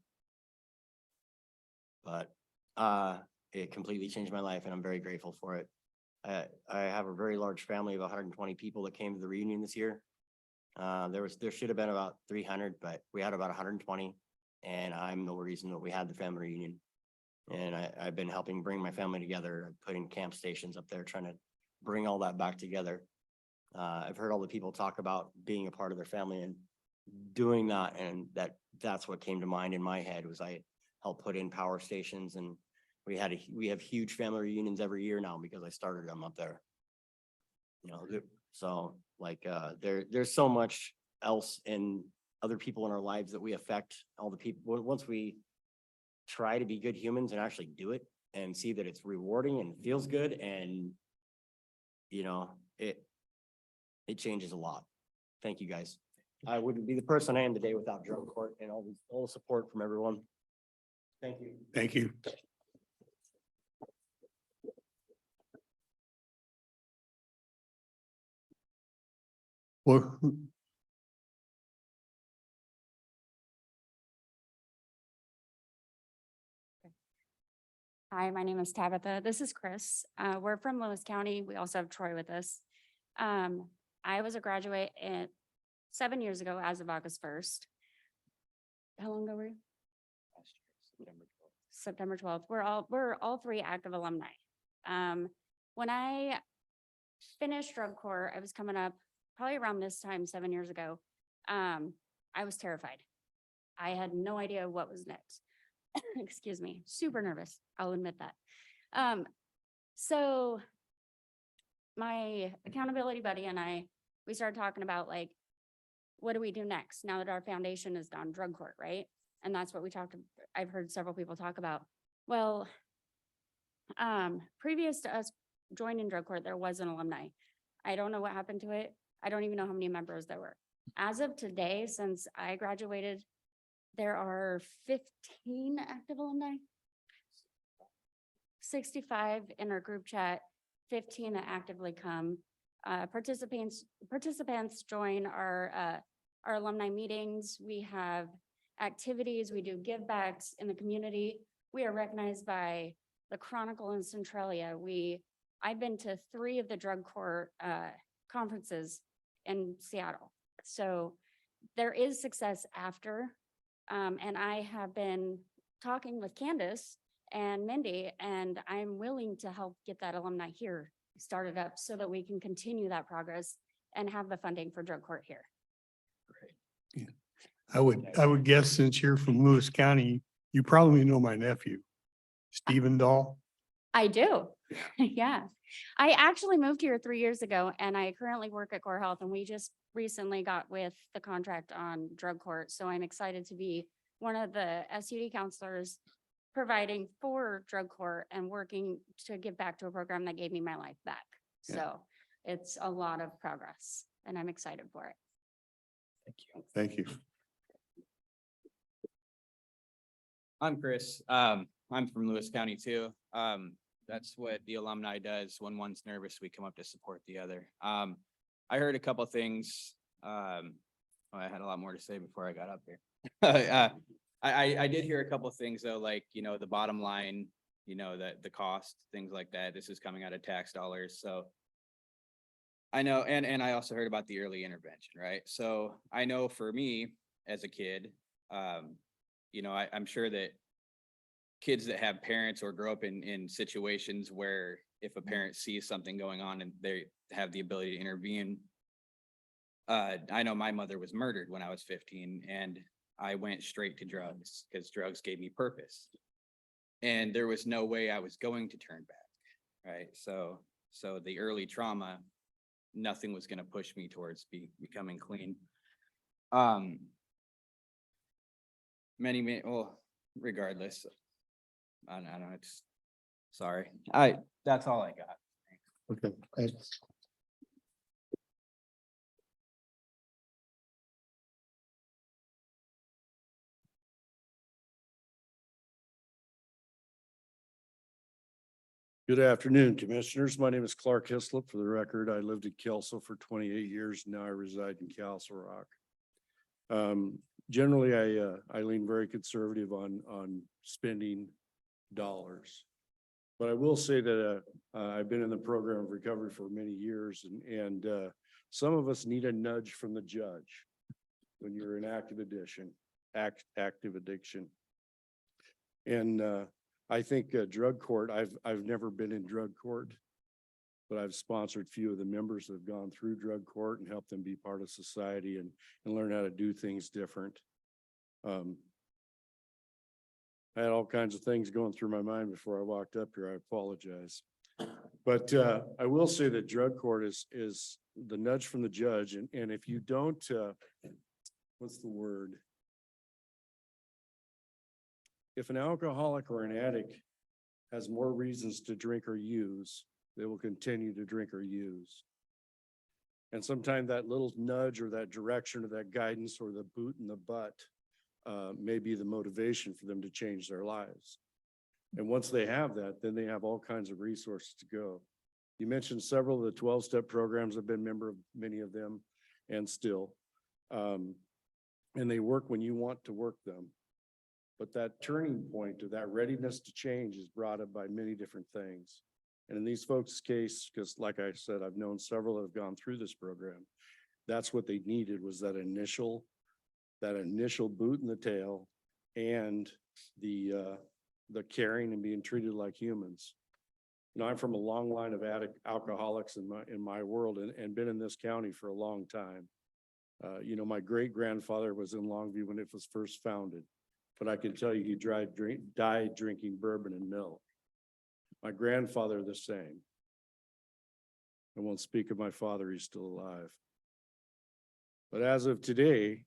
But it completely changed my life and I'm very grateful for it. I have a very large family of 120 people that came to the reunion this year. There should have been about 300, but we had about 120. And I'm the reason that we had the family reunion. And I've been helping bring my family together, putting camp stations up there, trying to bring all that back together. I've heard all the people talk about being a part of their family and doing that. And that's what came to mind in my head was I helped put in power stations, and we have huge family reunions every year now because I started them up there. You know, so like there's so much else in other people in our lives that we affect. All the people, once we try to be good humans and actually do it and see that it's rewarding and feels good, and you know, it changes a lot. Thank you guys. I wouldn't be the person I am today without drug court and all the support from everyone. Thank you. Thank you. Well, Hi, my name is Tabitha. This is Chris. We're from Lewis County. We also have Troy with us. I was a graduate 7 years ago as of August 1st. How long ago were you? September 12th. We're all three active alumni. When I finished drug court, I was coming up probably around this time 7 years ago. I was terrified. I had no idea what was next. Excuse me, super nervous. I'll admit that. So my accountability buddy and we started talking about like, what do we do next now that our foundation is gone drug court, right? And that's what I've heard several people talk about. Well, previous to us joining drug court, there was an alumni. I don't know what happened to it. I don't even know how many members there were. As of today, since I graduated, there are 15 active alumni, 65 in our group chat, 15 that actively come. Participants join our alumni meetings. We have activities, we do give backs in the community. We are recognized by the Chronicle and Centralia. I've been to 3 of the drug court conferences in Seattle. So there is success after. And I have been talking with Candace and Mindy, and I'm willing to help get that alumni here started up so that we can continue that progress and have the funding for drug court here. I would guess since you're from Lewis County, you probably know my nephew, Stephen Dahl. I do. Yeah. I actually moved here 3 years ago and I currently work at Core Health, and we just recently got with the contract on drug court. So I'm excited to be one of the SUD counselors providing for drug court and working to give back to a program that gave me my life back. Yeah. So it's a lot of progress and I'm excited for it. Thank you. I'm Chris. I'm from Lewis County too. That's what the alumni does. When one's nervous, we come up to support the other. I heard a couple things. I had a lot more to say before I got up here. I did hear a couple of things though, like, the bottom line, that the cost, things like that. This is coming out of tax dollars. So I know, and I also heard about the early intervention, right? So I know for me as a kid, I'm sure that kids that have parents or grow up in situations where if a parent sees something going on and they have the ability to intervene. I know my mother was murdered when I was 15 and I went straight to drugs because drugs gave me purpose. And there was no way I was going to turn back, right? So the early trauma, nothing was going to push me towards becoming clean. Regardless, I don't know, it's, sorry. That's all I got. Okay, thanks. Good afternoon, Commissioners. My name is Clark Hislop. For the record, I lived in Kelso for 28 years. Now I reside in Castle Rock. Generally, I lean very conservative on spending dollars. But I will say that I've been in the program of recovery for many years, and some of us need a nudge from the judge when you're in active addiction. And I think drug court, I've never been in drug court, but I've sponsored few of the members that have gone through drug court and helped them be part of society and learn how to do things different. I had all kinds of things going through my mind before I walked up here. I apologize. But I will say that drug court is the nudge from the judge. And if you don't, what's the word? If an alcoholic or an addict has more reasons to drink or use, they will continue to drink or use. And sometimes that little nudge or that direction or that guidance or the boot in the butt may be the motivation for them to change their lives. And once they have that, then they have all kinds of resources to go. You mentioned several of the 12-step programs. I've been a member of many of them and still. And they work when you want to work them. But that turning point or that readiness to change is brought up by many different things. And in these folks' case, because like I said, I've known several that have gone through this program. That's what they needed, was that initial boot in the tail and the caring and being treated like humans. You know, I'm from a long line of alcoholics in my world and been in this county for a long time. My great grandfather was in Longview when it was first founded. But I can tell you, he died drinking bourbon and milk. My grandfather, the same. I won't speak of my father, he's still alive. But as of today,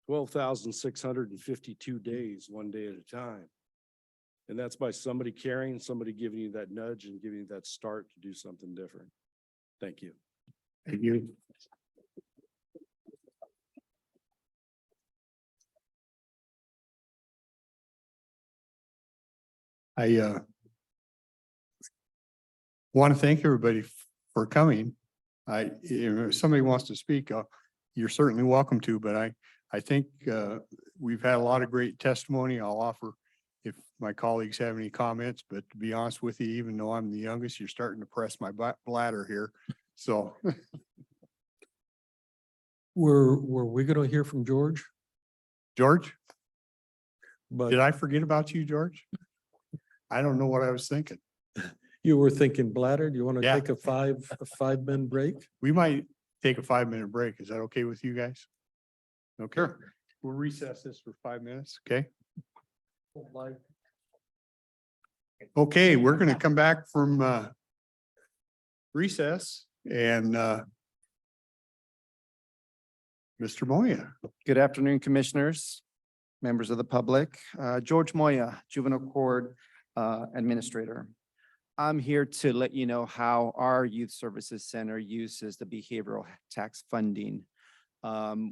12,652 days, one day at a time. And that's by somebody caring, somebody giving you that nudge and giving you that start to do something different. Thank you. Thank you. I want to thank everybody for coming. If somebody wants to speak, you're certainly welcome to, but I think we've had a lot of great testimony. I'll offer if my colleagues have any comments, but to be honest with you, even though I'm the youngest, you're starting to press my bladder here. So Were we gonna hear from George? George, But did I forget about you, George? I don't know what I was thinking. you were thinking bladder. Do you want to Yeah. take a 5-minute break? We might take a 5-minute break. Is that okay with you guys? Okay. We'll recess this for 5 minutes, okay? Okay, we're gonna come back from recess and Mr. Moya. Good afternoon, commissioners, members of the public. George Moya, Juvenile Court Administrator. I'm here to let you know how our Youth Services Center uses the behavioral tax funding.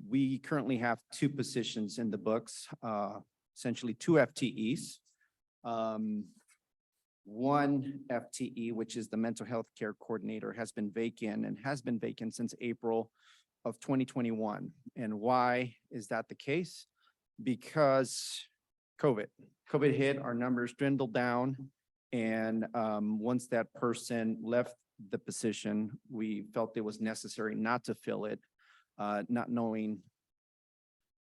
We currently have 2 positions in the books, essentially 2 FTEs. One FTE, which is the Mental Health Care Coordinator, has been vacant since April of 2021. And why is that the case? Because COVID hit, our numbers dwindled down. And once that person left the position, we felt it was necessary not to fill it, not knowing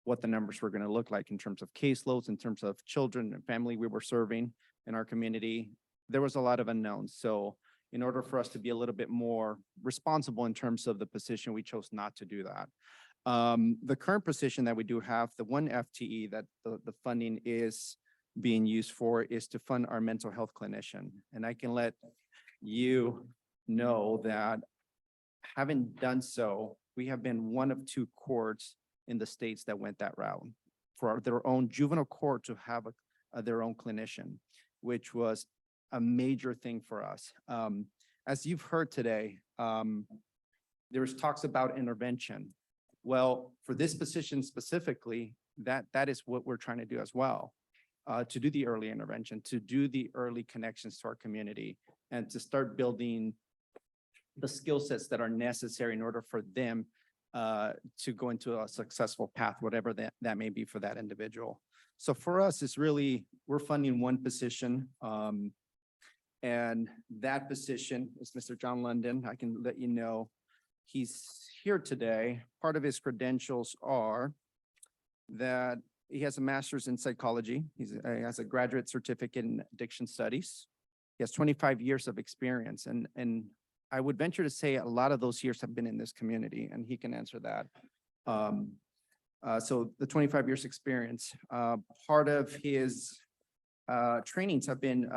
what the numbers were going to look like in terms of caseloads, in terms of children and family we were serving in our community. There was a lot of unknowns. So in order for us to be a little bit more responsible in terms of the position, we chose not to do that. The current position that we do have, the 1 FTE that the funding is being used for, is to fund our mental health clinician. And I can let you know that having done so, we have been one of 2 courts in the states that went that route for their own juvenile court to have their own clinician, which was a major thing for us. As you've heard today, there's talks about intervention. Well, for this position specifically, that is what we're trying to do as well, to do the early intervention, to do the early connections to our community, and to start building the skill sets that are necessary in order for them to go into a successful path, whatever that may be for that individual. So for us, it's really, we're funding 1 position. And that position is Mr. John London. I can let you know he's here today. Part of his credentials are that he has a master's in psychology. He has a graduate certificate in addiction studies. He has 25 years of experience. And I would venture to say a lot of those years have been in this community, and he can answer that. So the 25 years experience, part of his trainings have been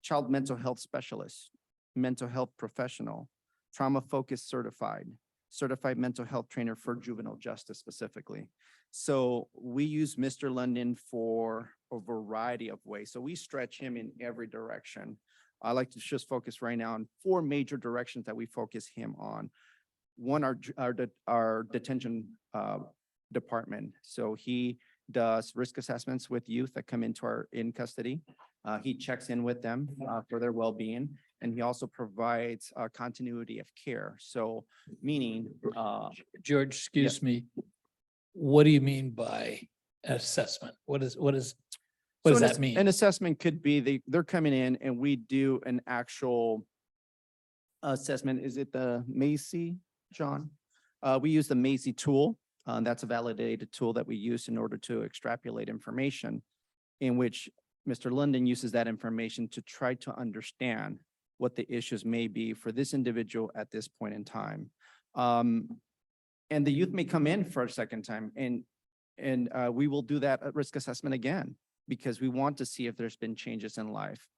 child mental health specialist, mental health professional, trauma-focused certified mental health trainer for juvenile justice specifically. So we use Mr. London for a variety of ways. So we stretch him in every direction. I like to just focus right now on 4 major directions that we focus him on. One, our detention department. So he does risk assessments with youth that come into our in custody. He checks in with them for their well-being, and he also provides continuity of care. So meaning, George, excuse me. What do you mean by assessment? What does that mean? An assessment could be they're coming in and we do an actual assessment. Is it the Macy, John? We use the Macy tool. That's a validated tool that we use in order to extrapolate information, in which Mr. London uses that information to try to understand what the issues may be for this individual at this point in time. And the youth may come in for a second time, and we will do that risk assessment again, because we want to see if there's been changes in life.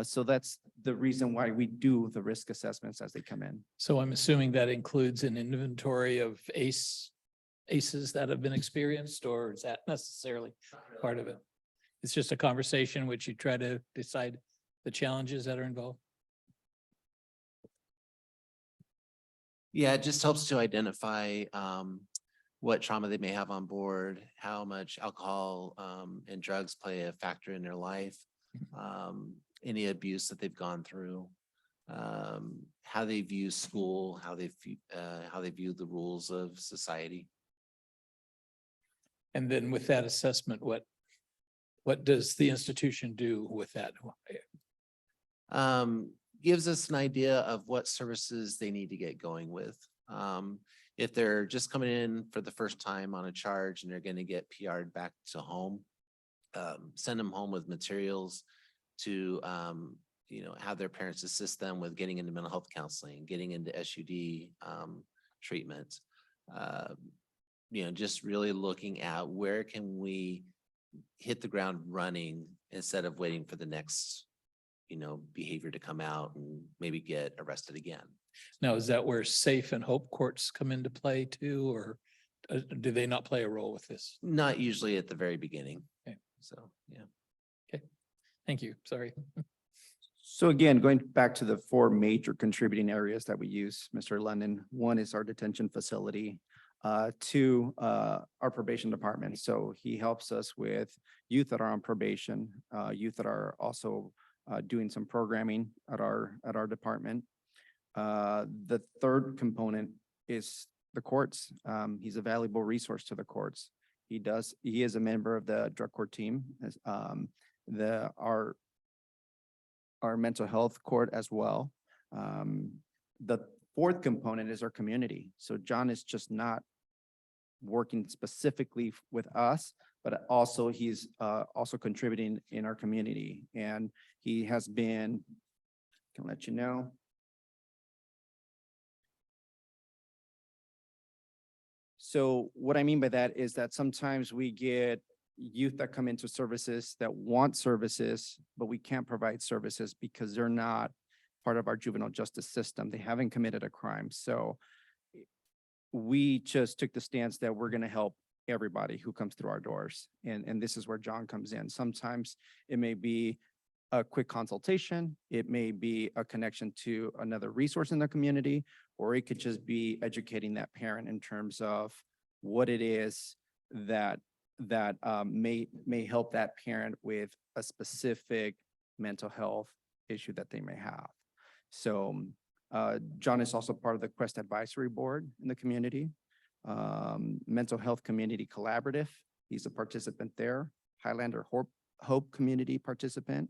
So that's the reason why we do the risk assessments as they come in. So I'm assuming that includes an inventory of ACEs that have been experienced, or is that necessarily part of it? It's just a conversation which you try to decide the challenges that are involved. Yeah, it just helps to identify what trauma they may have on board, how much alcohol and drugs play a factor in their life, any abuse that they've gone through. how they view school, how they view the rules of society. And then with that assessment, what does the institution do with that? Gives us an idea of what services they need to get going with. If they're just coming in for the first time on a charge and they're going to get PR'd back to home, send them home with materials to, have their parents assist them with getting into mental health counseling, getting into SUD treatment. Just really looking at where can we hit the ground running instead of waiting for the next, behavior to come out and maybe get arrested again. Now, is that where safe and hope courts come into play too, or do they not play a role with this? Not usually at the very beginning. Okay. So, yeah. Okay, thank you. Sorry. So again, going back to the four major contributing areas that we use, Mr. London, one is our detention facility. Two, our probation department. So he helps us with youth that are on probation, youth that are also doing some programming at our department. The third component is the courts. He's a valuable resource to the courts. He is a member of the drug court team, as our mental health court as well. The fourth component is our community. So John is just not working specifically with us, but also he's also contributing in our community. And he has been, can let you know. So what I mean by that is that sometimes we get youth that come into services that want services, but we can't provide services because they're not part of our juvenile justice system. They haven't committed a crime. So we just took the stance that we're going to help everybody who comes through our doors. And this is where John comes in. Sometimes it may be a quick consultation. It may be a connection to another resource in the community, or it could just be educating that parent in terms of what it is that may help that parent with a specific mental health issue that they may have. So John is also part of the Quest Advisory Board in the community. Mental Health Community Collaborative, he's a participant there. Highlander Hope Community participant.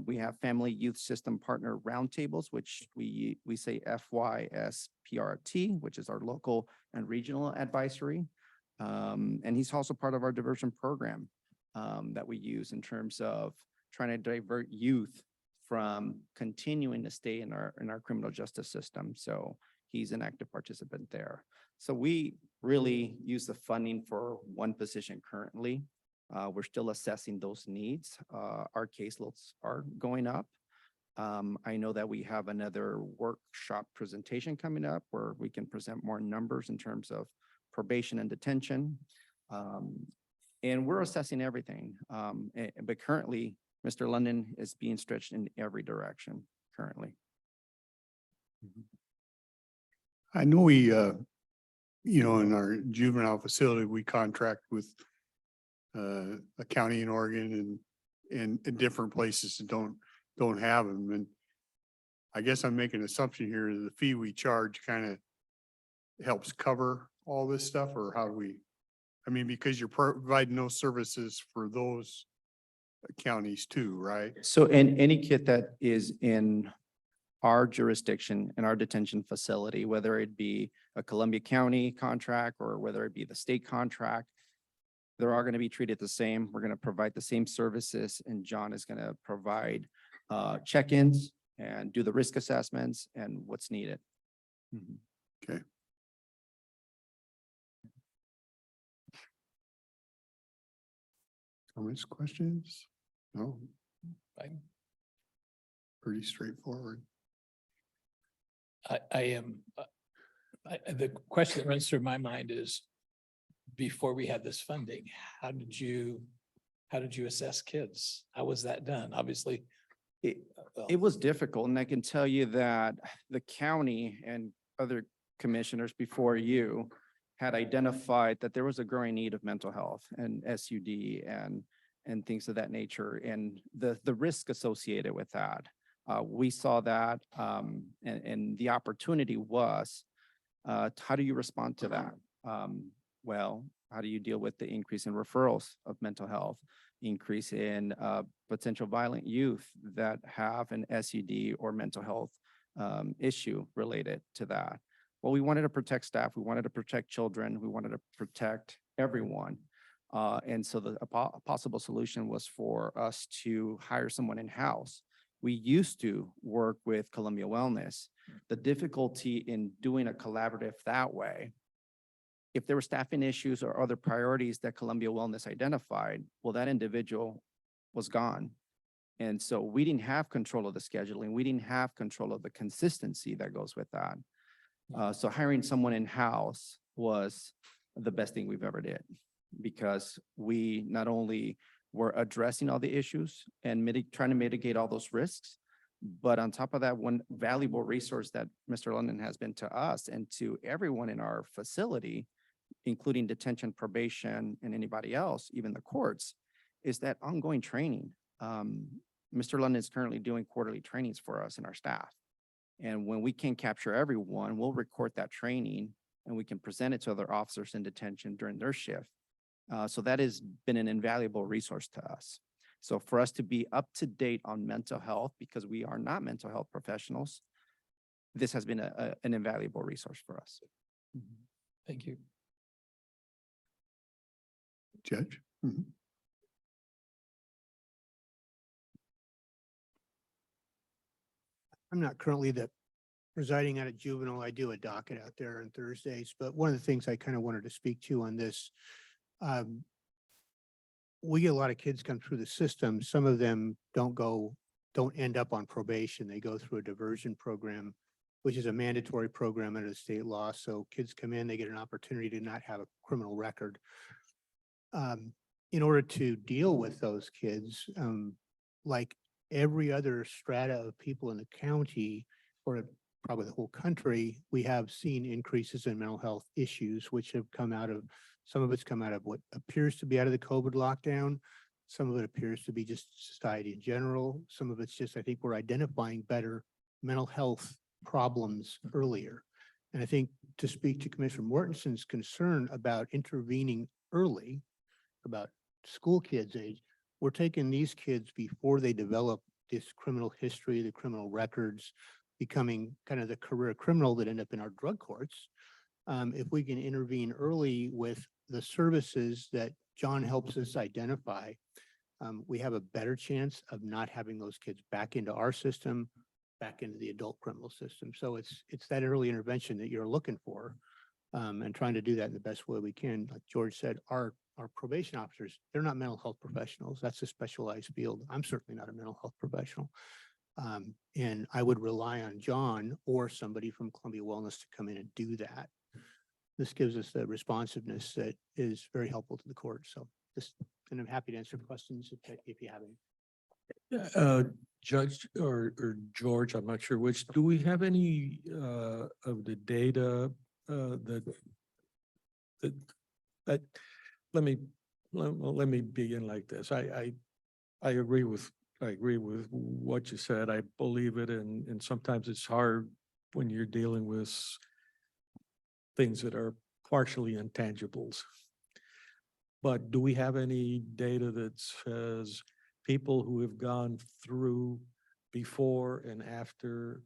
We have Family Youth System Partner Roundtables, which we say FYSPRT, which is our local and regional advisory. And he's also part of our diversion program that we use in terms of trying to divert youth from continuing to stay in our criminal justice system. So he's an active participant there. So we really use the funding for one position currently. We're still assessing those needs. Our caseloads are going up. I know that we have another workshop presentation coming up where we can present more numbers in terms of probation and detention. And we're assessing everything. But currently, Mr. London is being stretched in every direction currently. I know we, in our juvenile facility, we contract with a county in Oregon and different places that don't have them. And I guess I'm making an assumption here that the fee we charge kind of helps cover all this stuff, or how do we, because you're providing those services for those counties too, right? So in any kid that is in our jurisdiction, in our detention facility, whether it be a Columbia County contract or whether it be the state contract, they're all going to be treated the same. We're going to provide the same services, and John is going to provide check-ins and do the risk assessments and what's needed. Okay. Comments, questions? No? Fine. Pretty straightforward. The question that runs through my mind is, before we had this funding, how did you assess kids? How was that done? Obviously. It was difficult, and I can tell you that the county and other commissioners before you had identified that there was a growing need of mental health and SUD and things of that nature, and the risk associated with that. We saw that, and the opportunity was, how do you respond to that? Well, how do you deal with the increase in referrals of mental health, increase in potential violent youth that have an SED or mental health issue related to that? Well, we wanted to protect staff, we wanted to protect children, we wanted to protect everyone. And so a possible solution was for us to hire someone in-house. We used to work with Columbia Wellness. The difficulty in doing a collaborative that way, if there were staffing issues or other priorities that Columbia Wellness identified, well, that individual was gone. And so we didn't have control of the scheduling. We didn't have control of the consistency that goes with that. So hiring someone in-house was the best thing we've ever did, because we not only were addressing all the issues and trying to mitigate all those risks, but on top of that, one valuable resource that Mr. London has been to us and to everyone in our facility, including detention, probation, and anybody else, even the courts, is that ongoing training. Mr. London is currently doing quarterly trainings for us and our staff. And when we can capture everyone, we'll record that training and we can present it to other officers in detention during their shift. So that has been an invaluable resource to us. So for us to be up to date on mental health, because we are not mental health professionals, this has been an invaluable resource for us. Thank you. Judge? I'm not currently the presiding at a juvenile. I do a docket out there on Thursdays, but one of the things I kind of wanted to speak to on this, we get a lot of kids come through the system. Some of them don't end up on probation. They go through a diversion program, which is a mandatory program under the state law. So kids come in, they get an opportunity to not have a criminal record. In order to deal with those kids, like every other strata of people in the county, or probably the whole country, we have seen increases in mental health issues, which have come out of, some of it's come out of what appears to be out of the COVID lockdown. Some of it appears to be just society in general. Some of it's just, I think we're identifying better mental health problems earlier. And I think, to speak to Commissioner Mortensen's concern about intervening early, about school kids' age, we're taking these kids before they develop this criminal history, the criminal records, becoming kind of the career criminal that end up in our drug courts. If we can intervene early with the services that John helps us identify, we have a better chance of not having those kids back into our system, back into the adult criminal system. So it's that early intervention that you're looking for, and trying to do that in the best way we can. Like George said, our probation officers, they're not mental health professionals. That's a specialized field. I'm certainly not a mental health professional. And I would rely on John or somebody from Columbia Wellness to come in and do that. This gives us the responsiveness that is very helpful to the court. So and I'm happy to answer questions if you have any. Judge or George, I'm not sure which, do we have any of the data that let me begin like this. I agree with what you said. I believe it, and sometimes it's hard when you're dealing with things that are partially intangibles. But do we have any data that says people who have gone through before and after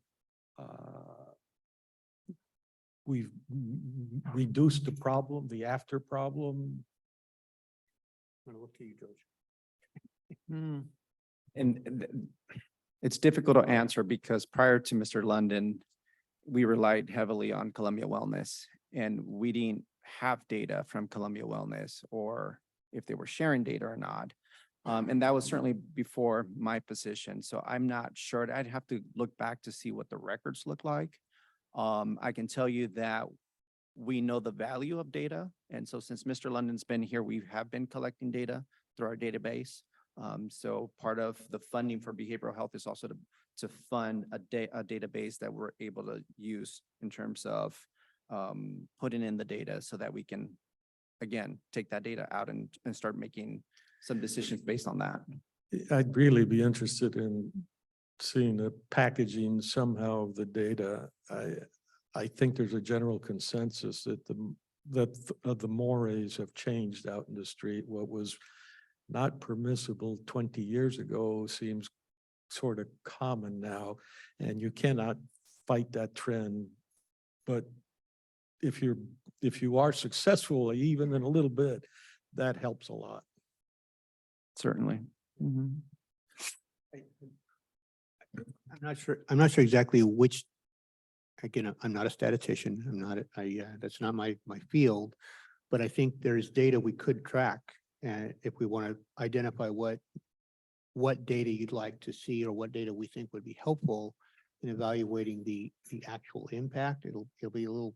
we've reduced the problem, the after problem? I'm gonna look to you, George. And it's difficult to answer because prior to Mr. London, we relied heavily on Columbia Wellness, and we didn't have data from Columbia Wellness, or if they were sharing data or not. And that was certainly before my position. So I'm not sure. I'd have to look back to see what the records look like. I can tell you that we know the value of data. And so since Mr. London's been here, we have been collecting data through our database. So part of the funding for behavioral health is also to fund a database that we're able to use in terms of putting in the data so that we can, again, take that data out and start making some decisions based on that. I'd really be interested in seeing the packaging somehow of the data. I think there's a general consensus that the mores have changed out in the street. What was not permissible 20 years ago seems sort of common now, and you cannot fight that trend. But if you are successful, even in a little bit, that helps a lot. Certainly. I'm not sure exactly which, again, I'm not a statistician. I'm not, that's not my field. But I think there's data we could track. And if we want to identify what data you'd like to see or what data we think would be helpful in evaluating the actual impact, it'll be a little.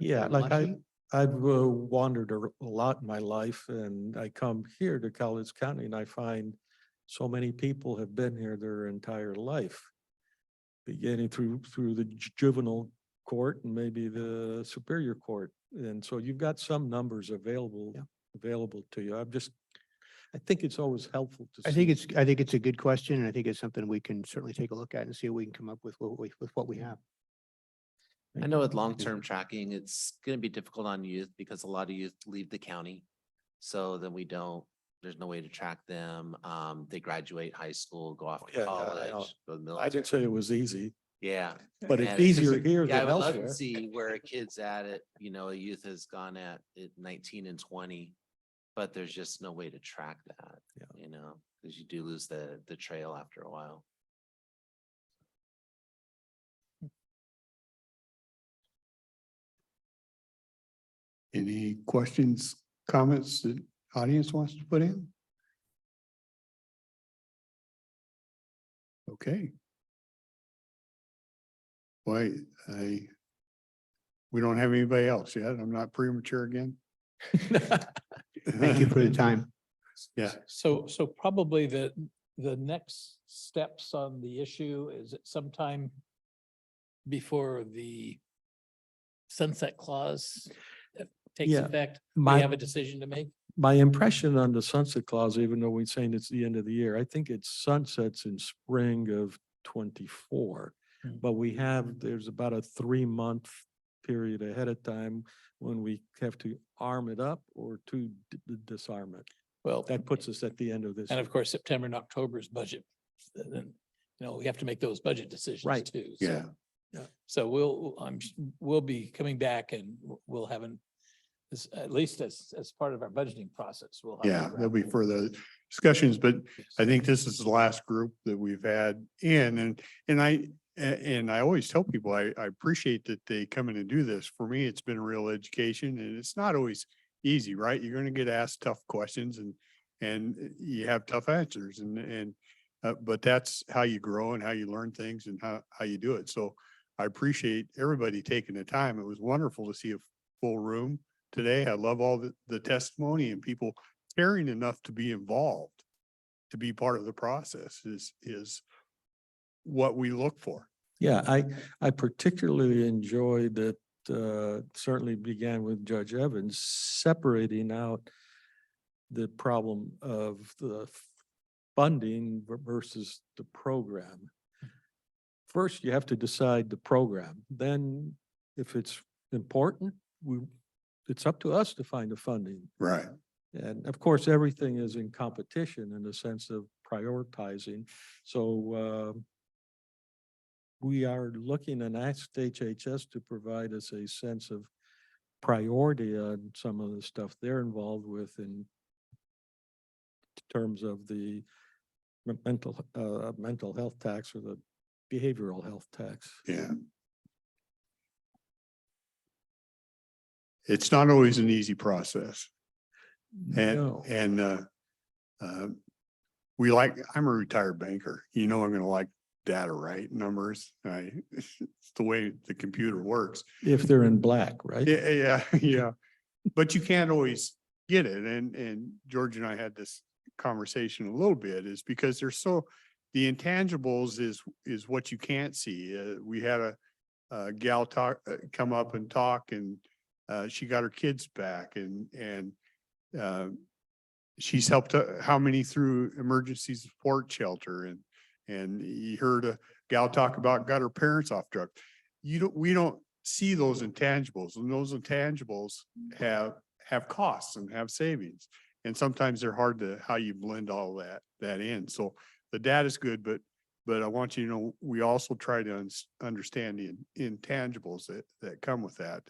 Yeah, like messy. I've wandered a lot in my life, and I come here to Cowlitz County and I find so many people have been here their entire life, beginning through the juvenile court and maybe the superior court. And so you've got some numbers available to you. I think it's always helpful to I see. think it's a good question, and I think it's something we can certainly take a look at and see what we can come up with what we have. I know with long-term tracking, it's gonna be difficult on youth because a lot of youth leave the county. So then there's no way to track them. They graduate high school, go off to Yeah, college, go to the military. I didn't say it was easy. Yeah. But it's And easier here yeah, I than would love to elsewhere. see where a kid's at it, a youth has gone at 19 and 20, but there's just no way to track that, because you do lose the trail after a while. Any questions, comments that audience wants to put in? Okay. Why, we don't have anybody else yet. I'm not premature again. Thank you for the time. Yeah. So probably the next steps on the issue is at sometime before the sunset clause takes Yeah, effect, my- we have a decision to make. My impression on the sunset clause, even though we're saying it's the end of the year, I think it sunsets in spring of 24. But there's about a 3-month period ahead of time when we have to arm it up or to disarm it. Well, That puts us at the end of this. and of course, September and October's budget. Then, we have to make those budget decisions Right. too. Yeah. So we'll be coming back and we'll have at least as part of our budgeting process, we'll have. Yeah, there'll be further discussions, but I think this is the last group that we've had in, and I always tell people, I appreciate that they come in and do this. For me, it's been a real education, and it's not always easy, right? You're gonna get asked tough questions and you have tough answers but that's how you grow and how you learn things and how you do it. So I appreciate everybody taking the time. It was wonderful to see a full room today. I love all the testimony and people caring enough to be involved, to be part of the process is what we look for. Yeah, I particularly enjoyed that, certainly began with Judge Evans, separating out the problem of the funding versus the program. First, you have to decide the program. Then if it's important, it's up to us to find the funding. Right. And of course, everything is in competition in the sense of prioritizing. So we are looking and asked HHS to provide us a sense of priority on some of the stuff they're involved with in terms of the mental health tax or the behavioral health tax. Yeah. It's not always an easy process. No. And I'm a retired banker. I'm gonna like data, right? Numbers. It's the way the computer works. If they're in black, right? Yeah. But you can't always get it. And George and I had this conversation a little bit, is because the intangibles is what you can't see. We had a gal come up and talk, and she got her kids back, and she's helped how many through emergency support shelter, And you heard a gal talk about got her parents off drugs. We don't see those intangibles, and those intangibles have costs and have savings. And sometimes they're hard to, how you blend all that in. So the data is good, but I want you to know, we also try to understand the intangibles that come with that.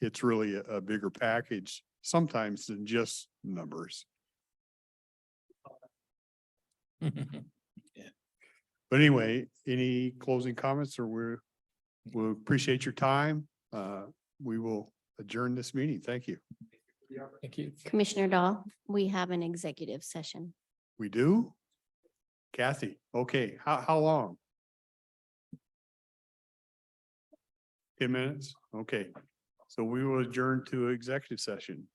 It's really a bigger package sometimes than just numbers. But anyway, any closing comments, or we'll appreciate your time. We will adjourn this meeting. Thank you. Thank you. Commissioner Dahl, we have an executive session. We do? Kathy, okay, how long? 10 minutes? Okay, so we will adjourn to executive session.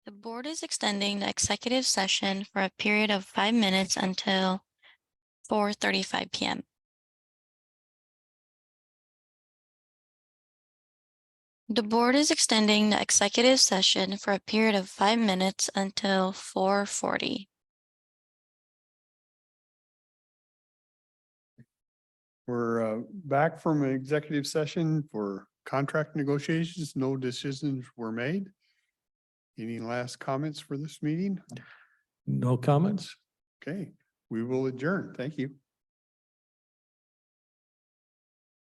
The board is extending the executive session for a period of 5 minutes until 4:35 p.m. The board is extending the executive session for a period of 5 minutes until 4:40. We're back from an executive session for contract negotiations. No decisions were made. Any last comments for this meeting? No comments? Okay, we will adjourn. Thank you.